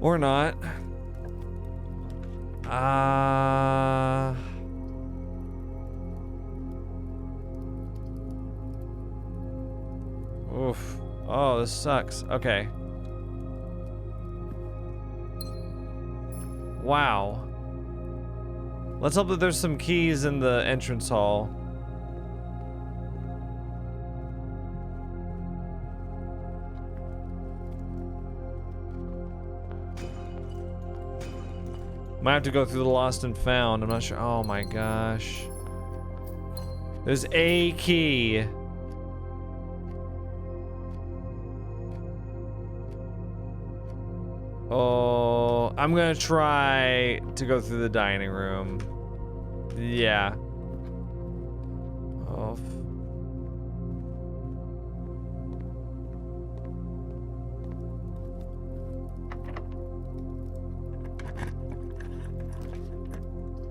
Or not. Oof. Oh, this sucks. Okay. Wow. Let's hope that there's some keys in the entrance hall. Might have to go through the lost and found. I'm not sure. Oh my gosh. There's a key. Oh, I'm gonna try to go through the dining room. Yeah. Oh.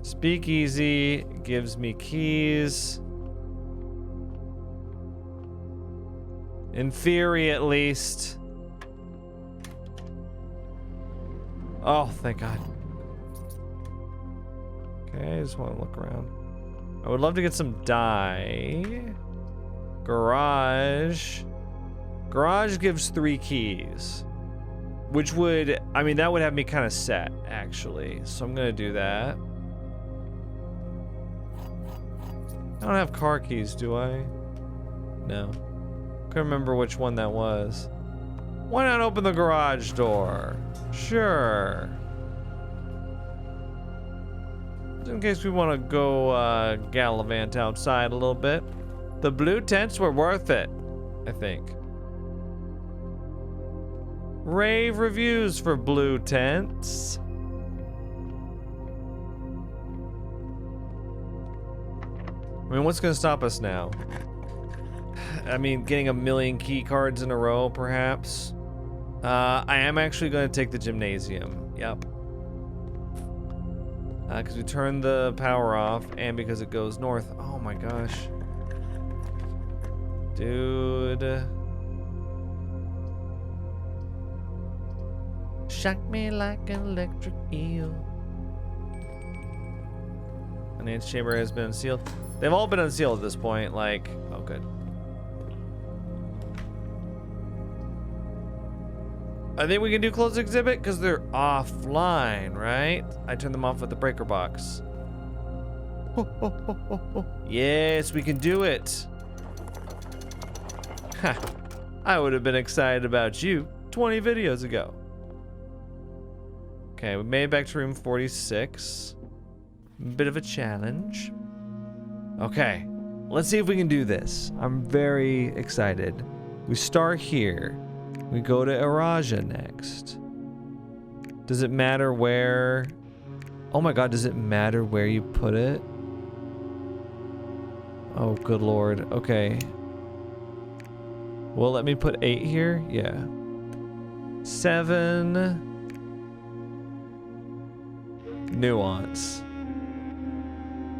Speakeasy gives me keys. In theory, at least. Oh, thank God. Okay, I just want to look around. I would love to get some dye. Garage. Garage gives 3 keys. Which would, I mean, that would have me kind of set, actually. So I'm going to do that. I don't have car keys, do I? No. Couldn't remember which one that was. Why not open the garage door? Sure. In case we want to go gallivant outside a little bit. The blue tents were worth it, I think. Rave reviews for blue tents. I mean, what's gonna stop us now? I mean, getting 1 million key cards in a row, perhaps. I am actually going to take the gymnasium. Yep. Because we turned the power off and because it goes north. Oh my gosh. Dude. Shock me like an electric eel. An antechamber has been unsealed. They've all been unsealed at this point. Like, oh, good. I think we can do closed exhibit because they're offline, right? I turned them off with the breaker box. Yes, we can do it. Ha! I would have been excited about you 20 videos ago. Okay, we made it back to room 46. Bit of a challenge. Okay, let's see if we can do this. I'm very excited. We start here. We go to Araja next. Does it matter where? Oh my god, does it matter where you put it? Oh, good lord. Okay. Well, let me put 8 here. Yeah. 7. Nuance.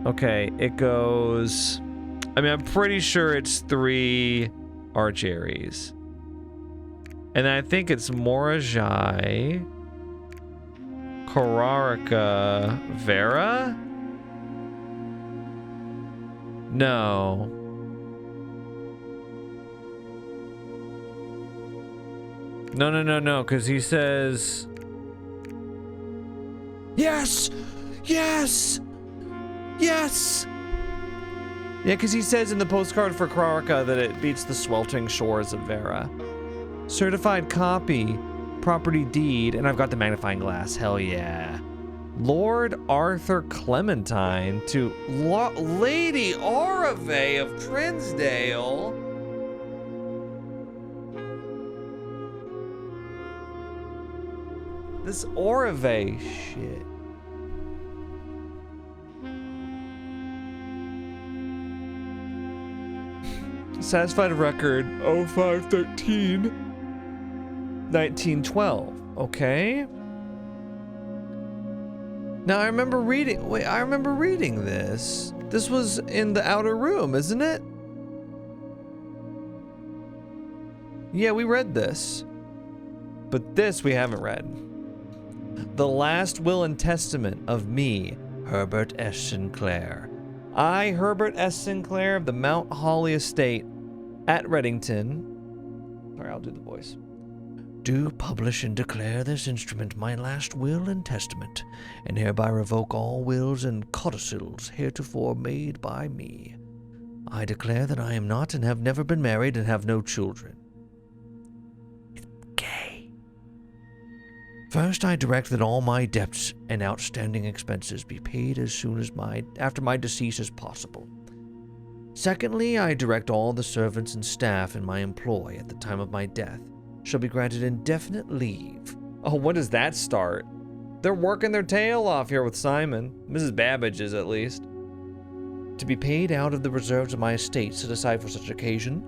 Okay, it goes... I mean, I'm pretty sure it's 3 Arch Aries. And I think it's Morajai, Karaca, Vera? No. No, because he says... Yes! Yes! Yes! Yeah, because he says in the postcard for Karaca that it beats the sweltering shores of Vera. Certified copy, property deed, and I've got the magnifying glass. Hell yeah. Lord Arthur Clementine to Lady Orave of Trinsdale. This Orave shit. Satisfied record 0513 1912. Okay. Now I remember reading. Wait, I remember reading this. This was in the outer room, isn't it? Yeah, we read this. But this we haven't read. The last will and testament of me, Herbert S. Sinclair. I, Herbert S. Sinclair of the Mount Holly Estate at Reddington. Sorry, I'll do the voice. Do publish and declare this instrument my last will and testament, and hereby revoke all wills and codicils heretofore made by me. I declare that I am not and have never been married and have no children. Gay. First, I direct that all my debts and outstanding expenses be paid as soon as after my decease as possible. Secondly, I direct all the servants and staff in my employ at the time of my death shall be granted indefinite leave. Oh, when does that start? They're working their tail off here with Simon. Mrs. Babbage is, at least. To be paid out of the reserves of my estate set aside for such occasion,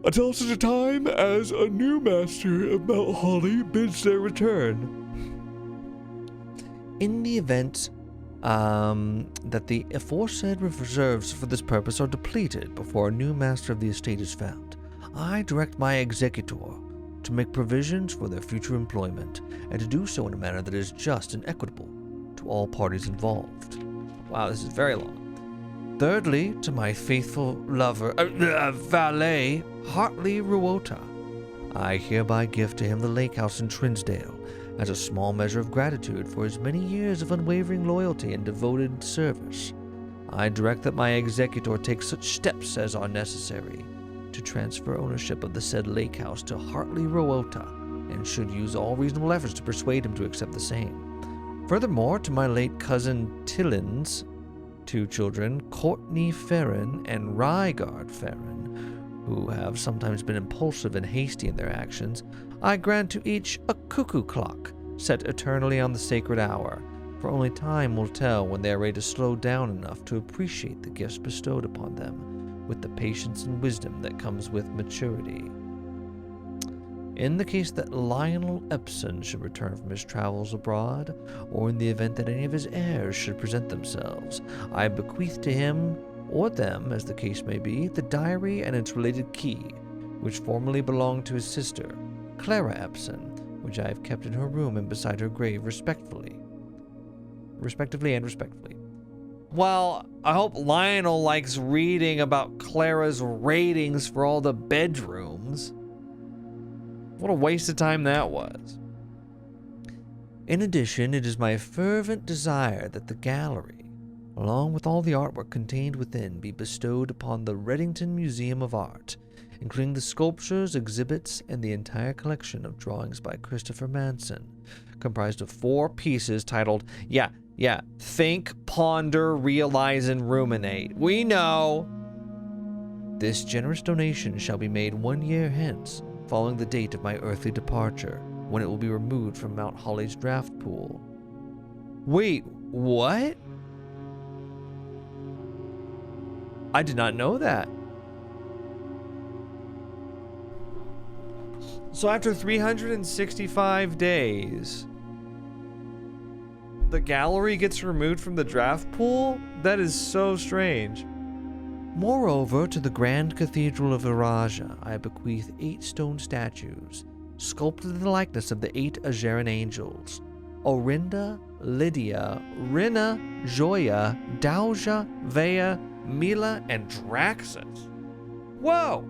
until such a time as a new master of Mount Holly bids their return. In the event that the aforesaid reserves for this purpose are depleted before a new master of the estate is found, I direct my executor to make provisions for their future employment, and to do so in a manner that is just and equitable to all parties involved. Wow, this is very long. Thirdly, to my faithful lover, valet, Hartley Ruota, I hereby give to him the lake house in Trinsdale as a small measure of gratitude for his many years of unwavering loyalty and devoted service. I direct that my executor take such steps as are necessary to transfer ownership of the said lake house to Hartley Ruota, and should use all reasonable efforts to persuade him to accept the same. Furthermore, to my late cousin Tillin's 2 children, Courtney Ferrin and Rygard Ferrin, who have sometimes been impulsive and hasty in their actions, I grant to each a cuckoo clock set eternally on the sacred hour, for only time will tell when they are ready to slow down enough to appreciate the gifts bestowed upon them with the patience and wisdom that comes with maturity. In the case that Lionel Epson should return from his travels abroad, or in the event that any of his heirs should present themselves, I bequeath to him, or them, as the case may be, the diary and its related key, which formerly belonged to his sister, Clara Epson, which I have kept in her room and beside her grave respectively. Well, I hope Lionel likes reading about Clara's ratings for all the bedrooms. What a waste of time that was. In addition, it is my fervent desire that the gallery, along with all the artwork contained within, be bestowed upon the Reddington Museum of Art, including the sculptures, exhibits, and the entire collection of drawings by Christopher Manson, comprised of 4 pieces titled, Think, Ponder, Realize, and Ruminate. We know! This generous donation shall be made 1 year hence, following the date of my earthly departure, when it will be removed from Mount Holly's draft pool. Wait, what? I did not know that. So after 365 days, the gallery gets removed from the draft pool? That is so strange. Moreover, to the Grand Cathedral of Viraja, I bequeath 8 stone statues, sculpted in the likeness of the 8 Ajaran angels: Arindia, Lydia, Rina, Joya, Dauja, Vea, Mila, and Draxus. Whoa!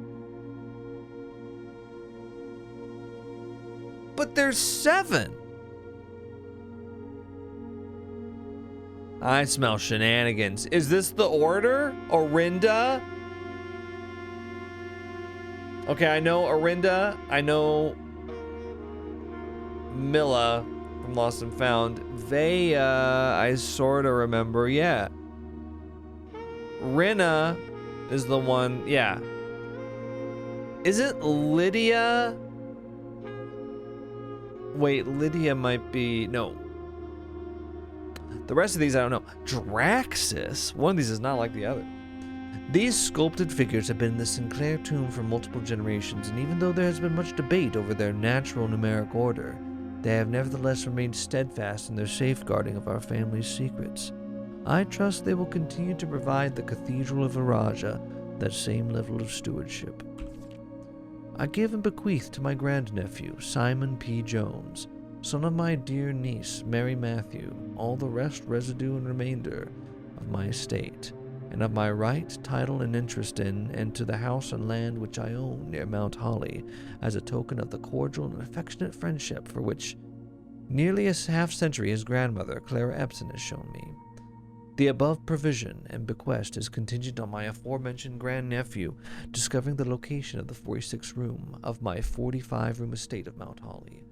But there's 7! I smell shenanigans. Is this the order? Arindia? Okay, I know Arindia. I know Mila from Lost and Found. Vea, I sort of remember, yeah. Rina is the one, yeah. Isn't Lydia? Wait, Lydia might be, no. The rest of these I don't know. Draxus? One of these is not like the other. These sculpted figures have been in the Sinclair tomb for multiple generations, and even though there has been much debate over their natural numeric order, they have nevertheless remained steadfast in their safeguarding of our family's secrets. I trust they will continue to provide the Cathedral of Viraja that same level of stewardship. I give and bequeath to my grandnephew, Simon P. Jones, son of my dear niece, Mary Matthew, all the rest, residue, and remainder of my estate, and of my right, title, and interest in, and to the house and land which I own near Mount Holly, as a token of the cordial and affectionate friendship for which nearly a half-century his grandmother, Clara Epson, has shown me. The above provision and bequest is contingent on my aforementioned grandnephew discovering the location of the 46th room of my 45-room estate of Mount Holly.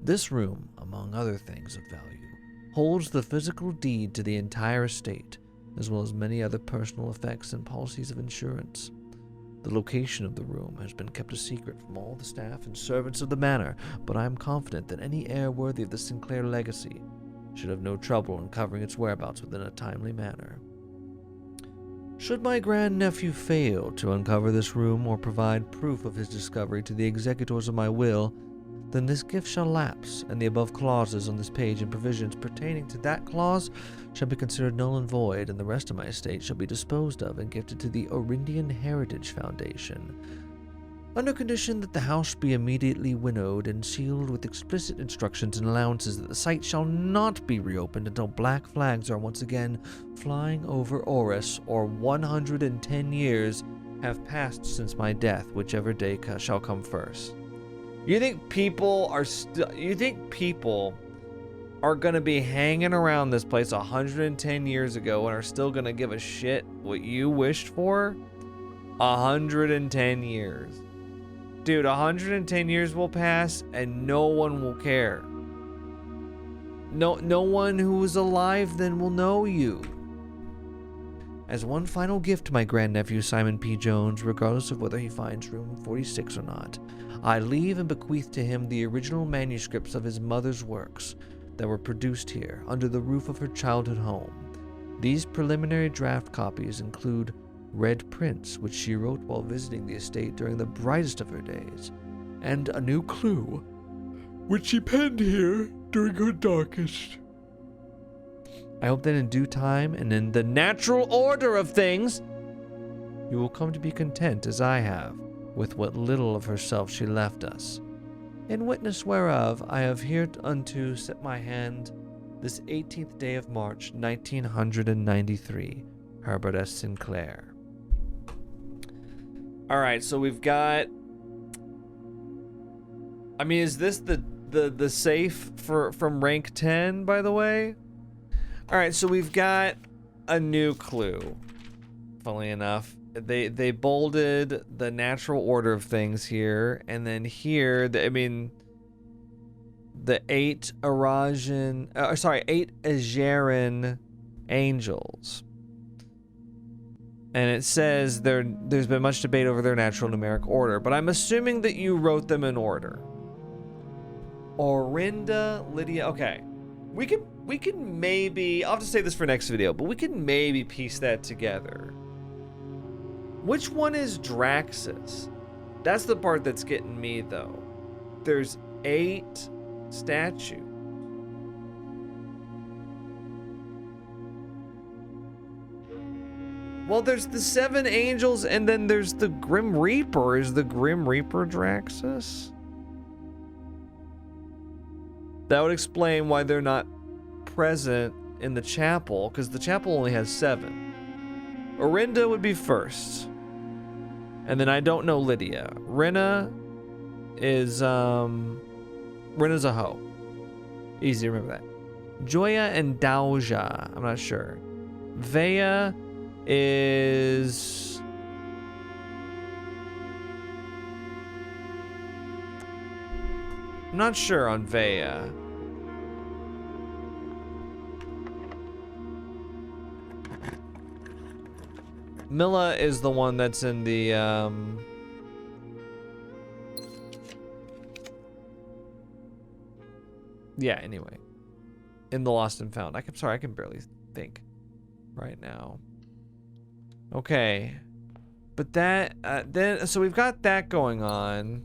This room, among other things of value, holds the physical deed to the entire estate, as well as many other personal effects and policies of insurance. The location of the room has been kept a secret from all the staff and servants of the manor, but I am confident that any heir worthy of the Sinclair legacy should have no trouble in covering its whereabouts within a timely manner. Should my grandnephew fail to uncover this room or provide proof of his discovery to the executors of my will, then this gift shall lapse, and the above clauses on this page and provisions pertaining to that clause shall be considered null and void, and the rest of my estate shall be disposed of and gifted to the Arindian Heritage Foundation, under condition that the house be immediately winnowed and sealed with explicit instructions and allowances that the site shall not be reopened until black flags are once again flying over Oris, or 110 years have passed since my death, whichever day shall come first. You think people are gonna be hanging around this place 110 years ago and are still gonna give a shit what you wished for? 110 years. Dude, 110 years will pass and no one will care. No one who is alive then will know you. As one final gift to my grandnephew Simon P. Jones, regardless of whether he finds room 46 or not, I leave and bequeath to him the original manuscripts of his mother's works that were produced here under the roof of her childhood home. These preliminary draft copies include red prints which she wrote while visiting the estate during the brightest of her days, and a new clue, which she penned here during her darkest. I hope that in due time and in the natural order of things, you will come to be content as I have with what little of herself she left us. In witness whereof I have hereunto set my hand this 18th day of March, 1993, Herbert S. Sinclair. All right, so we've got. I mean, is this the safe from rank 10, by the way? All right, so we've got a new clue. Funnily enough, they bolded the natural order of things here, and then here, the 8 Ajaran angels. And it says there's been much debate over their natural numeric order, but I'm assuming that you wrote them in order. Arindia, Lydia, okay. We can maybe, I'll have to save this for next video, but we can maybe piece that together. Which one is Draxus? That's the part that's getting me, though. There's 8 statues. Well, there's the 7 angels, and then there's the Grim Reaper. Is the Grim Reaper Draxus? That would explain why they're not present in the chapel, because the chapel only has 7. Arindia would be first. And then I don't know Lydia. Rinna is, Rinna's a hoe. Easy to remember that. Joya and Dauja, I'm not sure. Vea is... I'm not sure on Vea. Milla is the one that's in the, yeah, anyway. In the Lost and Found. Sorry, I can barely think right now. Okay. But that, so we've got that going on.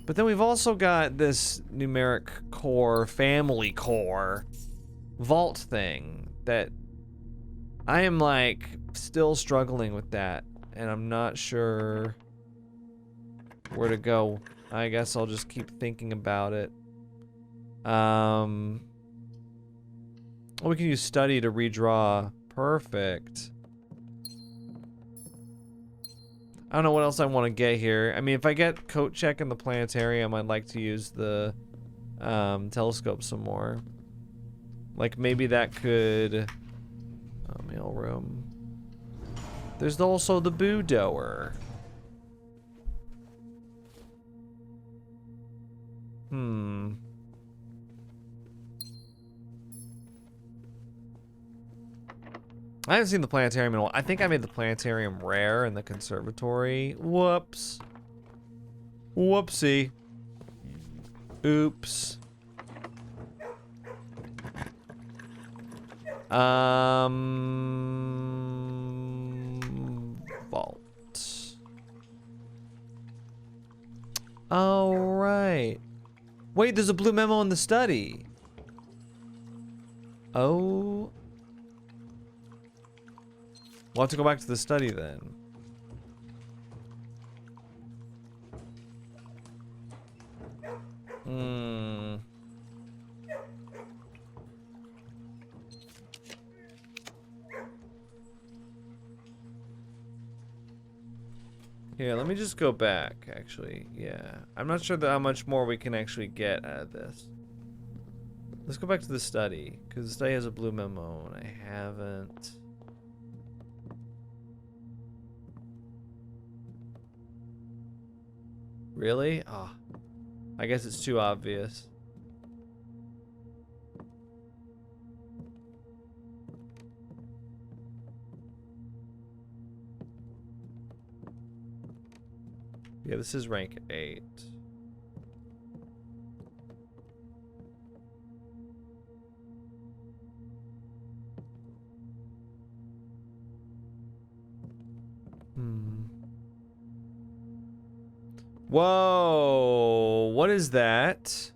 But then we've also got this numeric core, family core, vault thing that I am, like, still struggling with that, and I'm not sure where to go. I guess I'll just keep thinking about it. We can use study to redraw. Perfect. I don't know what else I want to get here. I mean, if I get coat check in the planetarium, I'd like to use the telescope some more. Like, maybe that could... mail room. There's also the boudoir. I haven't seen the planetarium in a while. I think I made the planetarium rare in the conservatory. Whoops. Whoopsie. Oops. Vault. All right. Wait, there's a blue memo in the study. Oh. We'll have to go back to the study then. Here, let me just go back, actually. Yeah. I'm not sure how much more we can actually get out of this. Let's go back to the study, because the study has a blue memo, and I haven't... Really? Oh, I guess it's too obvious. Yeah, this is rank 8. Whoa, what is that?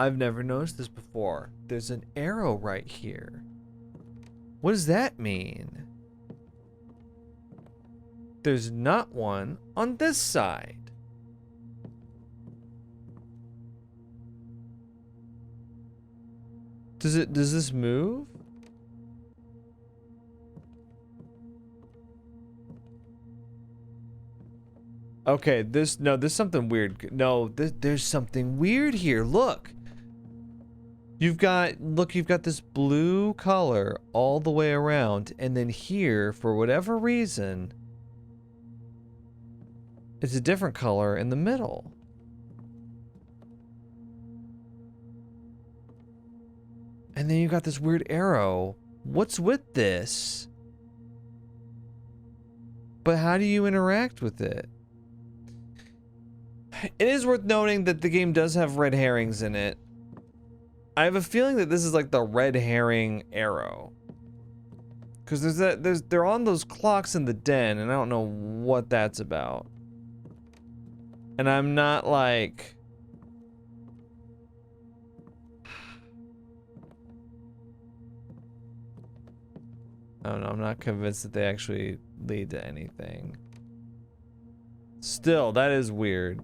I've never noticed this before. There's an arrow right here. What does that mean? There's not one on this side. Does this move? Okay, there's something weird. No, there's something weird here. Look. You've got this blue color all the way around, and then here, for whatever reason, it's a different color in the middle. And then you got this weird arrow. What's with this? But how do you interact with it? It is worth noting that the game does have red herrings in it. I have a feeling that this is like the red herring arrow. Because they're on those clocks in the den, and I don't know what that's about. And I'm not like... I don't know, I'm not convinced that they actually lead to anything. Still, that is weird.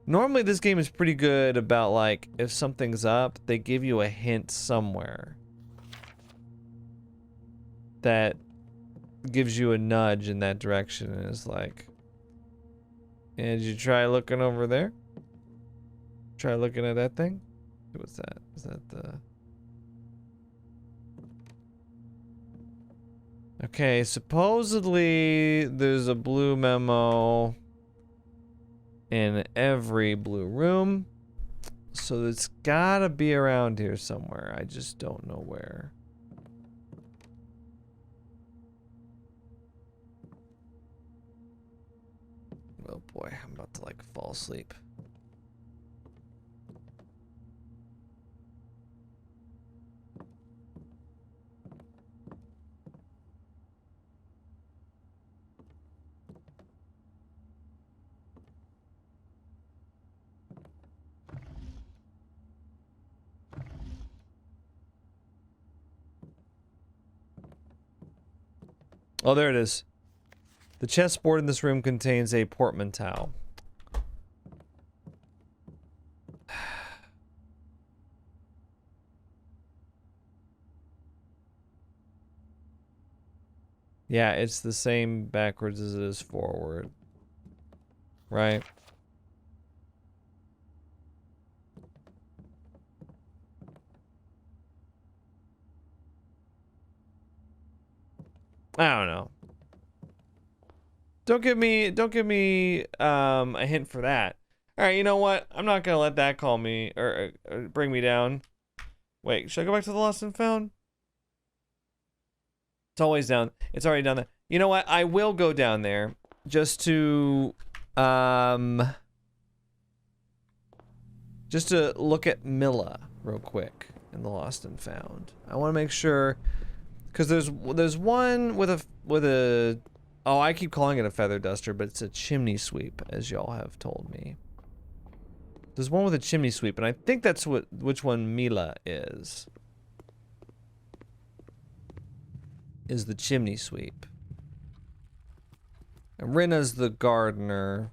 Normally this game is pretty good about, like, if something's up, they give you a hint somewhere that gives you a nudge in that direction, and it's like, yeah, did you try looking over there? Try looking at that thing? What's that? Is that the... Okay, supposedly there's a blue memo in every blue room, so it's gotta be around here somewhere. I just don't know where. Oh boy, I'm about to like fall asleep. Oh, there it is. The chessboard in this room contains a portmanteau. Yeah, it's the same backwards as it is forward. Right? I don't know. Don't give me a hint for that. All right, you know what? I'm not gonna let that call me or bring me down. Wait, should I go back to the lost and found? It's always down. It's already down there. You know what? I will go down there just to look at Milla real quick in the lost and found. I want to make sure. Because there's one with a oh, I keep calling it a feather duster, but it's a chimney sweep, as y'all have told me. There's one with a chimney sweep, and I think that's which one Mila is. Is the chimney sweep. And Rinna's the gardener.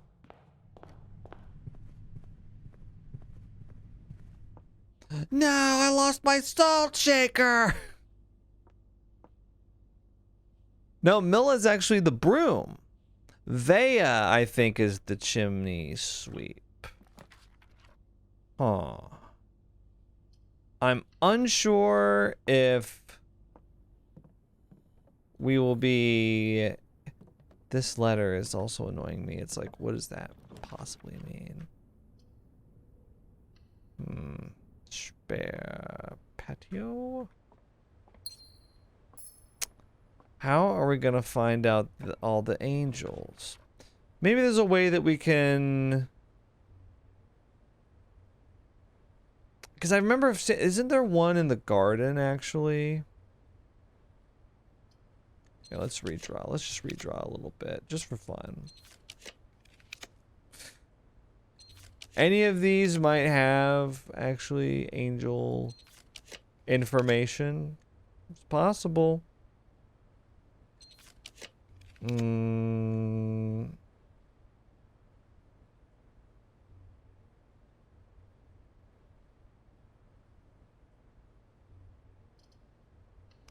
No, I lost my salt shaker! No, Milla's actually the broom. Vea, I think, is the chimney sweep. Huh. I'm unsure if we will be... This letter is also annoying me. It's like, what does that possibly mean? Spare patio? How are we gonna find out all the angels? Maybe there's a way that we can... because I remember, isn't there one in the garden, actually? Yeah, let's redraw. Let's just redraw a little bit, just for fun. Any of these might have, actually, angel information. It's possible.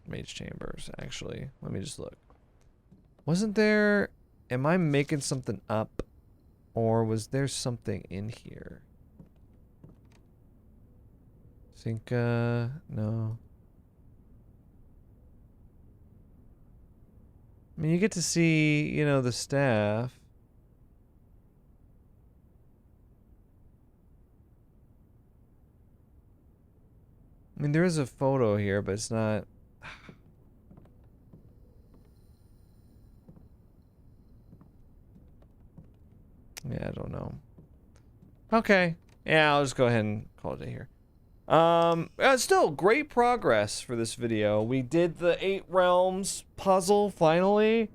Mage chambers, actually. Let me just look. Wasn't there... Am I making something up? Or was there something in here? I think, no. I mean, you get to see, you know, the staff. I mean, there is a photo here, but it's not... Yeah, I don't know. Okay. Yeah, I'll just go ahead and call it a here. Still, great progress for this video. We did the 8 realms puzzle, finally.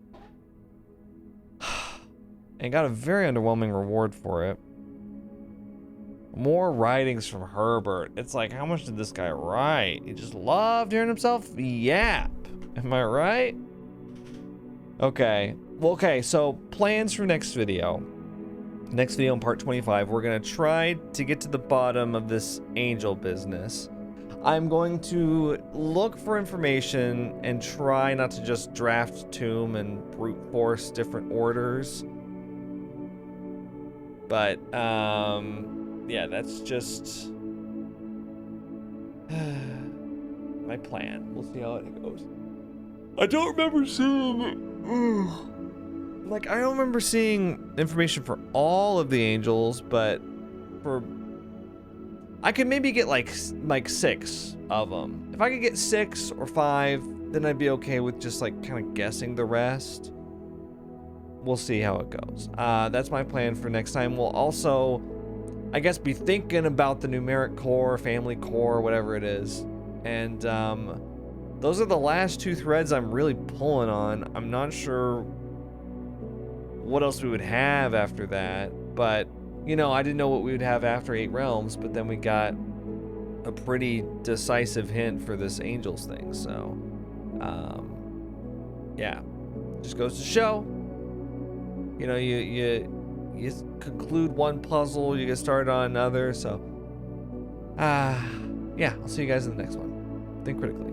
And got a very underwhelming reward for it. More writings from Herbert. It's like, how much did this guy write? He just loved hearing himself yap. Am I right? Okay. Well, okay, so plans for next video. Next video in part 25, we're going to try to get to the bottom of this angel business. I'm going to look for information and try not to just draft tomb and brute force different orders. But, yeah, that's just my plan. We'll see how it goes. I don't remember seeing... Like, I don't remember seeing information for all of the angels, but for... I could maybe get like 6 of them. If I could get 6 or 5, then I'd be okay with just like kind of guessing the rest. We'll see how it goes. That's my plan for next time. We'll also, I guess, be thinking about the numeric core, family core, whatever it is. And those are the last 2 threads I'm really pulling on. I'm not sure what else we would have after that, but you know, I didn't know what we would have after 8 realms, but then we got a pretty decisive hint for this angels thing. So yeah, just goes to show, you know, you conclude one puzzle, you get started on another. So yeah, I'll see you guys in the next one. Think critically.